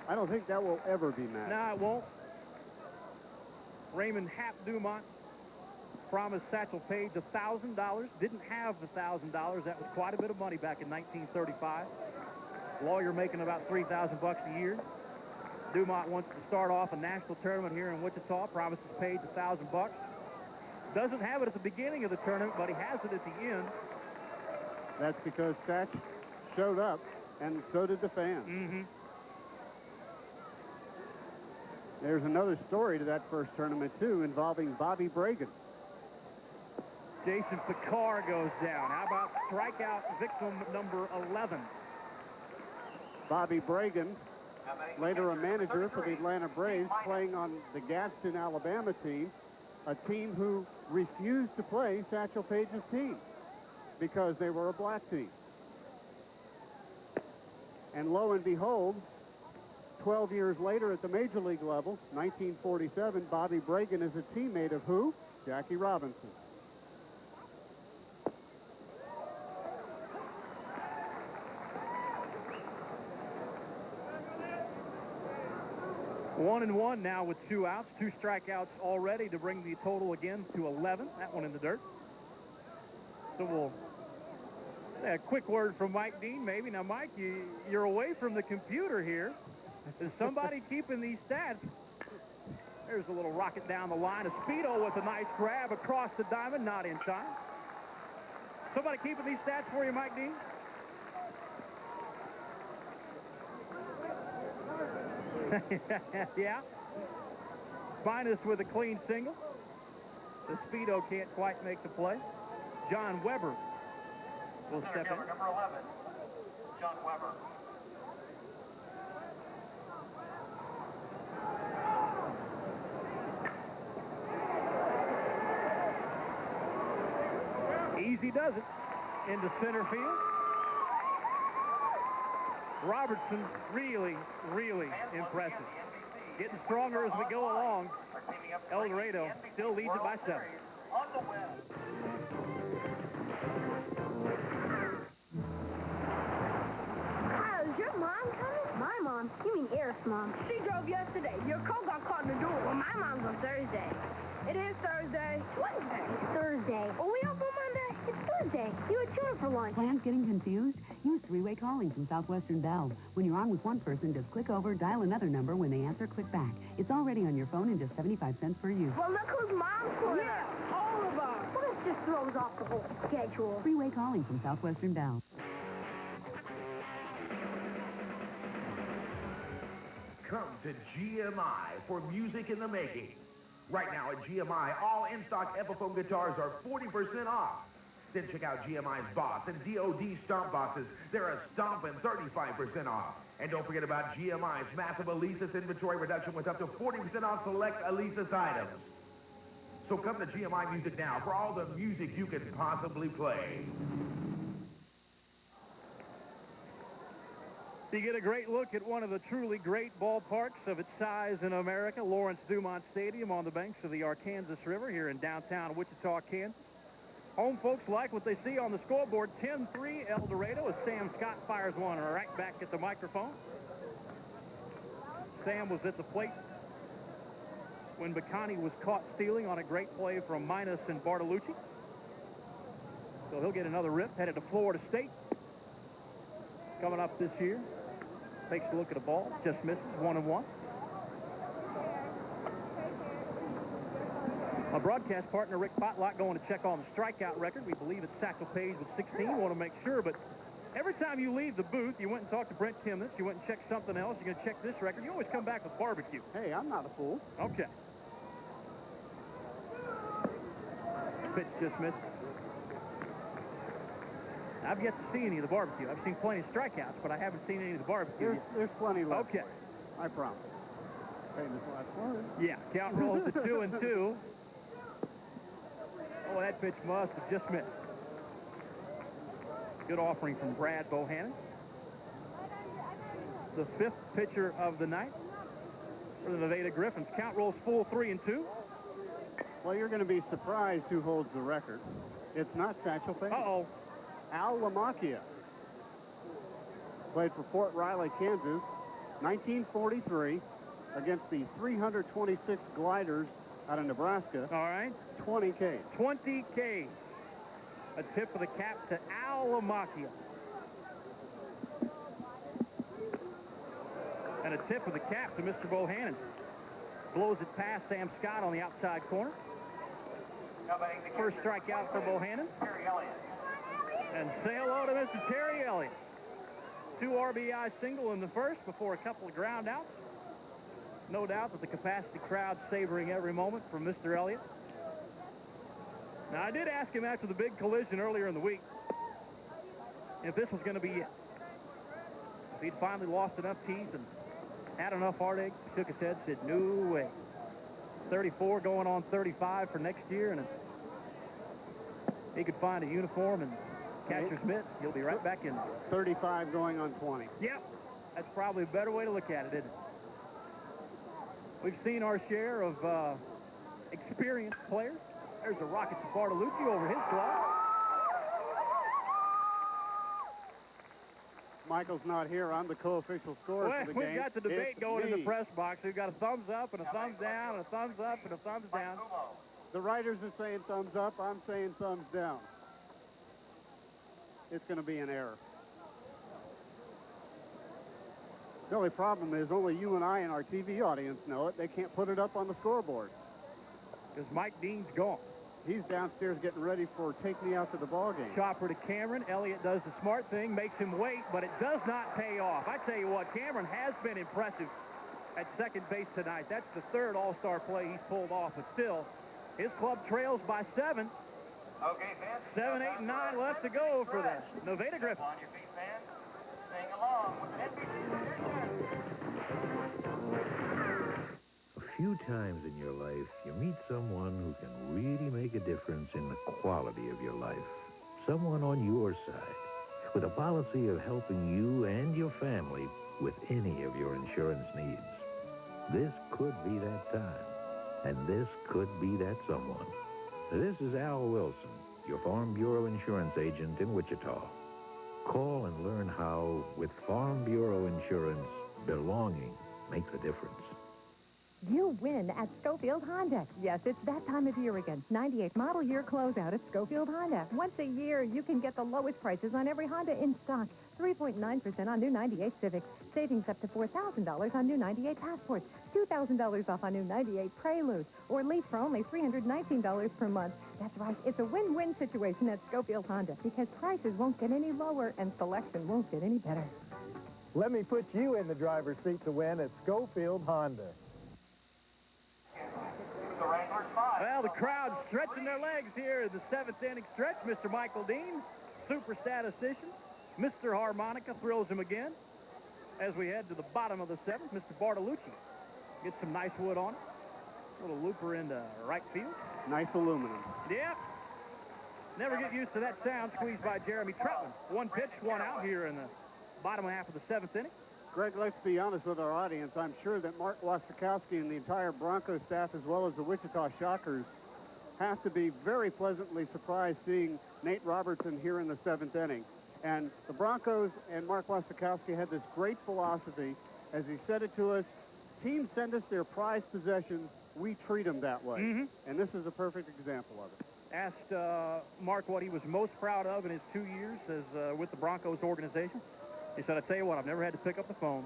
I don't think that will ever be matched. No, it won't. Raymond Hap Dumont promised Satchel Paige $1,000. Didn't have the $1,000. That was quite a bit of money back in 1935. Lawyer making about $3,000 a year. Dumont wants to start off a national tournament here in Wichita. Promises Paige $1,000. Doesn't have it at the beginning of the tournament, but he has it at the end. That's because Satch showed up, and so did the fans. Mm-hmm. There's another story to that first tournament, too, involving Bobby Bragan. Jason Picard goes down. How about strikeout victim number 11? Bobby Bragan, later a manager for the Atlanta Braves, playing on the Gadsden, Alabama team, a team who refused to play Satchel Paige's team because they were a black team. And lo and behold, 12 years later at the major league level, 1947, Bobby Bragan is a teammate of who? Jackie Robinson. One and one now with 2 outs, 2 strikeouts already to bring the total again to 11. That one in the dirt. So we'll say a quick word from Mike Dean, maybe. Now, Mike, you're away from the computer here. Is somebody keeping these stats? There's a little rocket down the line. A Speedo with a nice grab across the diamond, not in time. Somebody keeping these stats for you, Mike Dean? Yeah. Finest with a clean single. The Speedo can't quite make the play. John Weber will step in. Number 11, John Weber. Easy does it into center field. Robertson really, really impressive. Getting stronger as we go along. El Dorado still leads it by 7. Kyle, is your mom coming? My mom? You mean Eric's mom. She drove yesterday. Your coat got caught in the door. Well, my mom's on Thursday. It is Thursday. Wednesday. Thursday. Are we off on Monday? It's Thursday. You were chewing for lunch. Plans getting confused? Use three-way calling from Southwestern Bell. When you're on with one person, just click over, dial another number. When they answer, click back. It's already on your phone and just 75 cents per use. Well, look who's mom's for us. All of us. Well, this just throws off the whole schedule. Three-way calling from Southwestern Bell. Come to GMI for music in the making. Right now at GMI, all in-stock Epiphone guitars are 40% off. Then check out GMI's Boss and DOD Stomp Bosses. They're a stomping 35% off. And don't forget about GMI's massive Alesis inventory reduction with up to 40% off select Alesis items. So come to GMI Music now for all the music you can possibly play. You get a great look at one of the truly great ballparks of its size in America, Lawrence Dumont Stadium on the banks of the Arkansas River here in downtown Wichita, Kansas. Home folks like what they see on the scoreboard. 10-3 El Dorado as Sam Scott fires one right back at the microphone. Sam was at the plate when Bacani was caught stealing on a great play from Minas and Bartolucci. So he'll get another rip, headed to Florida State. Coming up this year. Takes a look at a ball, just misses, 1-1. My broadcast partner, Rick Potlock, going to check on the strikeout record. We believe it's Satchel Paige with 16. Want to make sure, but every time you leave the booth, you went and talked to Brent Timnitz, you went and checked something else, you're going to check this record. You always come back with barbecue. Hey, I'm not a fool. Okay. Pitch just missed. I've yet to see any of the barbecue. I've seen plenty of strikeouts, but I haven't seen any of the barbecue. There's plenty left. Okay. I promise. Famous last word. Yeah, count rolls to 2-2. Oh, that pitch must have just missed. Good offering from Brad Bohannon. The 5th pitcher of the night. for the Nevada Griffins. Count rolls full 3-2. Well, you're going to be surprised who holds the record. It's not Satchel Paige. Uh-oh. Al Lamacchia. Played for Fort Riley, Kansas, 1943, against the 326 Gliders out of Nebraska. All right. 20 Ks. 20 Ks. A tip of the cap to Al Lamacchia. And a tip of the cap to Mr. Bohannon. Blows it past Sam Scott on the outside corner. First strikeout for Bohannon. And say hello to Mr. Terry Elliott. 2 RBI single in the first before a couple of ground outs. No doubt that the capacity crowd savoring every moment from Mr. Elliott. Now, I did ask him after the big collision earlier in the week if this was going to be it. If he'd finally lost enough teeth and had enough heartache, shook his head, said, no way. 34 going on 35 for next year, and if he could find a uniform and catcher's mitt, he'll be right back in there. 35 going on 20. Yep. That's probably a better way to look at it, isn't it? We've seen our share of experienced players. There's a rocket to Bartolucci over his glove. Michael's not here. I'm the co-official scorer for the game. We've got the debate It's going in me. the press box. We've got a thumbs up and a thumbs down and a thumbs up and a thumbs down. The writers are saying thumbs up. I'm saying thumbs down. It's going to be an error. The only problem is only you and I and our TV audience know it. They can't put it up on the scoreboard. Because Mike Dean's gone. He's downstairs getting ready for Take Me Out to the Ball Game. Chopper to Cameron. Elliott does the smart thing, makes him wait, but it does not pay off. I tell you what, Cameron has been impressive at second base tonight. That's the third all-star play he's pulled off, but still, his club trails by 7. Okay, fans. 7, 8, and 9 left to go for the Nevada Griffins. On your feet, fans. Sing along with an NBC tradition. A few times in your life, you meet someone who can really make a difference in the quality of your life. Someone on your side, with a policy of helping you and your family with any of your insurance needs. This could be that time, and this could be that someone. This is Al Wilson, your Farm Bureau insurance agent in Wichita. Call and learn how, with Farm Bureau insurance, belonging makes a difference. You win at Schofield Honda. Yes, it's that time of year again. 98 model year closeout at Schofield Honda. Once a year, you can get the lowest prices on every Honda in stock. 3.9% on new 98 Civics. Savings up to $4,000 on new 98 Passports. $2,000 off on new 98 Preludes. Or lease for only $319 per month. That's right. It's a win-win situation at Schofield Honda because prices won't get any lower and selection won't get any better. Let me put you in the driver's seat to win at Schofield Honda. Well, the crowd's stretching their legs here in the 7th inning stretch. Mr. Michael Dean, super statistician. Mr. Harmonica thrills him again. As we head to the bottom of the 7th, Mr. Bartolucci gets some nice wood on it. Little looper into right field. Nice aluminum. Yep. Never get used to that sound squeezed by Jeremy Trutman. 1 pitch, 1 out here in the bottom half of the 7th inning. Greg, let's be honest with our audience. I'm sure that Mark Wassikowski and the entire Broncos staff, as well as the Wichita Shockers, have to be very pleasantly surprised seeing Nate Robertson here in the 7th inning. And the Broncos and Mark Wassikowski had this great philosophy. As he said it to us, teams send us their prized possessions. We treat them that way. And this is a perfect example of it. Asked Mark what he was most proud of in his 2 years as with the Broncos organization. He said, I tell you what, I've never had to pick up the phone,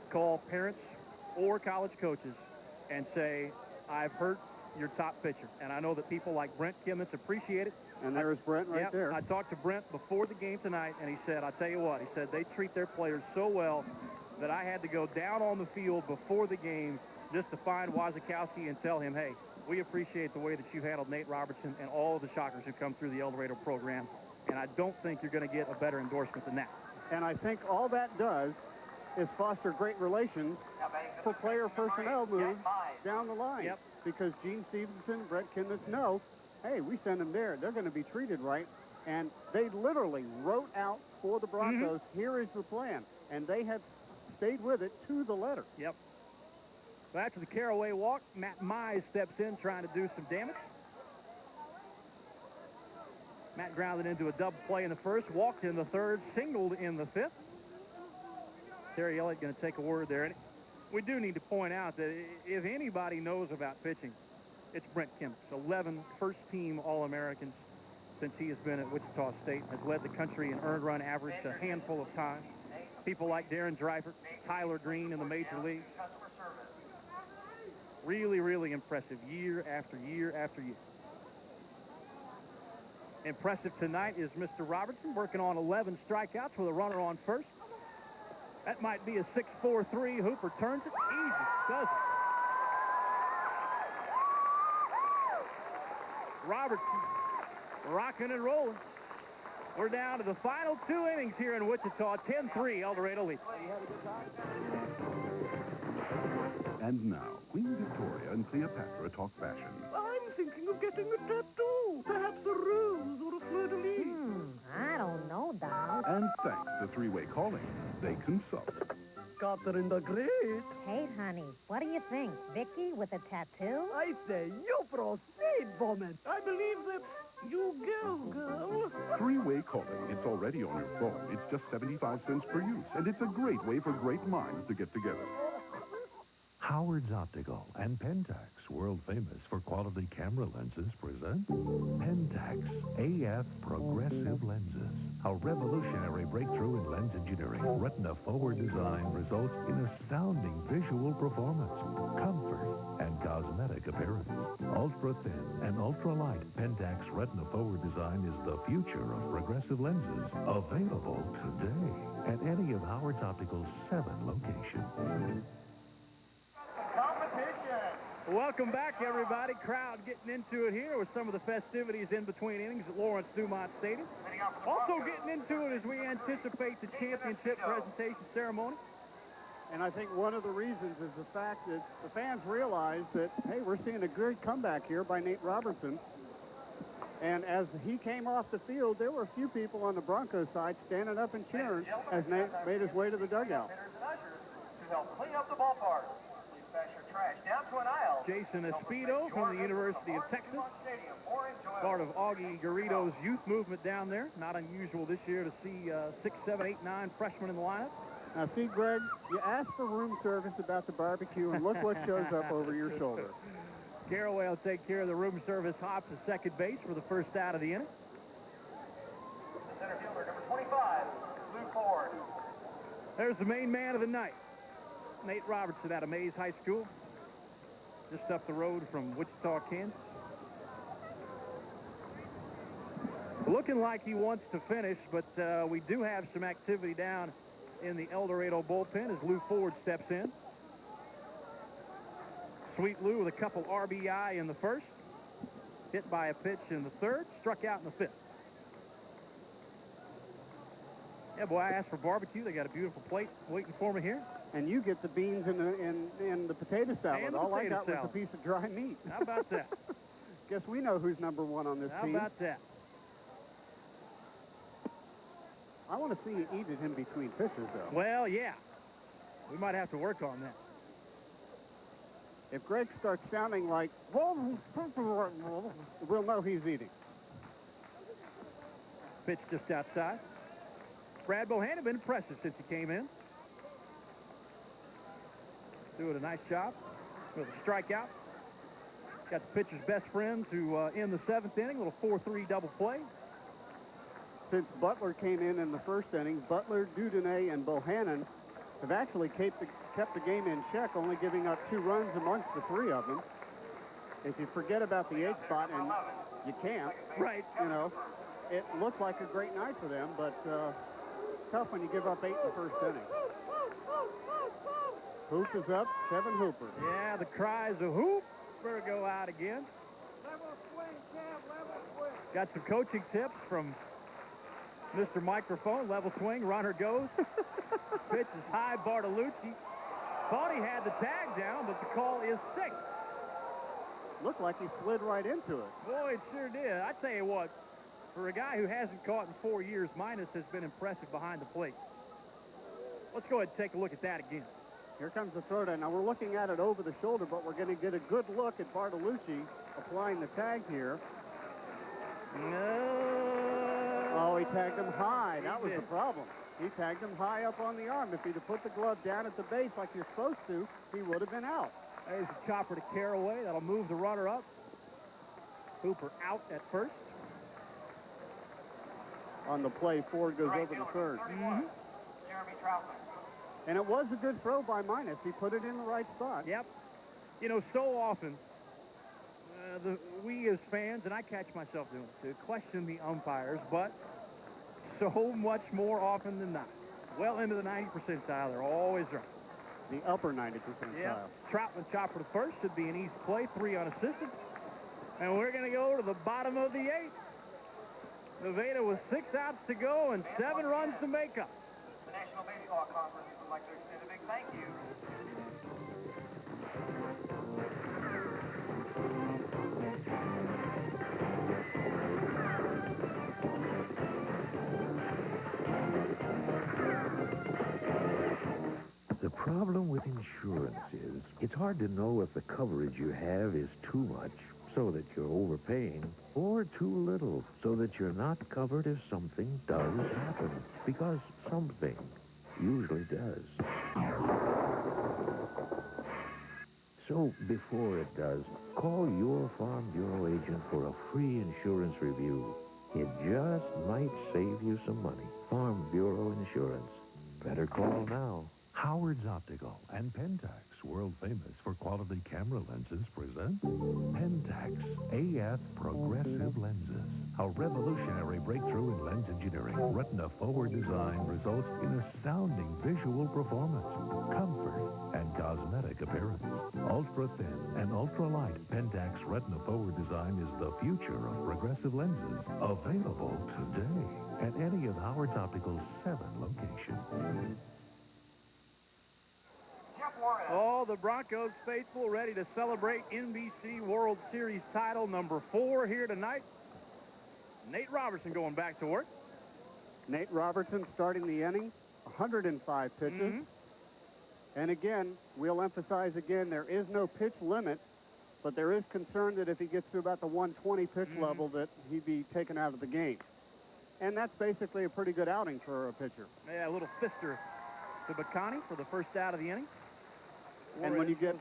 call parents or college coaches, and say, I've hurt your top pitcher. And I know that people like Brent Kimmons appreciate it. And there's Brent right there. I talked to Brent before the game tonight, and he said, I tell you what, he said, they treat their players so well that I had to go down on the field before the game just to find Wassikowski and tell him, hey, we appreciate the way that you handled Nate Robertson and all of the Shockers who come through the El Dorado program, and I don't think you're going to get a better endorsement than that. And I think all that does is foster great relations for player personnel moves down the line. Yep. Because Gene Stevenson, Brett Kimmons know, hey, we send them there. They're going to be treated right. And they literally wrote out for the Broncos, here is the plan. And they have stayed with it to the letter. Yep. So after the Caraway walk, Matt Mize steps in trying to do some damage. Matt grounded into a double play in the first, walked in the third, singled in the fifth. Terry Elliott going to take a word there. And we do need to point out that if anybody knows about pitching, it's Brent Kimmons. 11 first-team All-Americans since he has been at Wichita State, has led the country in earned run average a handful of times. People like Darren Dreifert, Tyler Green in the major leagues. Really, really impressive year after year after year. Impressive tonight is Mr. Robertson, working on 11 strikeouts with a runner on first. That might be a 6-4-3. Hooper turns it. Easy, does it. Robertson rocking and rolling. We're down to the final 2 innings here in Wichita. 10-3, El Dorado leads. And now, Queen Victoria and Cleopatra talk fashion. I'm thinking of getting a tattoo. Perhaps a rose or a fleur-de-lis. I don't know, Doc. And thanks to three-way calling, they consult. Catherine the Great. Hey, honey, what do you think? Vicky with a tattoo? I say, you proceed, woman. I believe that you go, girl. Three-way calling. It's already on your phone. It's just 75 cents per use, and it's a great way for great minds to get together. Howard's Optical and Pentax, world famous for quality camera lenses, present Pentax AF Progressive Lenses. A revolutionary breakthrough in lens engineering. Retina-forward design results in astounding visual performance, comfort, and cosmetic appearance. Ultra-thin and ultra-light Pentax Retina-forward design is the future of progressive lenses. Available today at any of Howard's Optical's 7 locations. Welcome back, everybody. Crowd getting into it here with some of the festivities in between innings at Lawrence Dumont Stadium. Also getting into it as we anticipate the championship presentation ceremony. And I think one of the reasons is the fact that the fans realize that, hey, we're seeing a great comeback here by Nate Robertson. And as he came off the field, there were a few people on the Broncos side standing up and cheering as Nate made his way to the dugout. To help clean up the ballpark. Smash your trash down to an aisle. Jason Espedo from the University of Texas. Part of Augie Garrido's youth movement down there. Not unusual this year to see 6, 7, 8, 9 freshmen in the lineup. Now, see, Greg, you asked for room service about the barbecue, and look what shows up over your shoulder. Caraway will take care of the room service hops at second base for the first out of the inning. The center fielder, number 25, Lou Ford. There's the main man of the night. Nate Robertson out of Mays High School, just up the road from Wichita, Kansas. Looking like he wants to finish, but we do have some activity down in the El Dorado bullpen as Lou Ford steps in. Sweet Lou with a couple RBI in the first, hit by a pitch in the third, struck out in the fifth. Yeah, boy, I asked for barbecue. They got a beautiful plate waiting for me here. And you get the beans in the potato salad. And the All potato I got salad. was a piece of dry meat. How about that? Guess we know who's number 1 on this team. How about that? I want to see you eat it in between pitches, though. Well, yeah. We might have to work on that. If Greg starts sounding like, we'll know he's eating. Pitch just outside. Brad Bohannon been impressive since he came in. Doing a nice job with a strikeout. Got the pitcher's best friend to end the 7th inning, a little 4-3 double play. Since Butler came in the first inning, Butler, Dudonay, and Bohannon have actually kept the game in check, only giving up 2 runs amongst the 3 of them. If you forget about the 8 spot, and you can't, right? You know, it looked like a great night for them, but tough when you give up 8 in the first inning. Hoop is up, Kevin Hooper. Yeah, the cries of Hoop better go out again. Got some coaching tips from Mr. Microphone. Level swing, runner goes. Pitch is high, Bartolucci. Thought he had the tag down, but the call is safe. Looked like he slid right into it. Boy, it sure did. I tell you what, for a guy who hasn't caught in 4 years, Minus has been impressive behind the plate. Let's go ahead and take a look at that again. Here comes the throw down. Now we're looking at it over the shoulder, but we're going to get a good look at Bartolucci applying the tag here. No. Oh, he tagged him high. That was the problem. He tagged him high up on the arm. If he'd have put the glove down at the base like you're supposed to, he would have been out. There's a chopper to Caraway. That'll move the runner up. Hooper out at first. On the play, Ford goes over to third. Jeremy Troutman. And it was a good throw by Minus. He put it in the right spot. Yep. You know, so often, we as fans, and I catch myself doing it too, question the umpires, but so much more often than not, well into the 90th percentile, they're always right. The upper 90th percentile. Yeah. Troutman chopper to first should be an easy play, 3 unassisted. And we're going to go to the bottom of the 8th. Nevada with 6 outs to go and 7 runs to make up. The National Baseball Conference would like to extend a big thank you. The problem with insurance is it's hard to know if the coverage you have is too much, so that you're overpaying, or too little, so that you're not covered if something does happen. Because something usually does. So before it does, call your Farm Bureau agent for a free insurance review. It just might save you some money. Farm Bureau Insurance. Better call now. Howard's Optical and Pentax, world famous for quality camera lenses, present Pentax AF Progressive Lenses. A revolutionary breakthrough in lens engineering. Retina-forward design results in astounding visual performance, comfort, and cosmetic appearance. Ultra-thin and ultra-light, Pentax Retina-forward design is the future of progressive lenses. Available today at any of Howard's Optical's 7 locations. Oh, the Broncos faithful ready to celebrate NBC World Series title number 4 here tonight. Nate Robertson going back to work. Nate Robertson starting the inning, 105 pitches. And again, we'll emphasize again, there is no pitch limit, but there is concern that if he gets to about the 120 pitch level that he'd be taken out of the game. And that's basically a pretty good outing for a pitcher. Yeah, a little fister to Bacani for the first out of the inning. And when you get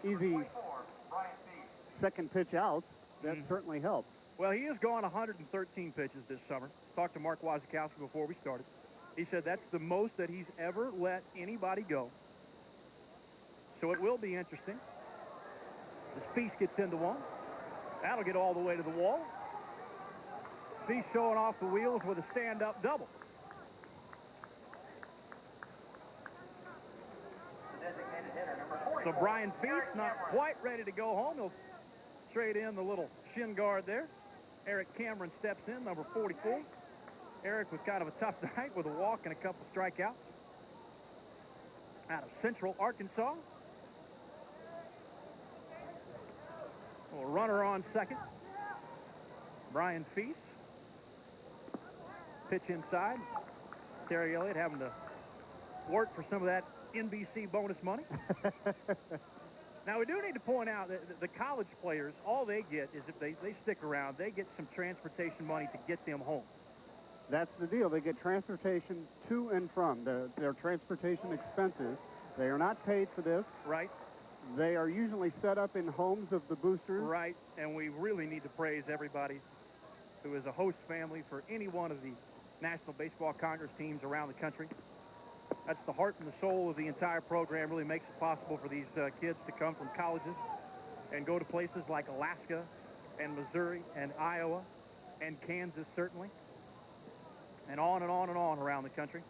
easy second pitch outs, that certainly helps. Well, he has gone 113 pitches this summer. Talked to Mark Wasikowski before we started. He said that's the most that he's ever let anybody go. So it will be interesting. The Spieth gets into one. That'll get all the way to the wall. Spieth showing off the wheels with a stand-up double. So Brian Spieth not quite ready to go home. He'll trade in the little shin guard there. Eric Cameron steps in, number 44. Eric was kind of a tough night with a walk and a couple strikeouts. Out of Central Arkansas. A runner on second. Brian Spieth. Pitch inside. Terry Elliott having to work for some of that NBC bonus money. Now, we do need to point out that the college players, all they get is if they stick around, they get some transportation money to get them home. That's the deal. They get transportation to and from. Their transportation expenses. They are not paid for this. Right. They are usually set up in homes of the boosters. Right, and we really need to praise everybody who is a host family for any one of the National Baseball Congress teams around the country. That's the heart and the soul of the entire program. Really makes it possible for these kids to come from colleges and go to places like Alaska and Missouri and Iowa and Kansas, certainly, and on and on and on around the country.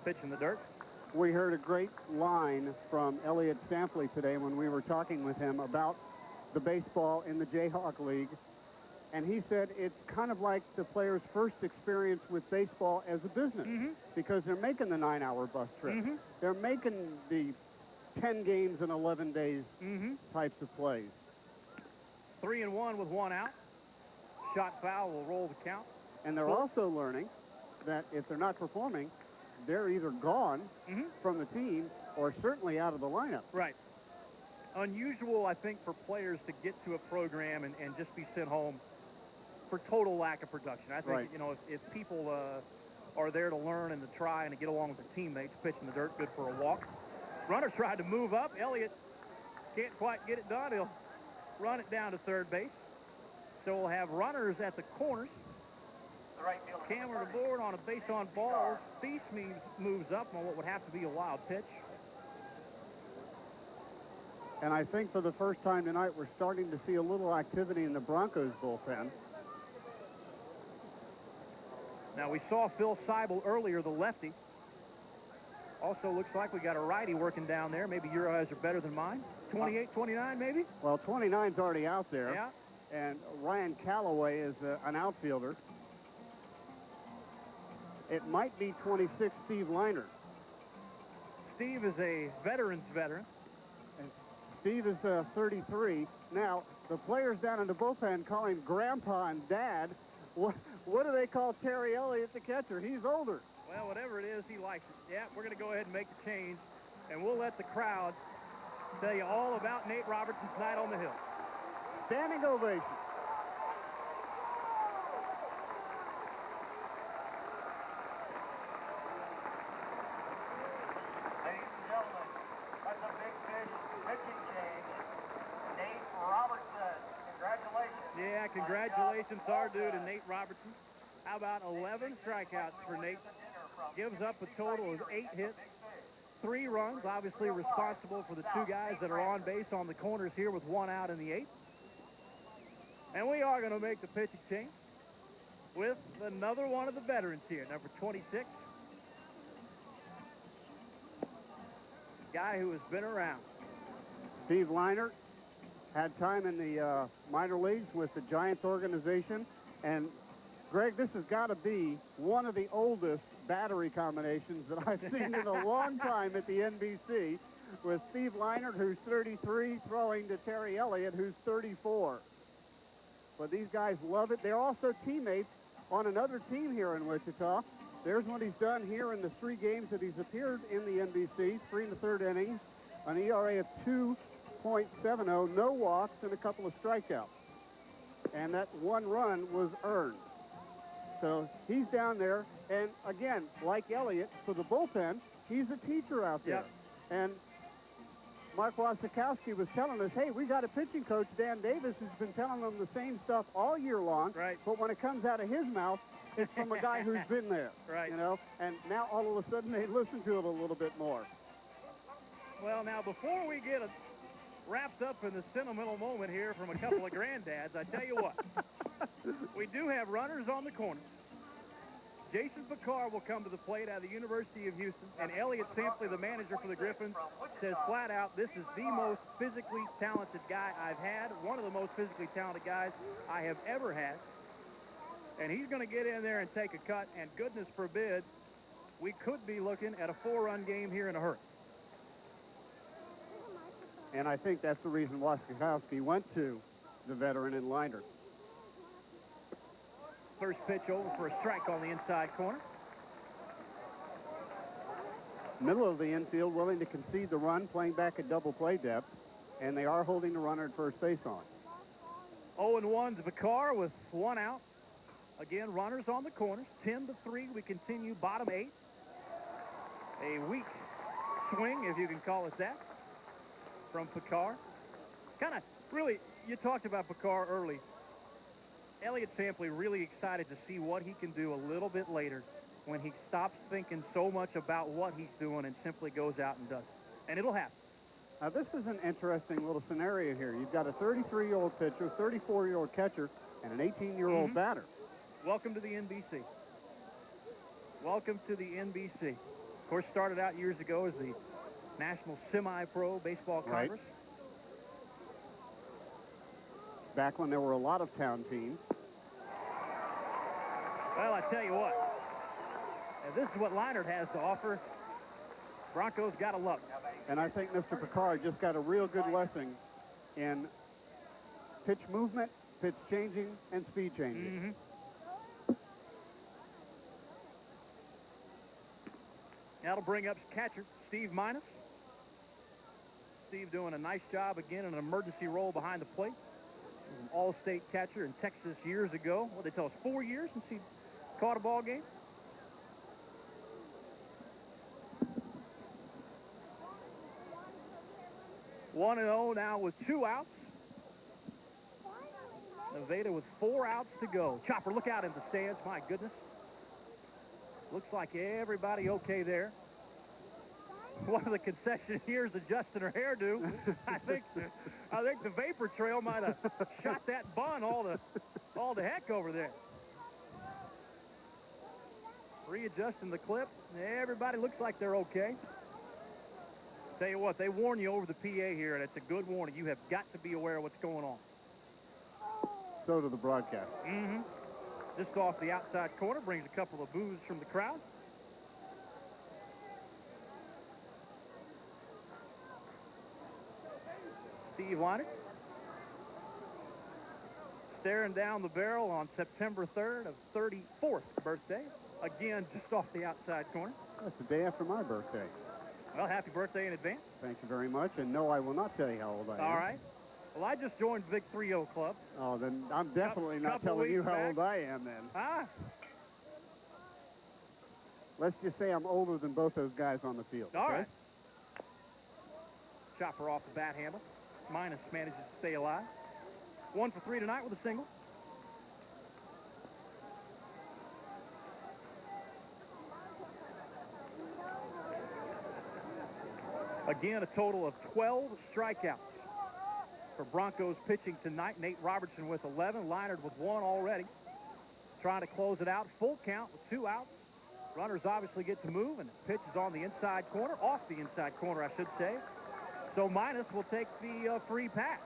Pitch in the dirt. We heard a great line from Elliott Stampley today when we were talking with him about the baseball in the Jayhawk League. And he said it's kind of like the players' first experience with baseball as a business because they're making the 9-hour bus trip. They're making the 10 games in 11 days types of plays. 3-1 with 1 out. Shot foul will roll the count. And they're also learning that if they're not performing, they're either gone from the team or certainly out of the lineup. Right. Unusual, I think, for players to get to a program and just be sent home for total lack of production. I think, you know, if people are there to learn and to try and to get along with their teammates, pitching the dirt, good for a walk. Runner tried to move up. Elliott can't quite get it done. He'll run it down to third base. So we'll have runners at the corners. Cameron aboard on a base on balls. Feast moves up on what would have to be a wild pitch. And I think for the first time tonight, we're starting to see a little activity in the Broncos bullpen. Now, we saw Phil Seibel earlier, the lefty. Also looks like we got a righty working down there. Maybe your eyes are better than mine. 28, 29, maybe? Well, 29's already out there. Yeah. And Ryan Calloway is an outfielder. It might be 26, Steve Liner. Steve is a veteran's veteran. And Steve is 33. Now, the players down in the bullpen call him Grandpa and Dad. What do they call Terry Elliott, the catcher? He's older. Well, whatever it is, he likes it. Yeah, we're going to go ahead and make the change, and we'll let the crowd tell you all about Nate Robertson's night on the hill. Standing ovation. Ladies and gentlemen, that's a big fish pitching change. Nate Robertson, congratulations. Yeah, congratulations, our dude, and Nate Robertson. How about 11 strikeouts for Nate? Gives up a total of 8 hits, 3 runs, obviously responsible for the 2 guys that are on base on the corners here with 1 out in the 8th. And we are going to make the pitching change with another one of the veterans here, number 26. Guy who has been around. Steve Liner had time in the minor leagues with the Giants organization. And, Greg, this has got to be one of the oldest battery combinations that I've seen in a long time at the NBC, with Steve Leinart, who's 33, throwing to Terry Elliott, who's 34. But these guys love it. They're also teammates on another team here in Wichita. There's what he's done here in the 3 games that he's appeared in the NBC, 3 1/3 innings, an ERA of 2.70, no walks, and a couple of strikeouts. And that 1 run was earned. So he's down there, and again, like Elliott, for the bullpen, he's a teacher out there. Yep. And Mark Wasikowski was telling us, hey, we got a pitching coach, Dan Davis, who's been telling them the same stuff all year long. Right. But when it comes out of his mouth, it's from a guy who's been there. Right. You know, and now all of a sudden they listen to it a little bit more. Well, now, before we get wrapped up in the sentimental moment here from a couple of granddads, I tell you what, we do have runners on the corner. Jason Picard will come to the plate out of the University of Houston, and Elliott Sampley, the manager for the Griffins, says flat out, this is the most physically talented guy I've had, one of the most physically talented guys I have ever had. And he's going to get in there and take a cut, and goodness forbid, we could be looking at a 4-run game here in a hurry. And I think that's the reason Wasikowski went to the veteran in Liner. First pitch over for a strike on the inside corner. Middle of the infield, willing to concede the run, playing back at double play depth, and they are holding the runner at first base on. 0-1 to Picard with 1 out. Again, runners on the corners. 10-3, we continue bottom 8. A weak swing, if you can call it that, from Picard. Kind of, really, you talked about Picard early. Elliott Sampley really excited to see what he can do a little bit later when he stops thinking so much about what he's doing and simply goes out and does it. And it'll happen. Now, this is an interesting little scenario here. You've got a 33-year-old pitcher, 34-year-old catcher, and an 18-year-old batter. Welcome to the NBC. Welcome to the NBC. Of course, started out years ago as the National Semi-Pro Baseball Congress. Right. Back when there were a lot of town teams. Well, I tell you what, if this is what Leinart has to offer, Broncos got to love it. And I think Mr. Picard just got a real good lesson in pitch movement, pitch changing, and speed changing. That'll bring up catcher Steve Minus. Steve doing a nice job again in an emergency role behind the plate. He was an all-state catcher in Texas years ago. What they tell us, 4 years since he caught a ball game. One and 0 now with 2 outs. Nevada with 4 outs to go. Chopper, look out in the stands. My goodness. Looks like everybody okay there. One of the concessionaires adjusting her hairdo. I think the vapor trail might have shot that bun all the heck over there. Readjusting the clip. Everybody looks like they're okay. Tell you what, they warn you over the PA here, and it's a good warning. You have got to be aware of what's going on. So to the broadcast. Mm-hmm. Just off the outside corner, brings a couple of boos from the crowd. Steve Leonard staring down the barrel on September 3rd of 34th birthday. Again, just off the outside corner. That's the day after my birthday. Well, happy birthday in advance. Thank you very much. And no, I will not tell you how old I am. All right. Well, I just joined Big 3-0 Club. Oh, then I'm definitely not telling you how old I am then. Ah. Let's just say I'm older than both those guys on the field. All okay? right. Chopper off the bat handle. Minus manages to stay alive. 1 for 3 tonight with a single. Again, a total of 12 strikeouts for Broncos pitching tonight. Nate Robertson with 11, Leinart with 1 already. Trying to close it out. Full count with 2 outs. Runners obviously get to move, and the pitch is on the inside corner, off the inside corner, I should say. So Minus will take the free pass.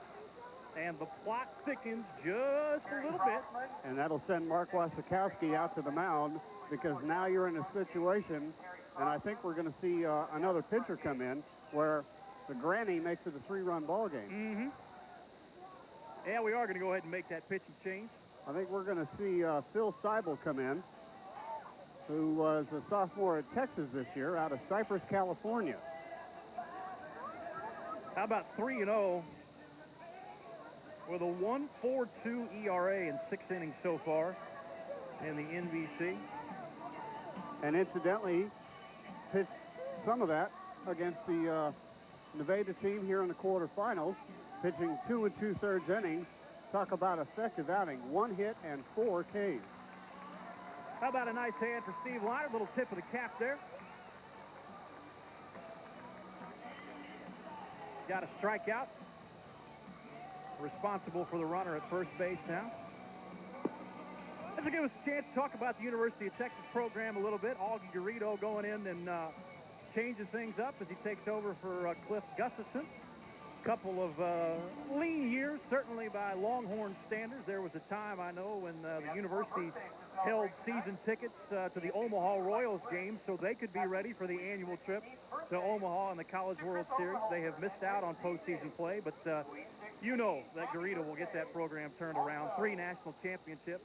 And the plot thickens just a little bit. And that'll send Mark Wasikowski out to the mound, because now you're in a situation, and I think we're going to see another pitcher come in, where the granny makes it a 3-run ball game. Mm-hmm. Yeah, we are going to go ahead and make that pitching change. I think we're going to see Phil Seibel come in, who was a sophomore at Texas this year, out of Cypress, California. How about 3-0 with a 1.42 ERA in 6 innings so far in the NBC. And incidentally, pitched some of that against the Nevada team here in the quarterfinals, pitching 2 2/3 innings. Talk about effective outing. 1 hit and 4 Ks. How about a nice hand for Steve Leinart? Little tip of the cap there. Got a strikeout. Responsible for the runner at first base now. This will give us a chance to talk about the University of Texas program a little bit. Augie Garrido going in and changes things up as he takes over for Cliff Gustafson. Couple of lean years, certainly by Longhorn standards. There was a time, I know, when the university held season tickets to the Omaha Royals game so they could be ready for the annual trip to Omaha in the College World Series. They have missed out on postseason play, but you know that Garrido will get that program turned around. 3 national championships.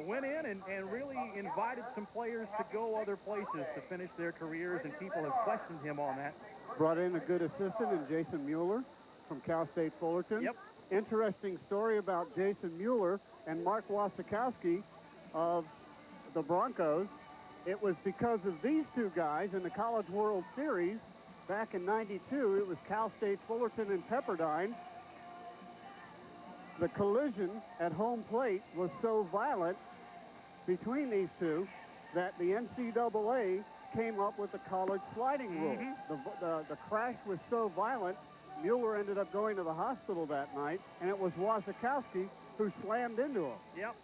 Went in and really invited some players to go other places to finish their careers, and people have questioned him on that. Brought in a good assistant in Jason Mueller from Cal State Fullerton. Yep. Interesting story about Jason Mueller and Mark Wasikowski of the Broncos. It was because of these 2 guys in the College World Series back in '92. It was Cal State Fullerton and Pepperdine. The collision at home plate was so violent between these 2 that the NCAA came up with the college sliding rule. The crash was so violent, Mueller ended up going to the hospital that night, and it was Wasikowski who slammed into him. Yep.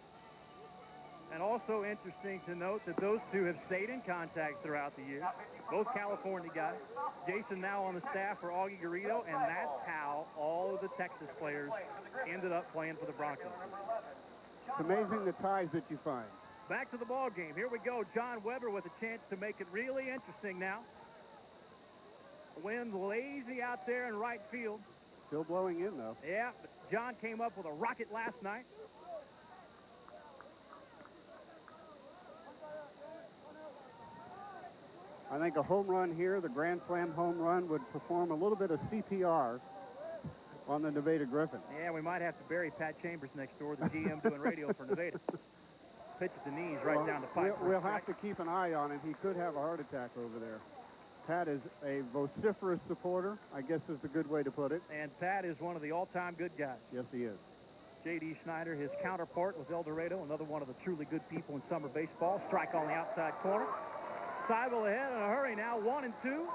And also interesting to note that those 2 have stayed in contact throughout the year. Both California guys. Jason now on the staff for Augie Garrido, and that's how all of the Texas players ended up playing for the Broncos. It's amazing the ties that you find. Back to the ball game. Here we go. John Weber with a chance to make it really interesting now. Wind lazy out there in right field. Still blowing in, though. Yeah, but John came up with a rocket last night. I think a home run here, the Grand Slam home run, would perform a little bit of CPR on the Nevada Griffin. Yeah, we might have to bury Pat Chambers next door, the GM doing radio for Nevada. Pitch at the knees right down the pipe. We'll have to keep an eye on it. He could have a heart attack over there. Pat is a vociferous supporter, I guess is the good way to put it. And Pat is one of the all-time good guys. Yes, he is. J.D. Schneider, his counterpart, was El Dorado, another one of the truly good people in summer baseball. Strike on the outside corner. Seibel ahead in a hurry now, 1-2.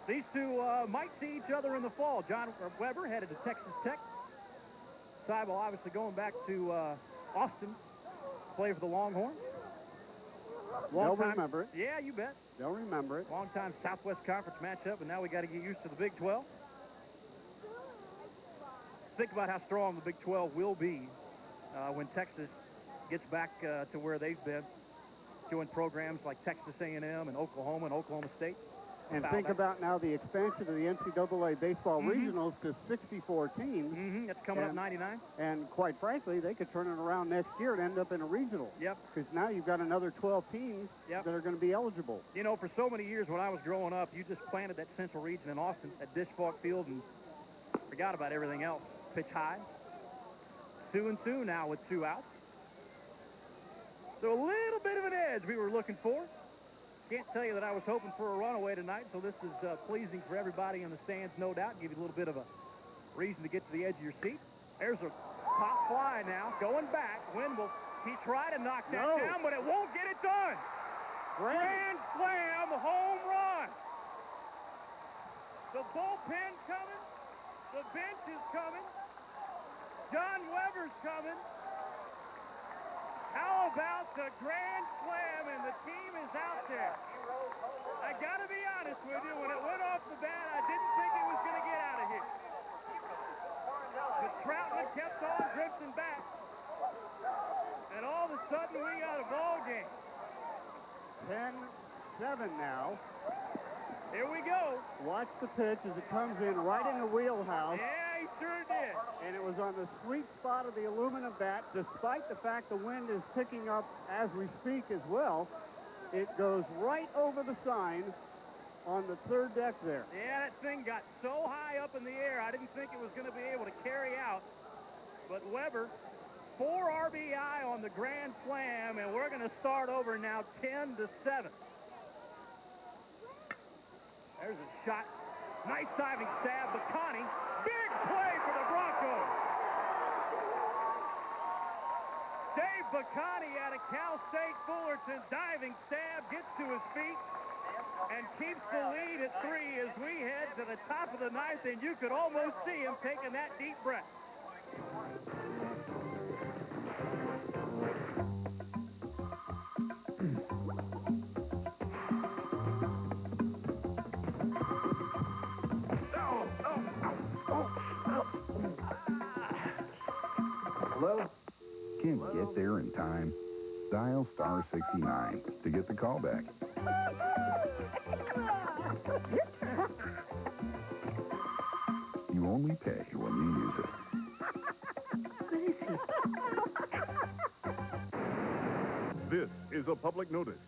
These two might see each other in the fall. John Weber headed to Texas Tech. Seibel obviously going back to Austin, play for the Longhorns. They'll remember it. Yeah, you bet. They'll remember it. Long-time Southwest Conference matchup, and now we got to get used to the Big 12. Think about how strong the Big 12 will be when Texas gets back to where they've been, doing programs like Texas A&M and Oklahoma State. And think about now the expansion of the NCAA baseball regionals to 64 teams. That's coming up 99. And quite frankly, they could turn it around next year and end up in a regional. Yep. Because now you've got another 12 teams that are going to be eligible. You know, for so many years when I was growing up, you just planted that central region in Austin at Dish Falk Field and forgot about everything else. Pitch high. 2-2 now with 2 outs. So a little bit of an edge we were looking for. Can't tell you that I was hoping for a runaway tonight, so this is pleasing for everybody in the stands, no doubt. Give you a little bit of a reason to get to the edge of your seat. There's a pop fly now, going back. Wynn will try to knock that down, but it won't get it done. Grand Slam home run. The bullpen's coming. The bench is coming. John Weber's coming. How about the Grand Slam, and the team is out there. I got to be honest with you, when it went off the bat, I didn't think it was going to get out of here. But Troutman kept on drifting back, and all of a sudden we got a ball game. 10-7 now. Here we go. Watch the pitch as it comes in right in the wheelhouse. Yeah, he sure did. And it was on the sweet spot of the aluminum bat, despite the fact the wind is picking up as we speak as well. It goes right over the sign on the third deck there. Yeah, that thing got so high up in the air, I didn't think it was going to be able to carry out. But Weber, 4 RBI on the Grand Slam, and we're going to start over now 10-7. There's a shot. Nice diving stab. Bacani. Big play for the Broncos. Dave Bacani out of Cal State Fullerton. Diving stab. Gets to his feet and keeps the lead at 3 as we head to the top of the 9th, and you could almost see him taking that deep breath. Hello? Can't get there in time? Dial star 69 to get the call back. You only pay when you use it. This is a public notice.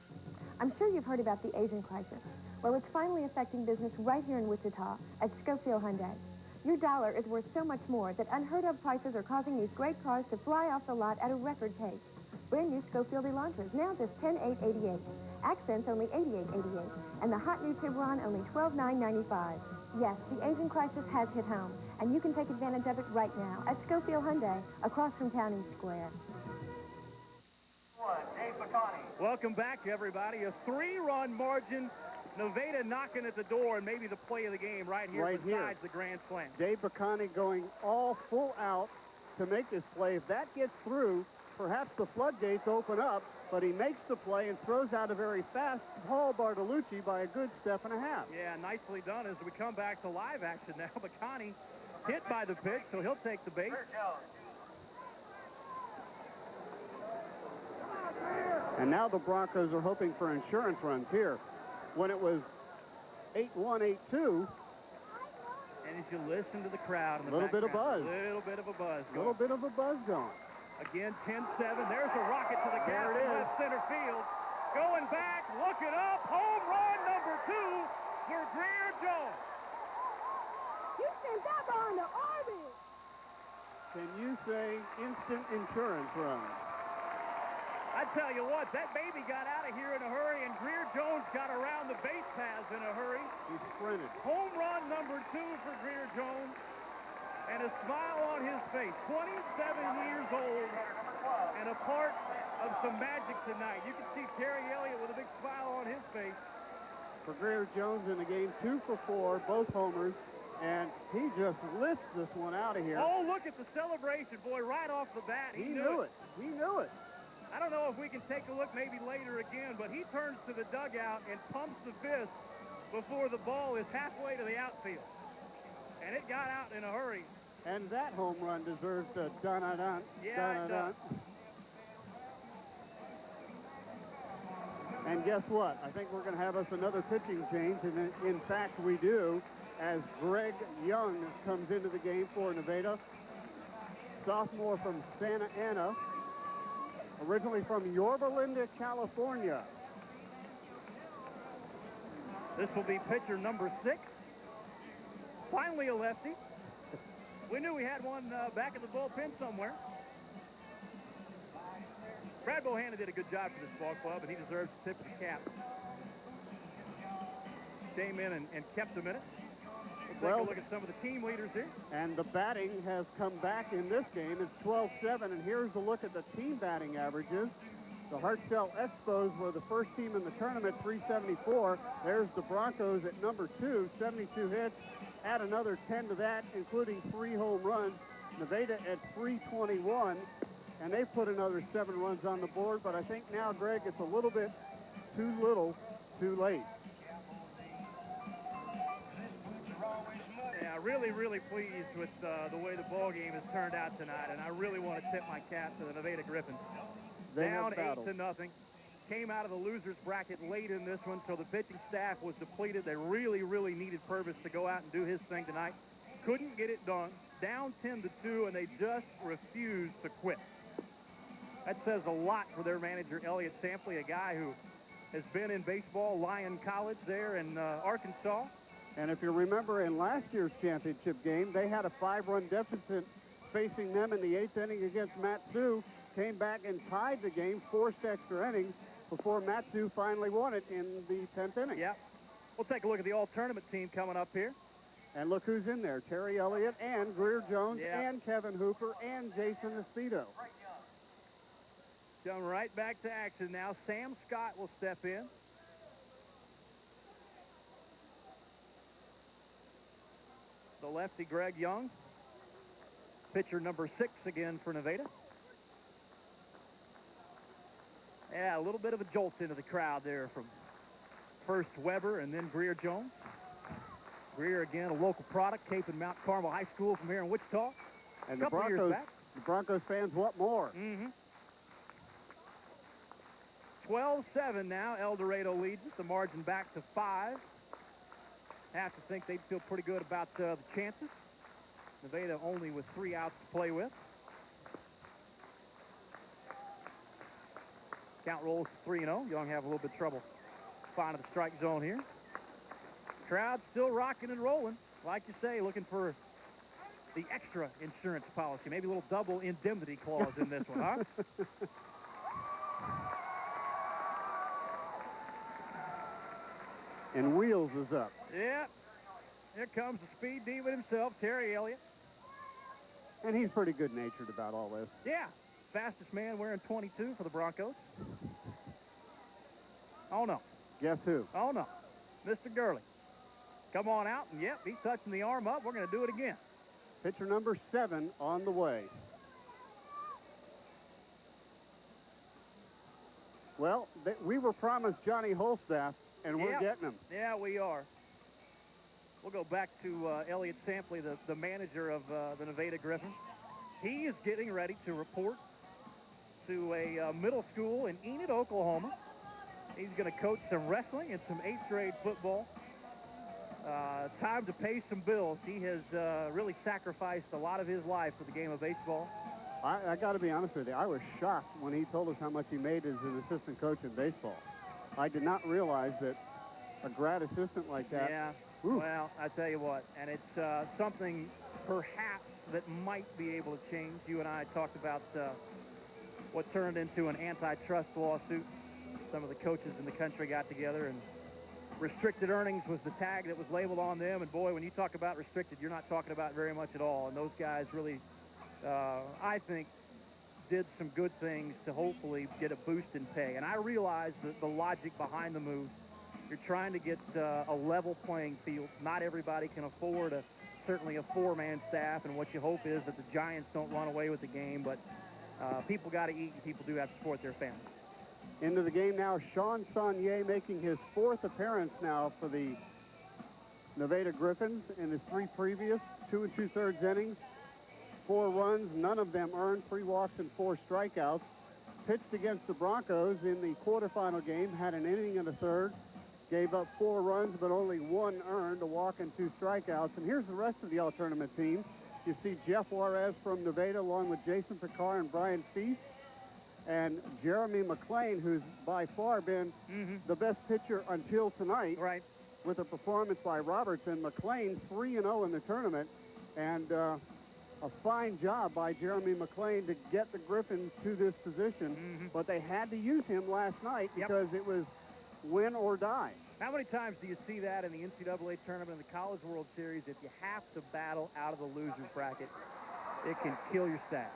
I'm sure you've heard about the Asian crisis. Well, it's finally affecting business right here in Wichita at Schofield Hyundai. Your dollar is worth so much more that unheard-of prices are causing these great cars to fly off the lot at a record pace. Brand new Schofield Elantras, now just $10,888. Accents only $88.88. And the hot new Tiburon only $12,995. Yes, the Asian crisis has hit home, and you can take advantage of it right now at Schofield Hyundai, across from County Square. Dave Bacani. Welcome back, everybody. A 3-run margin. Nevada knocking at the door, and maybe the play of the game right here besides the Grand Slam. Dave Bacani going all full out to make this play. If that gets through, perhaps the floodgates open up, but he makes the play and throws out a very fast Paul Bartolucci by a good step and a half. Yeah, nicely done as we come back to live action now. Bacani hit by the pitch, so he'll take the base. And now the Broncos are hoping for insurance runs here. When it was 8-1, 8-2. And as you listen to the crowd in the little bit of buzz. Little bit of a buzz going. Little bit of a buzz going. Again, 10-7. There's a rocket to the gap in left center field. Going back, looking up, home Jones. You sent that ball into orbit. Can you say instant insurance run? I tell you what, that baby got out of here in a hurry, and Greer Jones got around the base paths in a hurry. He sprinted. Home run number 2 for Greer Jones, and a smile on his face. 27 years old, and a part of some magic tonight. You can see Terry Elliott with a big smile on his face. For Greer Jones in the game, 2 for 4, both homers, and he just lifts this one out of here. Oh, look at the celebration, boy, right off the bat. He knew it. He knew it. I don't know if we can take a look maybe later again, but he turns to the dugout and pumps the fist before the ball is halfway to the outfield. And it got out in a hurry. And that home run deserves a dun-a-dun. Yeah, it does. And guess what? I think we're going to have us another pitching change, and in fact we do, as Greg Young comes into the game for Nevada. Sophomore from Santa Ana, originally from Yorba Linda, California. This will be pitcher number 6. Finally a lefty. We knew we had one back in the bullpen somewhere. Brad Bohannon did a good job for this ball club, and he deserves the tip of the cap. Came in and kept them in it. We'll take a look at some of the team leaders here. And the batting has come back in this game. It's 12-7, and here's a look at the team batting averages. The Hartselle Expos were the first team in the tournament, 374. There's the Broncos at number 2, 72 hits. Add another 10 to that, including 3 home runs. Nevada at 321, and they put another 7 runs on the board, but I think now, Greg, it's a little bit too little, too late. Yeah, really, really pleased with the way the ball game has turned out tonight, and I really want to tip my cap to the Nevada Griffins. Down 8-0. Came out of the losers bracket late in this one, so the pitching staff was depleted. They really, really needed Purvis to go out and do his thing tonight. Couldn't get it done. Down 10-2, and they just refused to quit. That says a lot for their manager, Elliott Sampley, a guy who has been in baseball, Lyon College there in Arkansas. And if you remember in last year's championship game, they had a 5-run deficit facing them in the 8th inning against Matsu. Came back and tied the game, forced extra innings before Matsu finally won it in the 10th inning. Yep. We'll take a look at the all-tournament team coming up here. And look who's in there. Terry Elliott and Greer Jones and Kevin Hooper and Jason Espedo. Come right back to action now. Sam Scott will step in. The lefty, Greg Young. Pitcher number 6 again for Nevada. Yeah, a little bit of a jolt into the crowd there from first Weber and then Greer Jones. Greer, again, a local product, Cape and Mount Carmel High School from here in Wichita. And the Broncos fans want more. 12-7 now. El Dorado leads it. The margin back to 5. Have to think they'd feel pretty good about the chances. Nevada only with 3 outs to play with. Count rolls to 3-0. Young have a little bit of trouble finding the strike zone here. Crowd still rocking and rolling. Like you say, looking for the extra insurance policy. Maybe a little double indemnity clause in this one, huh? And Wheels is up. Yeah. Here comes the speed diva himself, Terry Elliott. And he's pretty good-natured about all this. Yeah. Fastest man wearing 22 for the Broncos. Oh, no. Guess who? Oh, no. Mr. Gurley. Come on out, and yep, he's touching the arm up. We're going to do it again. Pitcher number 7 on the way. Well, we were promised Johnny Holstaff, and we're getting him. Yeah, we are. We'll go back to Elliott Sampley, the manager of the Nevada Griffins. He is getting ready to report to a middle school in Enid, Oklahoma. He's going to coach some wrestling and some 8th grade football. Time to pay some bills. He has really sacrificed a lot of his life for the game of baseball. I got to be honest with you. I was shocked when he told us how much he made as an assistant coach in baseball. I did not realize that a grad assistant like that Well, I tell you what, and it's something perhaps that might be able to change. You and I talked about what turned into an antitrust lawsuit. Some of the coaches in the country got together, and restricted earnings was the tag that was labeled on them. And boy, when you talk about restricted, you're not talking about very much at all. And those guys really, I think, did some good things to hopefully get a boost in pay. And I realize the logic behind the move. You're trying to get a level playing field. Not everybody can afford certainly a four-man staff, and what you hope is that the Giants don't run away with the game. But people got to eat, and people do have to support their families. Into the game now, Sean Saunier making his 4th appearance now for the Nevada Griffins in his 3 previous 2 2/3 innings. 4 runs, none of them earned, 3 walks and 4 strikeouts. Pitched against the Broncos in the quarterfinal game, had an inning and a third, gave up 4 runs, but only 1 earned, a walk and 2 strikeouts. And here's the rest of the all-tournament team. You see Jeff Juarez from Nevada, along with Jason Picard and Brian Feast, and Jeremy McClain, who's by far been the best pitcher until tonight. Right. With a performance by Robertson. McClain 3-0 in the tournament, and a fine job by Jeremy McClain to get the Griffins to this position. But they had to use him last night because it was win or die. How many times do you see that in the NCAA tournament, in the College World Series? If you have to battle out of the loser's bracket, it can kill your staff.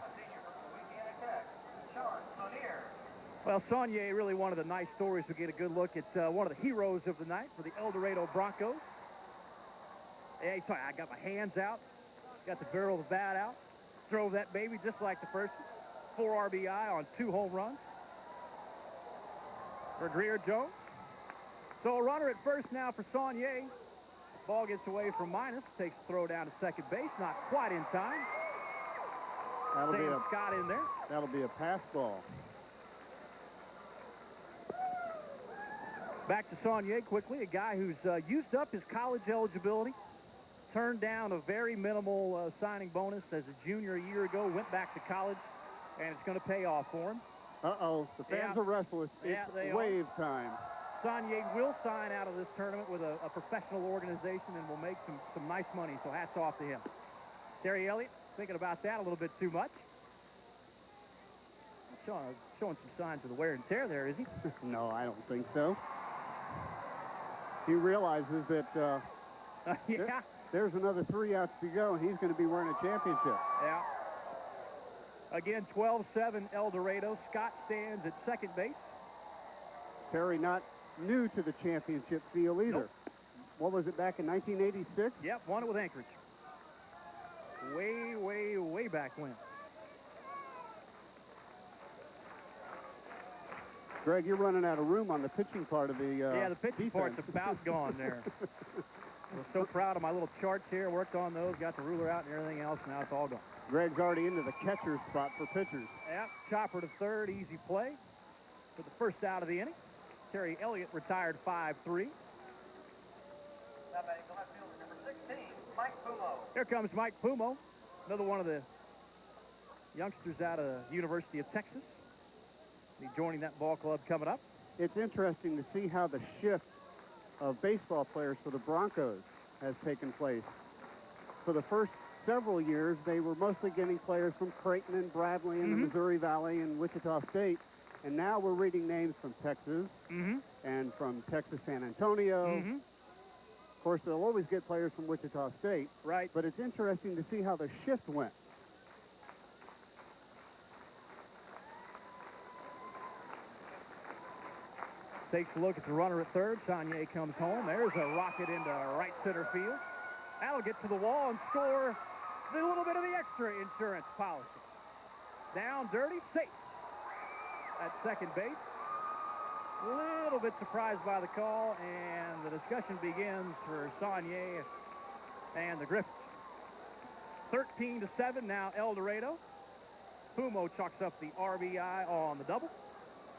Well, Saunier, really one of the nice stories. We get a good look at one of the heroes of the night for the El Dorado Broncos. Hey, I got my hands out, got the barrel of the bat out, drove that baby just like the first 4 RBI on 2 home runs for Greer Jones. So a runner at first now for Saunier. Ball gets away from Minus, takes the throw down to second base, not quite in time. That'll be a Scott in there. That'll be a pass ball. Back to Saunier quickly, a guy who's used up his college eligibility, turned down a very minimal signing bonus as a junior a year ago, went back to college, and it's going to pay off for him. Uh-oh, the fans are restless. It's wave time. Saunier will sign out of this tournament with a professional organization and will make some nice money, so hats off to him. Terry Elliott thinking about that a little bit too much. Showing some signs of the wear and tear there, is he? No, I don't think so. He realizes that there's another 3 outs to go, and he's going to be wearing a championship. Yeah. Again, 12-7 El Dorado. Scott stands at second base. Terry not new to the championship field either. Nope. What was it, back in 1986? Yep, won it with Anchorage. Way, way, way back when. Greg, you're running out of room on the pitching part of the yeah, the pitching defense. part's about gone there. I'm so proud of my little charts here. Worked on those, got the ruler out and everything else. Now it's all gone. Greg's already into the catcher's spot for pitchers. Yep, chopper to third, easy play for the first out of the inning. Terry Elliott retired 5-3. Now batting the left fielder, number 16, Mike Pumo. Here comes Mike Pumo, another one of the youngsters out of the University of Texas. He's joining that ball club coming up. It's interesting to see how the shift of baseball players for the Broncos has taken place. For the first several years, they were mostly getting players from Creighton and Bradley and the Missouri Valley and Wichita State. And now we're reading names from Texas and from Texas San Antonio. Of course, they'll always get players from Wichita State. Right. But it's interesting to see how the shift went. Takes a look at the runner at third. Saunier comes home. There's a rocket into right center field. That'll get to the wall and score a little bit of the extra insurance policy. Down, dirty, safe at second base. A little bit surprised by the call, and the discussion begins for Saunier and the Griffins. 13-7 now El Dorado. Pumo chalks up the RBI on the double.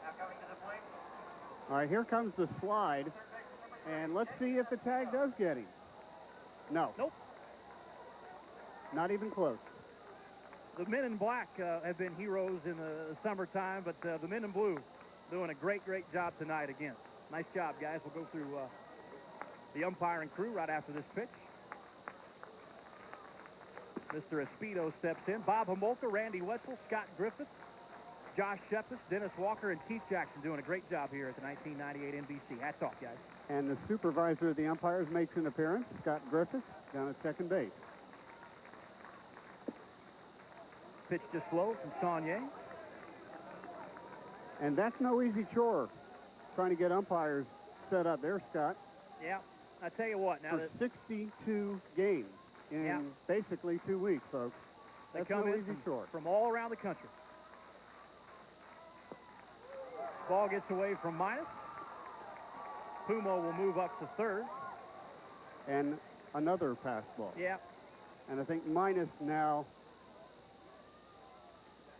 Now coming to the plate. All right, here comes the slide, and let's see if the tag does get him. No. Nope. Not even close. The men in black have been heroes in the summertime, but the men in blue doing a great, great job tonight again. Nice job, guys. We'll go through the umpiring crew right after this pitch. Mr. Espedo steps in. Bob Homolka, Randy Wetzel, Scott Griffith, Josh Shepis, Dennis Walker, and Keith Jackson doing a great job here at the 1998 NBC. Hats off, guys. And the supervisor of the umpires makes an appearance, Scott Griffith, down at second base. Pitch just low from Saunier. And that's no easy chore, trying to get umpires set up there, Scott. Yeah, I tell you what. Now for that 62 games in basically 2 weeks, folks. they That's come no in easy chore. from all around the country. Ball gets away from Minus. Pumo will move up to third. And another pass ball. Yeah. And I think Minus now,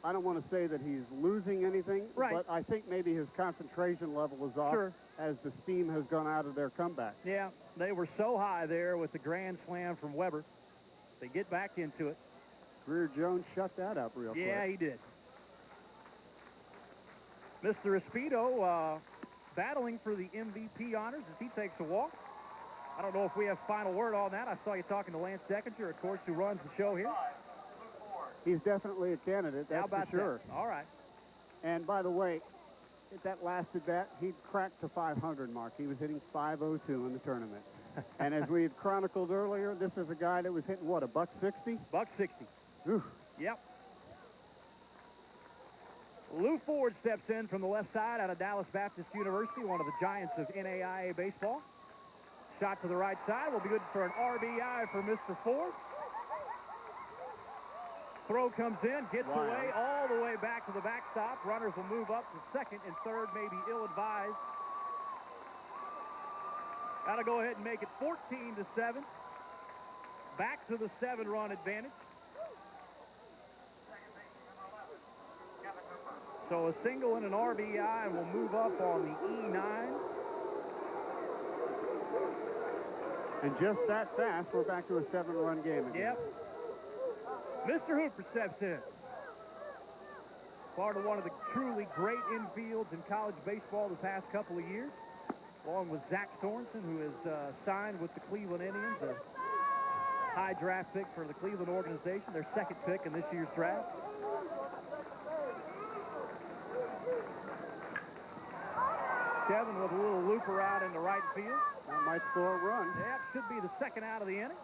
I don't want to say that he's losing anything, Right. but I think maybe his concentration level is off Sure. as the steam has gone out of their comeback. Yeah, they were so high there with the grand slam from Weber. They get back into it. Greer Jones shut that up real quick. Yeah, he did. Mr. Espedo battling for the MVP honors as he takes a walk. I don't know if we have final word on that. I saw you talking to Lance Deckinger, of course, who runs the show here. He's definitely a candidate, that's How about for sure. that? All right. And by the way, if that lasted that, he'd cracked the 500 mark. He was hitting 502 in the tournament. And as we had chronicled earlier, this is a guy that was hitting, what, a $160? $160. Ooh. Yep. Lou Ford steps in from the left side out of Dallas Baptist University, one of the giants of NAIA baseball. Shot to the right side will be good for an RBI for Mr. Ford. Throw comes in, gets away all the way back to the backstop. Runners will move up to second and third, maybe ill-advised. That'll go ahead and make it 14-7. Back to the 7-run advantage. So a single and an RBI will move up on the E9. And just that fast, we're back to a 7-run game again. Yep. Mr. Hooper steps in. Part of one of the truly great infields in college baseball the past couple of years, along with Zach Sorensen, who is signed with the Cleveland Indians, a high draft pick for the Cleveland organization, their second pick in this year's draft. Kevin with a little looper out into right field. That might score a run. Yeah, should be the second out of the inning.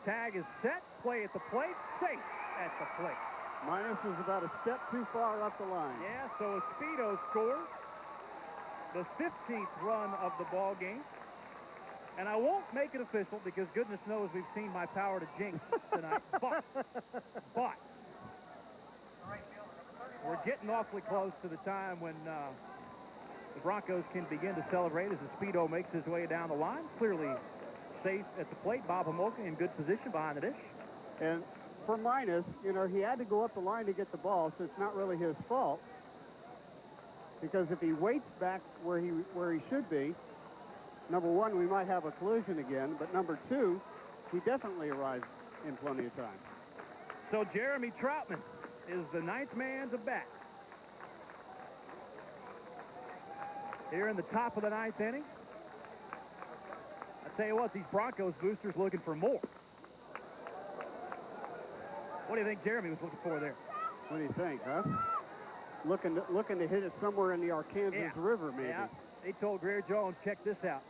Tag is set. Play at the plate. Safe at the plate. Minus is about a step too far up the line. Yeah, so Espedo scores the 15th run of the ball game. And I won't make it official because goodness knows we've seen my power to jinx tonight. But we're getting awfully close to the time when the Broncos can begin to celebrate as Espedo makes his way down the line. Clearly safe at the plate. Bob Homolka in good position behind the dish. And for Minus, you know, he had to go up the line to get the ball, so it's not really his fault. Because if he waits back where he should be, number one, we might have a collision again, but number two, he definitely arrives in plenty of time. So Jeremy Troutman is the 9th man to bat. Here in the top of the 9th inning. I tell you what, these Broncos boosters looking for more. What do you think Jeremy was looking for there? What do you think, huh? Looking to hit it somewhere in the Arkansas River, maybe. Yeah, they told Greer Jones, check this out.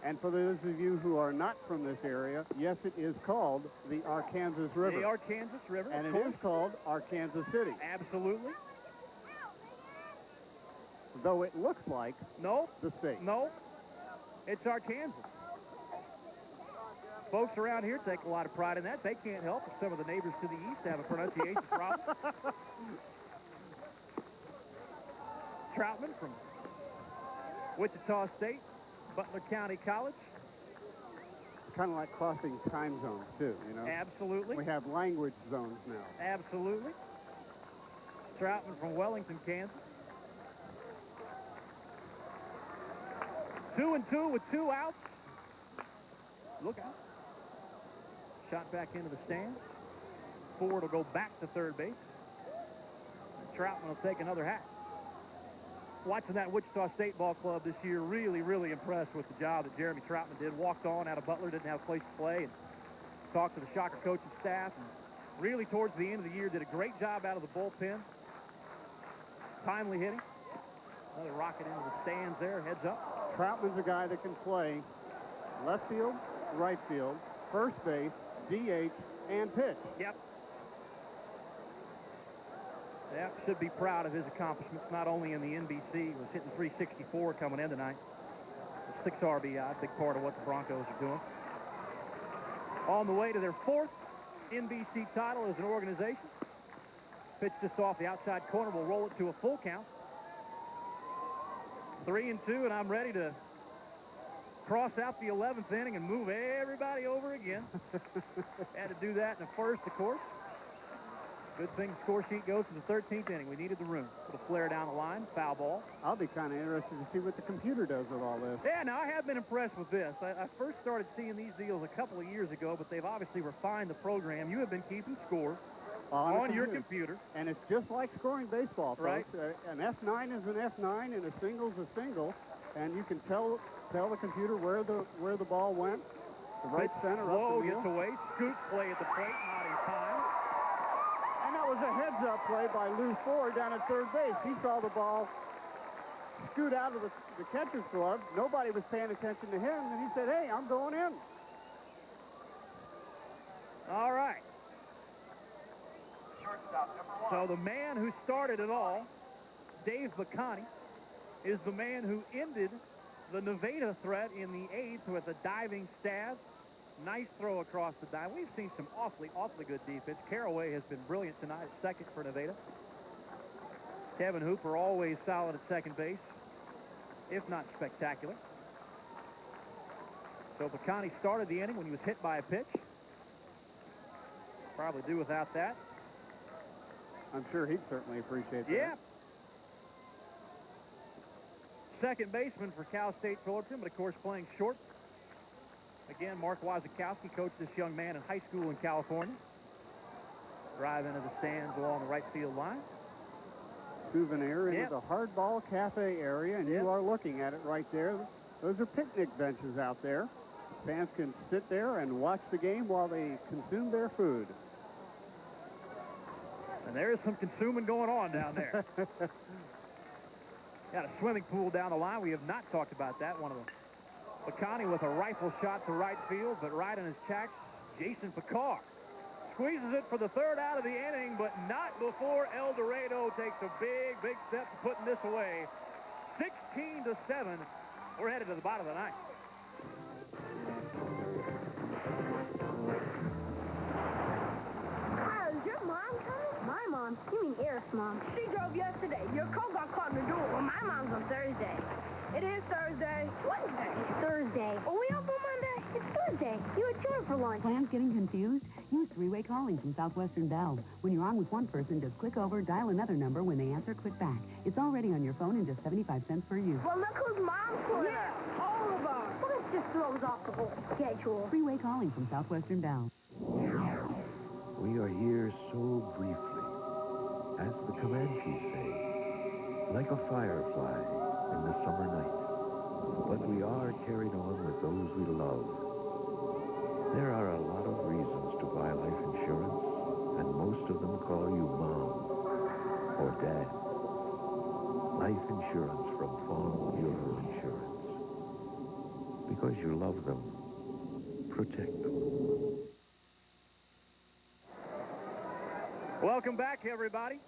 And for those of you who are not from this area, yes, it is called the Arkansas River. The Arkansas River, and it is called Arkansas City. Absolutely. Though it looks like the state. No, it's Arkansas. Folks around here take a lot of pride in that. They can't help if some of the neighbors to the east have a pronunciation problem. Troutman from Wichita State, Butler County College. Kind of like crossing time zones, too, you know? Absolutely. We have language zones now. Absolutely. Troutman from Wellington, Kansas. 2-2 with 2 outs. Look out. Shot back into the stands. Ford will go back to third base. Troutman will take another hat. Watching that Wichita State Ball Club this year, really, really impressed with the job that Jeremy Troutman did. Walked on out of Butler, didn't have a place to play, and talked to the Shocker coaching staff. And really, towards the end of the year, did a great job out of the bullpen. Timely hitting. Another rocket into the stands there, heads up. Troutman's a guy that can play left field, right field, first base, DH, and pitch. Yep. Yep, should be proud of his accomplishments, not only in the NBC, he was hitting 364 coming in tonight. 6 RBI, big part of what the Broncos are doing. On the way to their 4th NBC title as an organization. Pitch just off the outside corner, will roll it to a full count. 3-2, and I'm ready to cross out the 11th inning and move everybody over again. Had to do that in the first, of course. Good thing the score sheet goes to the 13th inning. We needed the room. Little flare down the line, foul ball. I'll be kind of interested to see what the computer does with all this. Yeah, now I have been impressed with this. I first started seeing these deals a couple of years ago, but they've obviously refined the program. You have been keeping score on your computer. And it's just like scoring baseball, folks. Right. An F9 is an F9, and a single's a single, and you can tell the computer where the ball went. The right center, Low up the gets away, scoots play at the plate, not in time. And that was a heads-up play by Lou Ford down at third base. He saw the ball scoot out of the catcher's glove. Nobody was paying attention to him, and he said, hey, I'm going in. All right. So the man who started it all, Dave Bacani, is the man who ended the Nevada threat in the 8th with a diving stab. Nice throw across the dive. We've seen some awfully good defense. Caraway has been brilliant tonight at second for Nevada. Kevin Hooper always solid at second base, if not spectacular. So Bacani started the inning when he was hit by a pitch. Probably do without that. I'm sure he'd certainly appreciate that. Yeah. Second baseman for Cal State Fullerton, but of course playing short. Again, Mark Wazakowski coached this young man in high school in California. Drive into the stands along the right field line. Souvenir into the hardball cafe area, and you are looking at it right there. Those are picnic benches out there. Fans can sit there and watch the game while they consume their food. And there's some consuming going on down there. Got a swimming pool down the line. We have not talked about that. One of them. Bacani with a rifle shot to right field, but right in his tracks, Jason Picard squeezes it for the 3rd out of the inning, but not before El Dorado takes a big step to putting this away. 16-7. We're headed to the bottom of the 9th. Is your mom coming? My mom? You mean Eric's mom. She drove yesterday. Your coat got caught in the door. Well, my mom's on Thursday. It is Thursday. Wednesday. Thursday. Are we open Monday? It's Thursday. You were chewing for lunch. Plans getting confused? Use three-way calling from Southwestern Bell. When you're on with one person, just click over, dial another number. When they answer, click back. It's already on your phone and just 75 cents per use. Well, look who's mom's pulling up. All of us. Well, this just throws off the whole schedule. Three-way calling from Southwestern Bell. We are here so briefly, as the Comanches say, like a firefly in the summer night. But we are carried on with those we love. There are a lot of reasons to buy life insurance, and most of them call you Mom or Dad. Life insurance from Fawn Bureau Insurance. Because you love them, protect them. Welcome back, everybody.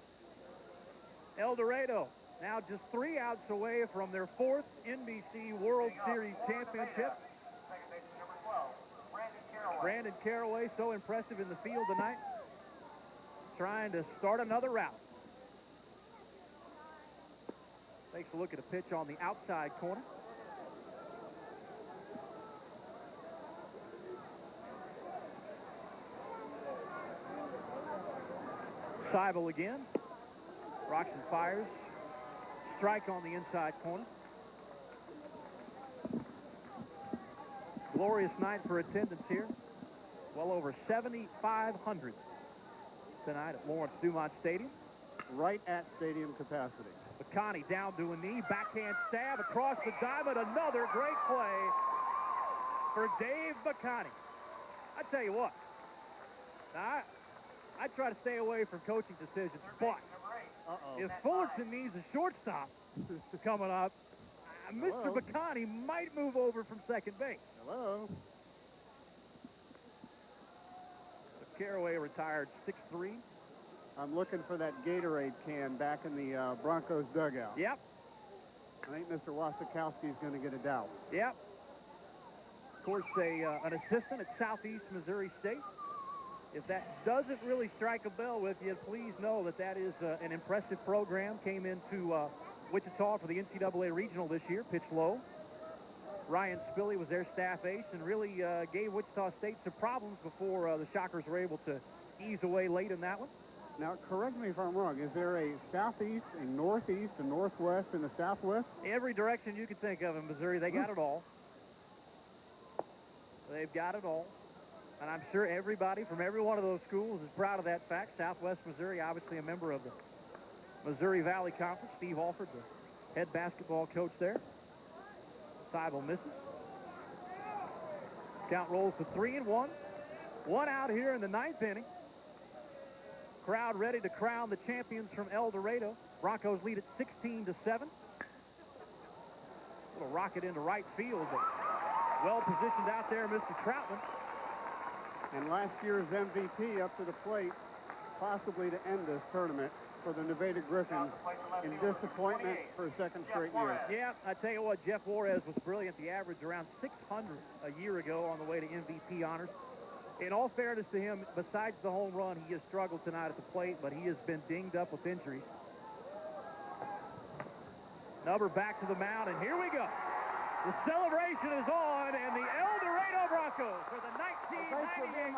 El Dorado now just 3 outs away from their 4th NBC World Series Championship. Brandon Caraway, so impressive in the field tonight. Trying to start another route. Takes a look at a pitch on the outside corner. Seibel again. Rocks and fires. Strike on the inside corner. Glorious night for attendance here. Well over 7,500 tonight at Lawrence Dumont Stadium. Right at stadium capacity. McConney down to a knee, backhand stab across the diamond. Another great play for Dave McConney. I tell you what, now I try to stay away from coaching decisions, but if Fullerton needs a shortstop coming up, Mr. McConney might move over from second base. Hello. Caraway retired 6'3". I'm looking for that Gatorade can back in the Broncos dugout. Yep. I think Mr. Wasikowski is going to get a doubt. Yep. Of course, an assistant at Southeast Missouri State. If that doesn't really strike a bell with you, please know that that is an impressive program. Came into Wichita for the NCAA Regional this year, pitched low. Ryan Spilley was their staff ace and really gave Wichita State some problems before the Shockers were able to ease away late in that one. Now, correct me if I'm wrong. Is there a southeast, a northeast, a northwest, and a southwest? Every direction you could think of in Missouri, they got it all. They've got it all. And I'm sure everybody from every one of those schools is proud of that fact. Southwest Missouri, obviously a member of the Missouri Valley Conference. Steve Alford, the head basketball coach there. Seibel misses. Count rolls to 3-1. One out here in the ninth inning. Crowd ready to crown the champions from El Dorado. Broncos lead at 16-7. Little rocket into right field, but well positioned out there, Mr. Troutman. And last year's MVP up to the plate, possibly to end this tournament for the Nevada Griffins in disappointment for a second straight year. Yeah, I tell you what, Jeff Juarez was brilliant. The average around 600 a year ago on the way to MVP honors. In all fairness to him, besides the home run, he has struggled tonight at the plate, but he has been dinged up with injuries. Nubber back to the mound, and here we go. The celebration is on, and the El Dorado Broncos for the 1998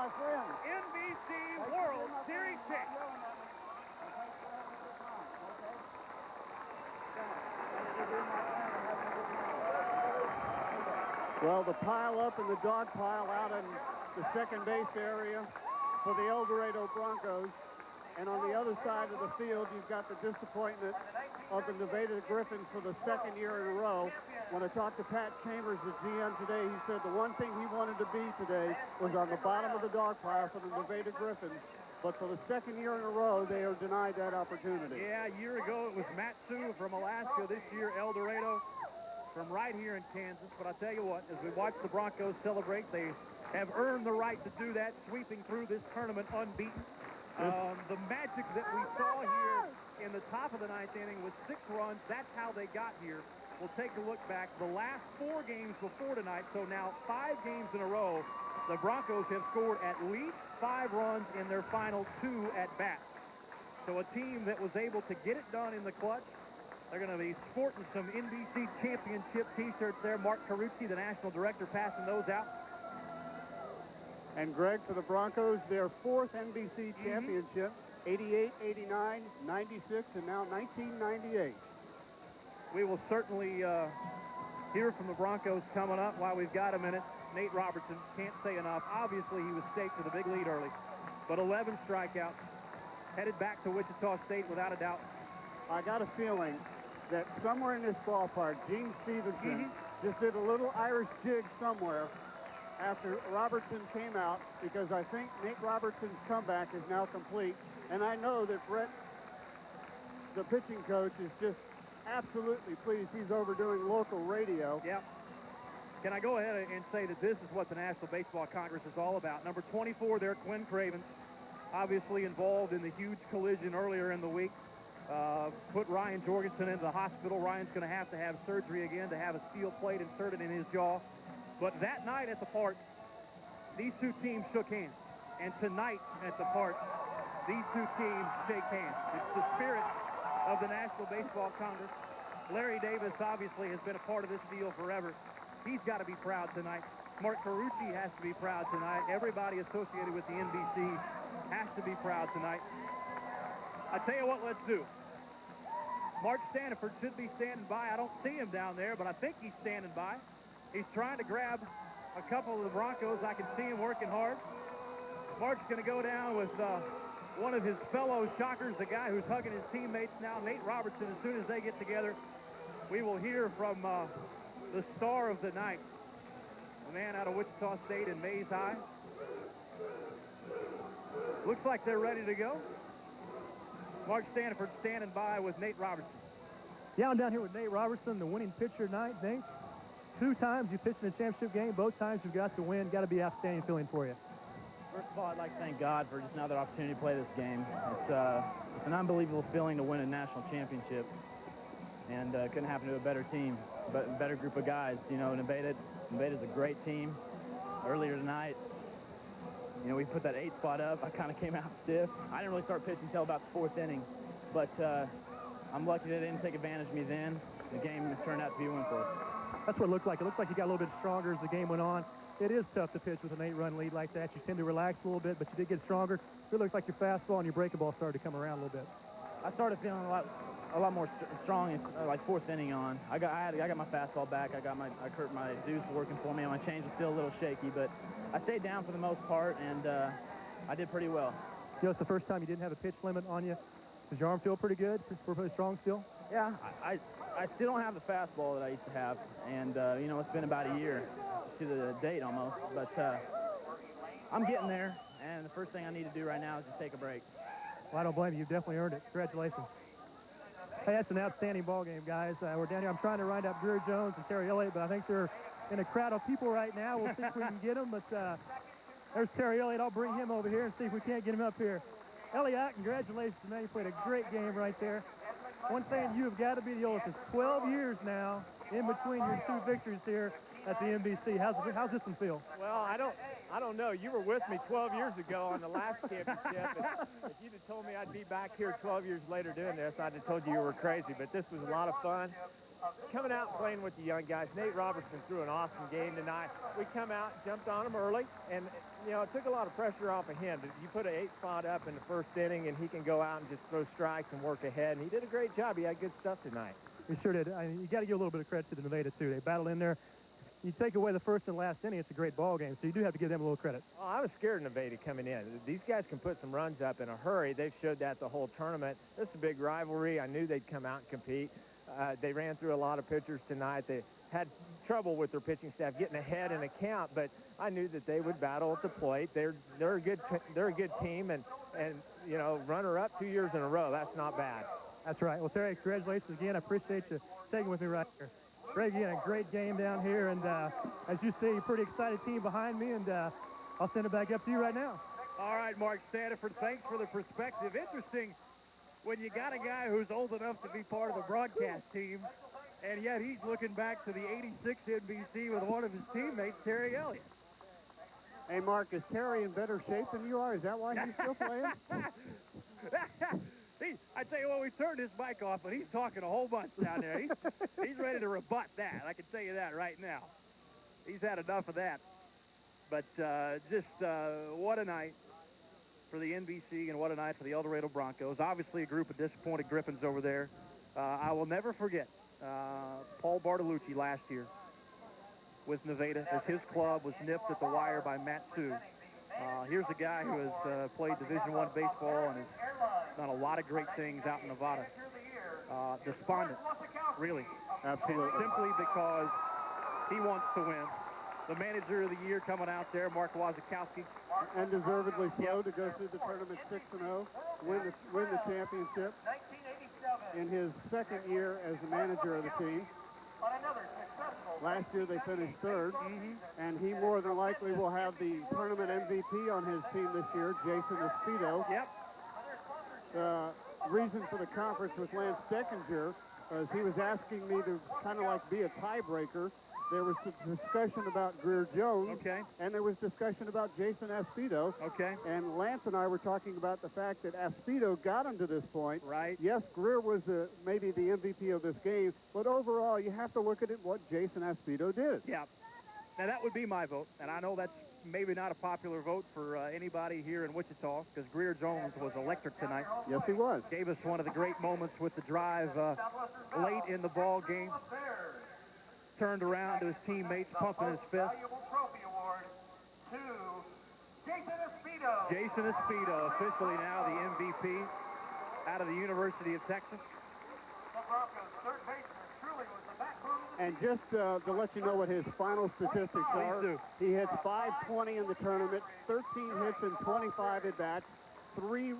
NBC World Series pick. Well, the pile up and the dog pile out in the second base area for the El Dorado Broncos. And on the other side of the field, you've got the disappointment of the Nevada Griffins for the second year in a row. When I talked to Pat Chambers, the GM today, he said the one thing he wanted to be today was on the bottom of the dog pile for the Nevada Griffins. But for the second year in a row, they are denied that opportunity. Yeah, a year ago it was Matsu from Alaska. This year, El Dorado from right here in Kansas. But I tell you what, as we watch the Broncos celebrate, they have earned the right to do that, sweeping through this tournament unbeaten. The magic that we saw here in the top of the ninth inning with 6 runs, that's how they got here. We'll take a look back. The last 4 games before tonight, so now 5 games in a row, the Broncos have scored at least 5 runs in their final 2 at-bats. So a team that was able to get it done in the clutch. They're going to be sporting some NBC Championship T-shirts there. Mark Carucci, the national director, passing those out. And Greg, for the Broncos, their 4th NBC championship, 88, 89, 96, and now 1998. We will certainly hear from the Broncos coming up while we've got a minute. Nate Robertson, can't say enough. Obviously, he was staked with a big lead early, but 11 strikeouts. Headed back to Wichita State without a doubt. I got a feeling that somewhere in this ballpark, Gene Stevenson just did a little Irish jig somewhere after Robertson came out, because I think Nate Robertson's comeback is now complete. And I know that Brett, the pitching coach, is just absolutely pleased. He's overdoing local radio. Yep. Can I go ahead and say that this is what the National Baseball Congress is all about? Number 24 there, Quinn Cravens, obviously involved in the huge collision earlier in the week. Put Ryan Jorgensen into the hospital. Ryan's going to have surgery again to have a steel plate inserted in his jaw. But that night at the park, these 2 teams shook hands. And tonight at the park, these 2 teams shake hands. It's the spirit of the National Baseball Congress. Larry Davis obviously has been a part of this deal forever. He's got to be proud tonight. Mark Carucci has to be proud tonight. Everybody associated with the NBC has to be proud tonight. I tell you what, let's do. Mark Staniford should be standing by. I don't see him down there, but I think he's standing by. He's trying to grab a couple of the Broncos. I can see him working hard. Mark's going to go down with one of his fellow Shockers, the guy who's hugging his teammates now, Nate Robertson. As soon as they get together, we will hear from the star of the night, a man out of Wichita State in Mays High. Looks like they're ready to go. Mark Stanford standing by with Nate Robertson. Yeah, I'm down here with Nate Robertson, the winning pitcher tonight. Nate, 2 times you pitched in a championship game. Both times you've got to win. Got to be an outstanding feeling for you. First of all, I'd like to thank God for just another opportunity to play this game. It's an unbelievable feeling to win a national championship. And couldn't happen to a better team, but a better group of guys. You know, Unedited is a great team. Earlier tonight, you know, we put that 8th spot up. I kind of came out stiff. I didn't really start pitching until about the 4th inning. But I'm lucky that they didn't take advantage of me then. The game has turned out to be a win for us. That's what it looked like. It looked like you got a little bit stronger as the game went on. It is tough to pitch with an 8-run lead like that. You tend to relax a little bit, but you did get stronger. It looked like your fastball and your breaking ball started to come around a little bit. I started feeling a lot more strong, like 4th inning on. I got my fastball back. My deuce working for me. My change was still a little shaky, but I stayed down for the most part, and I did pretty well. You know, it's the first time you didn't have a pitch limit on you. Does your arm feel pretty good? Pretty strong still? Yeah, I still don't have the fastball that I used to have, and you know, it's been about a year to the date almost, but I'm getting there, and the first thing I need to do right now is just take a break. Well, I don't blame you. You've definitely earned it. Congratulations. Hey, that's an outstanding ball game, guys. We're down here. I'm trying to round up Greer Jones and Terry Elliott, but I think they're in a crowd of people right now. We'll see if we can get them, but there's Terry Elliott. I'll bring him over here and see if we can't get him up here. Elliott, congratulations, man. You played a great game right there. One thing you have got to be the oldest. It's 12 years now in between your 2 victories here at the NBC. How's this one feel? Well, I don't know. You were with me 12 years ago on the last championship. If you'd have told me I'd be back here 12 years later doing this, I'd have told you were crazy. But this was a lot of fun. Coming out and playing with the young guys. Nate Robertson threw an awesome game tonight. We come out, jumped on him early, and, you know, it took a lot of pressure off of him. You put an 8 spot up in the 1st inning, and he can go out and just throw strikes and work ahead. And he did a great job. He had good stuff tonight. He sure did. You got to give a little bit of credit to the Nevada, too. They battled in there. You take away the 1st and last inning, it's a great ball game, so you do have to give them a little credit. Oh, I was scared of Nevada coming in. These guys can put some runs up in a hurry. They've showed that the whole tournament. This is a big rivalry. I knew they'd come out and compete. They ran through a lot of pitchers tonight. They had trouble with their pitching staff getting ahead in a count, but I knew that they would battle at the plate. They're a good team, and you know, runner-up 2 years in a row. That's not bad. That's right. Well, Terry, congratulations again. I appreciate you taking with me right here. Greg, again, a great game down here, and as you see, a pretty excited team behind me, and I'll send it back up to you right now. All right, Mark Stanford, thanks for the perspective. Interesting when you got a guy who's old enough to be part of the broadcast team, and yet he's looking back to the '86 NBC with one of his teammates, Terry Elliott. Hey, Mark, is Terry in better shape than you are? Is that why he's still playing? I tell you what, we turned his mic off, but he's talking a whole bunch down there. He's ready to rebut that. I can tell you that right now. He's had enough of that. But what a night for the NBC, and what a night for the El Dorado Broncos. Obviously a group of disappointed Griffins over there. I will never forget Paul Bartolucci last year with Nevada, as his club was nipped at the wire by Matt Sue. Here's a guy who has played Division I baseball and has done a lot of great things out in Nevada. Despondent, really. Absolutely. Simply because he wants to win. The manager of the year coming out there, Mark Wazakowski. And deservedly so to go through the tournament 6-0, win the championship in his 2nd year as the manager of the team. Last year they finished 3rd, and he more than likely will have the tournament MVP on his team this year, Jason Espedo. Yep. The reason for the conference with Lance Deckinger was he was asking me to kind of like be a tiebreaker. There was some discussion about Greer Jones, and there was discussion about Jason Espedo. And Lance and I were talking about the fact that Espedo got him to this point. Right. Yes, Greer was maybe the MVP of this game, but overall, you have to look at it what Jason Espedo did. Yeah. Now, that would be my vote, and I know that's maybe not a popular vote for anybody here in Wichita, because Greer Jones was electric tonight. Yes, he was. Gave us one of the great moments with the drive late in the ball game. Turned around to his teammates, pumping his fist. Jason Espino, officially now the MVP out of the University of Texas. The Broncos' third baseman truly was the backbone. And just to let you know what his final statistics are, he hits .520 in the tournament, 13 hits and 25 at-bats, 13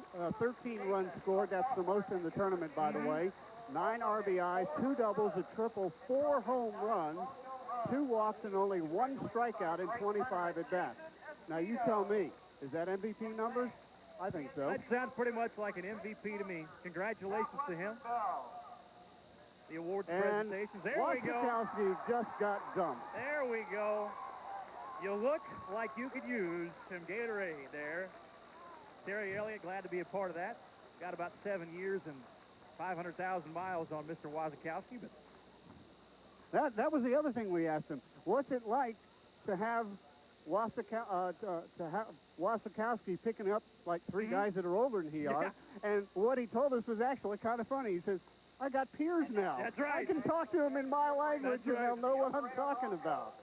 runs scored. That's the most in the tournament, by the way. 9 RBIs, 2 doubles, a triple, 4 home runs, 2 walks, and only 1 strikeout in 25 at-bats. Now, you tell me, is that MVP numbers? I think so. That sounds pretty much like an MVP to me. Congratulations to him. The awards presentations. There we go. Wasikowski just got dumped. There we go. You look like you could use some Gatorade there. Terry Elliott, glad to be a part of that. Got about 7 years and 500,000 miles on Mr. Wasikowski. But that was the other thing we asked him. What's it like to have Wasikowski picking up like 3 guys that are older than he are? And what he told us was actually kind of funny. He says, I got peers now. That's right. I can talk to them in my language and they'll know what I'm talking about.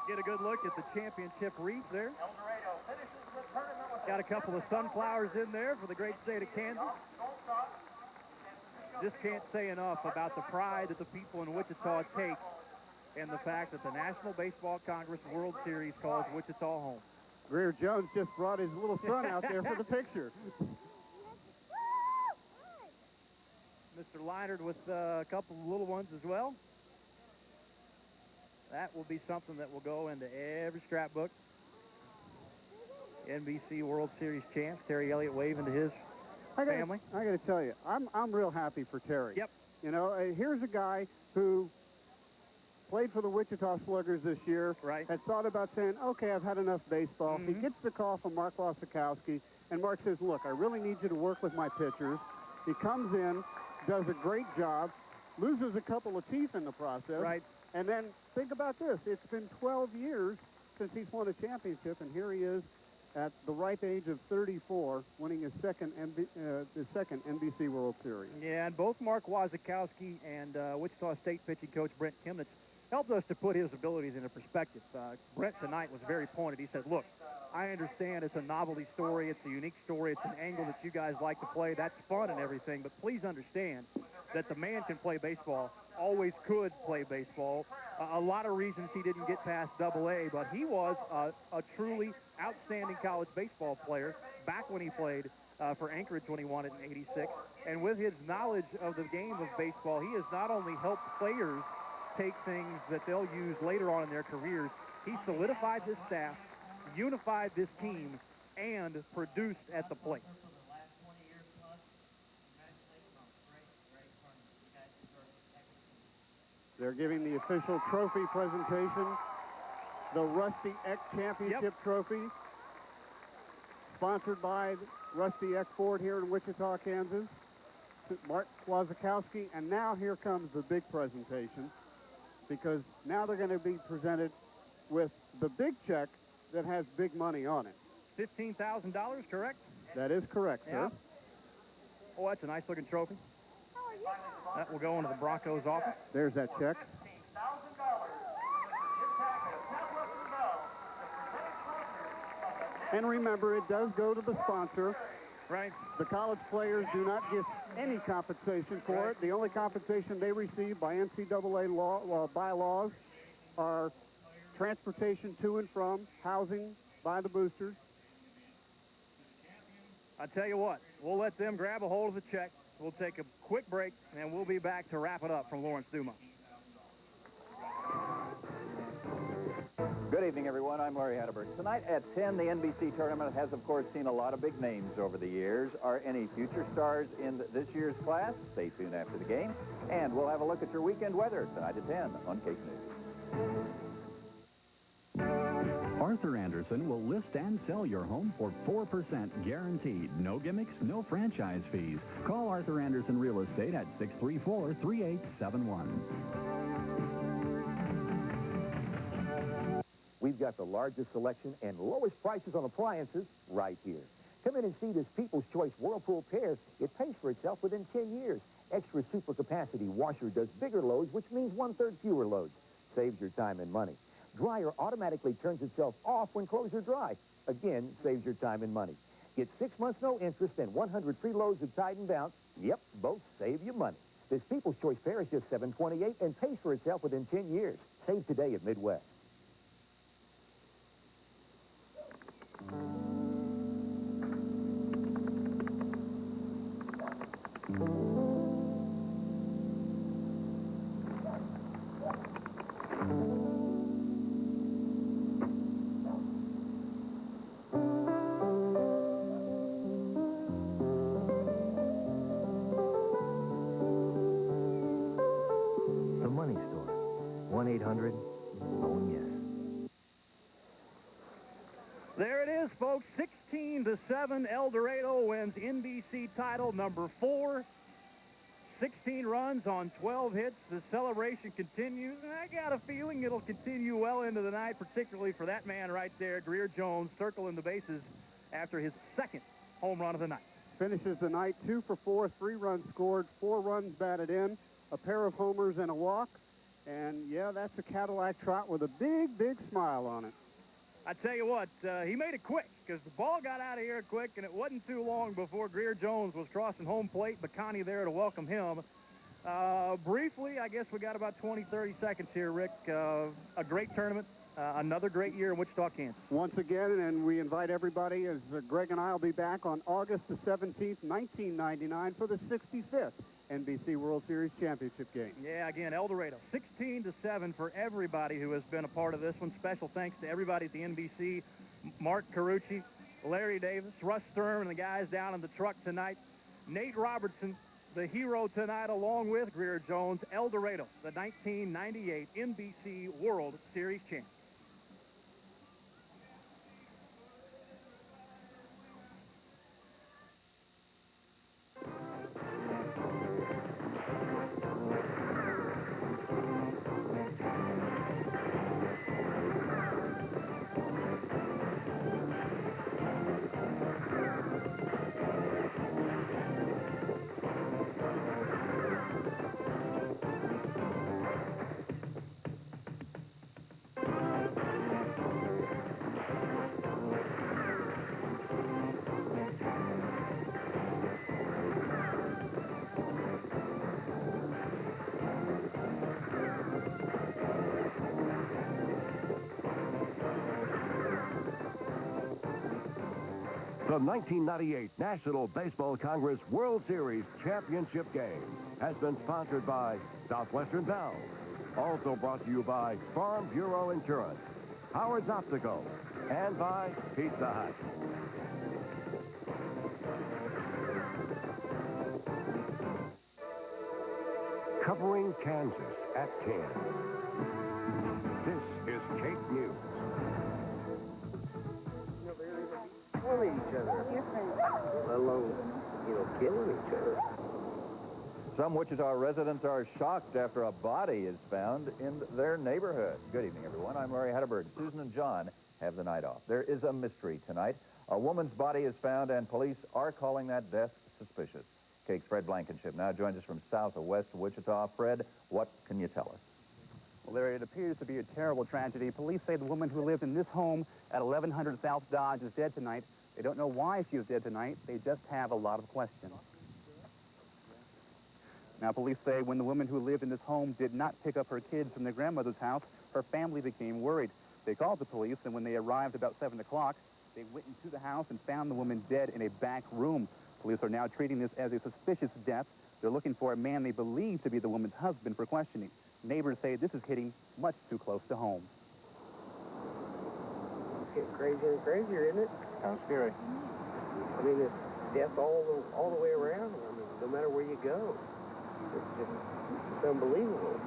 Get a good look at the championship wreath there. Dorado finishes the tournament with Got a couple of sunflowers in there for the great state of Kansas. Just can't say enough about the pride that the people in Wichita take and the fact that the National Baseball Congress World Series calls Wichita home. Greer Jones just brought his little son out there for the picture. Mr. Leinard with a couple of little ones as well. That will be something that will go into every scrapbook. NBC World Series champs. Terry Elliott waving to his family. I got to tell you, I'm real happy for Terry. Yep. You know, here's a guy who played for the Wichita Sluggers this year. Right. Had thought about saying, okay, I've had enough baseball. He gets the call from Mark Wasikowski, and Mark says, look, I really need you to work with my pitchers. He comes in, does a great job, loses a couple of teeth in the process. Right. And then think about this. It's been 12 years since he's won a championship, and here he is at the ripe age of 34, winning his second NBC World Series. Yeah, and both Mark Wasikowski and Wichita State pitching coach Brent Kimnich helped us to put his abilities into perspective. Brent tonight was very pointed. He said, look, I understand it's a novelty story. It's a unique story. It's an angle that you guys like to play. That's fun and everything, but please understand that the man can play baseball, always could play baseball. A lot of reasons he didn't get past AA, but he was a truly outstanding college baseball player back when he played for Anchorage when he won it in '86. And with his knowledge of the game of baseball, he has not only helped players take things that they'll use later on in their careers, he solidified his staff, unified this team, and produced at the plate. They're giving the official trophy presentation, the Rusty Eck Championship Trophy, sponsored by Rusty Eck Ford here in Wichita, Kansas. Mark Wasikowski, and now here comes the big presentation, because now they're going to be presented with the big check that has big money on it. $15,000, correct? That is correct, sir. Oh, that's a nice-looking trophy. That will go into the Broncos' office. There's that check. And remember, it does go to the sponsor. Right. The college players do not get any compensation for it. The only compensation they receive by NCAA law, bylaws are transportation to and from, housing by the boosters. I tell you what, we'll let them grab a hold of the check. We'll take a quick break, and we'll be back to wrap it up from Lawrence Dumas. Good evening, everyone. I'm Larry Hatterberg. Tonight at 10, the NBC tournament has, of course, seen a lot of big names over the years. Are any future stars in this year's class? Stay tuned after the game. And we'll have a look at your weekend weather tonight at 10 on Case News. Arthur Anderson will list and sell your home for 4% guaranteed. No gimmicks, no franchise fees. Call Arthur Anderson Real Estate at 634-3871. We've got the largest selection and lowest prices on appliances right here. Come in and see this People's Choice Whirlpool pair. It pays for itself within 10 years. Extra super capacity washer does bigger loads, which means 1/3 fewer loads. Saves your time and money. dryer automatically turns itself off when clothes are dry. Again, saves your time and money. Get 6 months no interest and 100 free loads of Tide and Bounce. Yep, both save you money. This People's Choice pair is just $7.28 and pays for itself within 10 years. Save today at Midwest. The Money Store. 1-800-LOAN-YES. There it is, folks. 16-7, El Dorado wins NBC title number 4. 16 runs on 12 hits. The celebration continues, and I got a feeling it'll continue well into the night, particularly for that man right there, Greer Jones, circling the bases after his second home run of the night. Finishes the night 2 for 4, 3 runs scored, 4 runs batted in, a pair of homers and a walk. And, yeah, that's a Cadillac trot with a big, big smile on it. I tell you what, he made it quick because the ball got out of here quick, and it wasn't too long before Greer Jones was crossing home plate. Bacani there to welcome him. Briefly, I guess we got about 20, 30 seconds here, Rick. A great tournament, another great year in Wichita, Kansas. Once again, and we invite everybody, as Greg and I will be back on August the 17th, 1999 for the 65th NBC World Series Championship game. Yeah, again, El Dorado, 16-7 for everybody who has been a part of this one. Special thanks to everybody at the NBC, Mark Carucci, Larry Davis, Russ Sturm, and the guys down in the truck tonight. Nate Robertson, the hero tonight, along with Greer Jones. El Dorado, the 1998 NBC World Series champion. The 1998 National Baseball Congress World Series Championship game has been sponsored by Southwestern Bell. Also brought to you by Farm Bureau Insurance, Howard's Optical, and by Pizza Hut. Covering Kansas at 10. This is Cape News. Killing each other, let alone, killing each other. Some Wichita residents are shocked after a body is found in their neighborhood. Good evening, everyone. I'm Larry Hedderberg. Susan and John have the night off. There is a mystery tonight. A woman's body is found, and police are calling that death suspicious. Cake's Fred Blankenship now joins us from south of west Wichita. Fred, what can you tell us? Well, Larry, it appears to be a terrible tragedy. Police say the woman who lived in this home at 1100 South Dodge is dead tonight. They don't know why she was dead tonight. They just have a lot of questions. Now, police say when the woman who lived in this home did not pick up her kids from their grandmother's house, her family became worried. They called the police, and when they arrived about 7 o'clock, they went into the house and found the woman dead in a back room. Police are now treating this as a suspicious death. They're looking for a man they believe to be the woman's husband for questioning. Neighbors say this is hitting much too close to home. It's getting crazier and crazier, isn't it? Kind of scary. I mean, it's death all the way around. I mean, no matter where you go, it's unbelievable.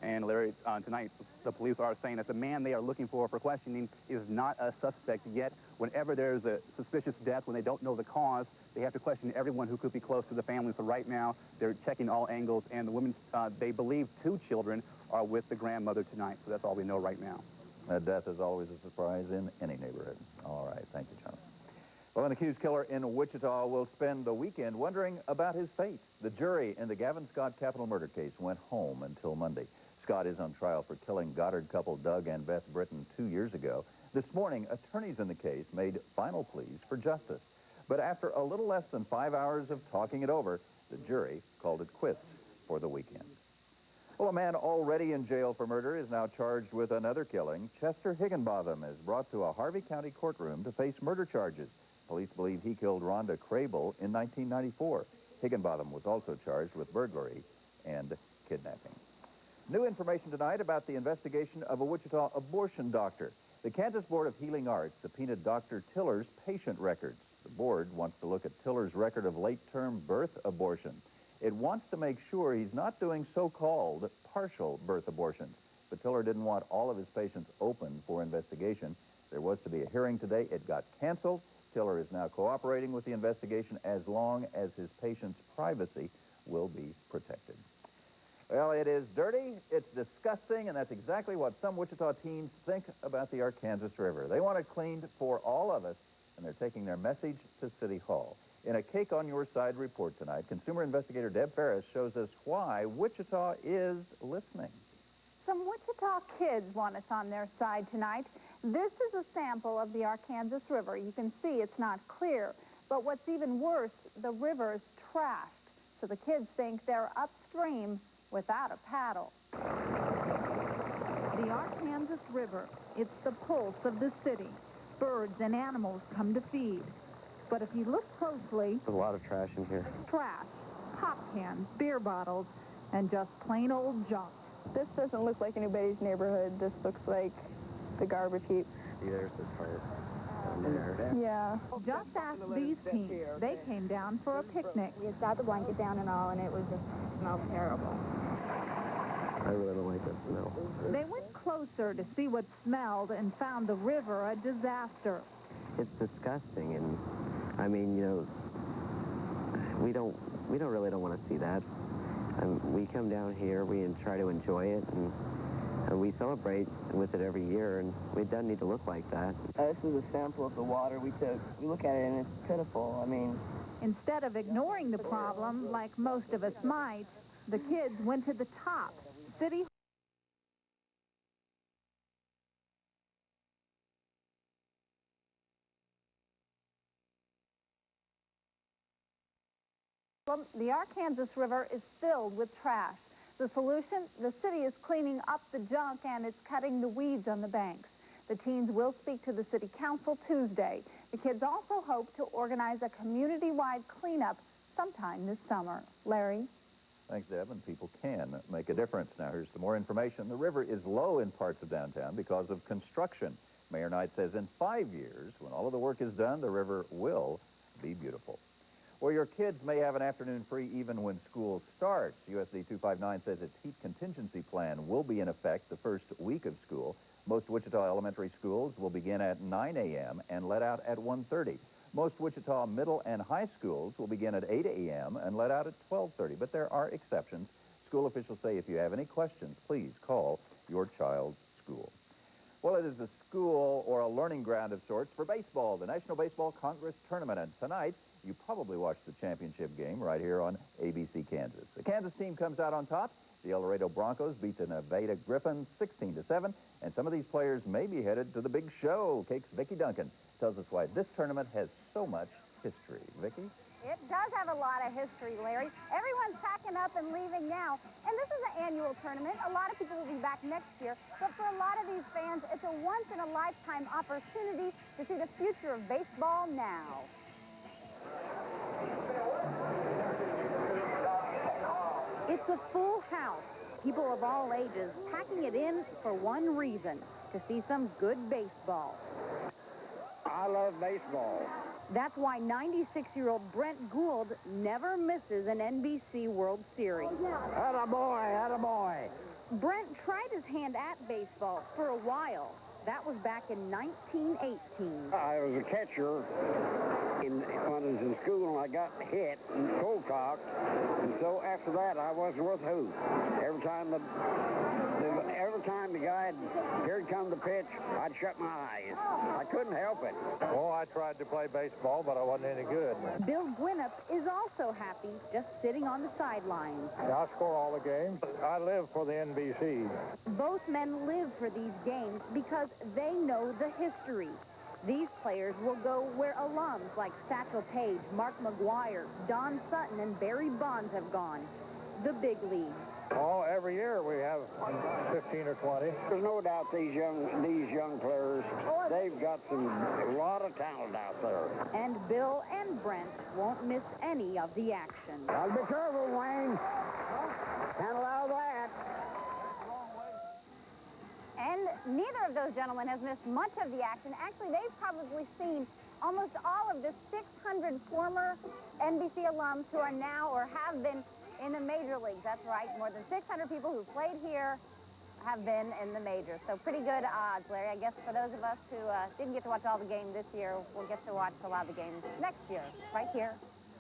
And Larry, tonight, the police are saying that the man they are looking for questioning is not a suspect yet. Whenever there's a suspicious death, when they don't know the cause, they have to question everyone who could be close to the family. So right now, they're checking all angles, and the women, they believe 2 children are with the grandmother tonight. So that's all we know right now. That death is always a surprise in any neighborhood. All right, thank you, John. Well, an accused killer in Wichita will spend the weekend wondering about his fate. The jury in the Gavin Scott capital murder case went home until Monday. Scott is on trial for killing Goddard couple Doug and Beth Britton 2 years ago. This morning, attorneys in the case made final pleas for justice. But after a little less than 5 hours of talking it over, the jury called it quits for the weekend. Well, a man already in jail for murder is now charged with another killing. Chester Higginbotham is brought to a Harvey County courtroom to face murder charges. Police believe he killed Rhonda Crable in 1994. Higginbotham was also charged with burglary and kidnapping. New information tonight about the investigation of a Wichita abortion doctor. The Kansas Board of Healing Arts subpoenaed Dr. Tiller's patient records. The board wants to look at Tiller's record of late-term birth abortion. It wants to make sure he's not doing so-called partial birth abortions. But Tiller didn't want all of his patients open for investigation. There was to be a hearing today. It got canceled. Tiller is now cooperating with the investigation as long as his patients' privacy will be protected. Well, it is dirty, it's disgusting, and that's exactly what some Wichita teens think about the Arkansas River. They want it cleaned for all of us, and they're taking their message to City Hall. In a Cake on Your Side report tonight, consumer investigator Deb Ferris shows us why Wichita is listening. Some Wichita kids want us on their side tonight. This is a sample of the Arkansas River. You can see it's not clear, but what's even worse, the river's trashed. So the kids think they're upstream without a paddle. The Arkansas River, it's the pulse of the city. Birds and animals come to feed. But if you look closely, There's a lot of trash in here. trash, pop cans, beer bottles, and just plain old junk. This doesn't look like anybody's neighborhood. This looks like the garbage heap. See, there's this part. There. Yeah. Just ask these teens. They came down for a picnic. We had got the blanket down and all, and it was just smelled terrible. I really don't like that smell. They went closer to see what smelled and found the river a disaster. It's disgusting, and I mean, you know, we don't really want to see that. We come down here, we try to enjoy it, and we celebrate with it every year, and it doesn't need to look like that. This is a sample of the water we took. We look at it and it's pitiful. I mean, Instead of ignoring the problem, like most of us might, the kids went to the top. City The Arkansas River is filled with trash. The solution? The city is cleaning up the junk and it's cutting the weeds on the banks. The teens will speak to the city council Tuesday. The kids also hope to organize a community-wide cleanup sometime this summer. Larry? Thanks, Deb, and people can make a difference. Now, here's some more information. The river is low in parts of downtown because of construction. Mayor Knight says in 5 years, when all of the work is done, the river will be beautiful. Or your kids may have an afternoon free even when school starts. USD 259 says its heat contingency plan will be in effect the first week of school. Most Wichita elementary schools will begin at 9 a.m. and let out at 1:30. Most Wichita middle and high schools will begin at 8 a.m. and let out at 12:30. But there are exceptions. School officials say if you have any questions, please call your child's school. Well, it is a school or a learning ground of sorts for baseball, the National Baseball Congress Tournament. And tonight, you probably watched the championship game right here on ABC Kansas. The Kansas team comes out on top. The El Dorado Broncos beat the Nevada Griffins 16-7. And some of these players may be headed to the big show. Cake's Vicki Duncan tells us why this tournament has so much history. Vicki? It does have a lot of history, Larry. Everyone's packing up and leaving now. And this is an annual tournament. A lot of people will be back next year. But for a lot of these fans, it's a once-in-a-lifetime opportunity to see the future of baseball now. It's a full house. People of all ages packing it in for one reason, to see some good baseball. I love baseball. That's why 96-year-old Brent Gould never misses an NBC World Series. Attaboy, attaboy. Brent tried his hand at baseball for a while. That was back in 1918. I was a catcher when I was in school, and I got hit and cold-cocked. And so after that, I wasn't worth a hoot. Every time the guy, here he comes the pitch, I'd shut my eyes. I couldn't help it. Well, I tried to play baseball, but I wasn't any good. Bill Gwinnett is also happy, just sitting on the sidelines. I score all the games. I live for the NBC. Both men live for these games because they know the history. These players will go where alums like Satchel Paige, Mark McGuire, Don Sutton, and Barry Bonds have gone. The big leagues. Oh, every year we have 15 or 20. There's no doubt these young players, they've got a lot of talent out there. And Bill and Brent won't miss any of the action. Gotta be careful, Wayne. Can't allow that. And neither of those gentlemen has missed much of the action. Actually, they've probably seen almost all of the 600 former NBC alums who are now or have been in the major leagues. That's right. More than 600 people who played here have been in the majors. So pretty good odds, Larry. I guess for those of us who didn't get to watch all the games this year, we'll get to watch a lot of the games next year, right here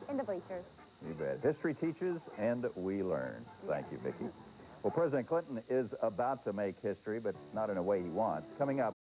in the bleachers. You bet. History teaches and we learn. Thank you, Vicki. Well, President Clinton is about to make history, but not in a way he wants. Coming up.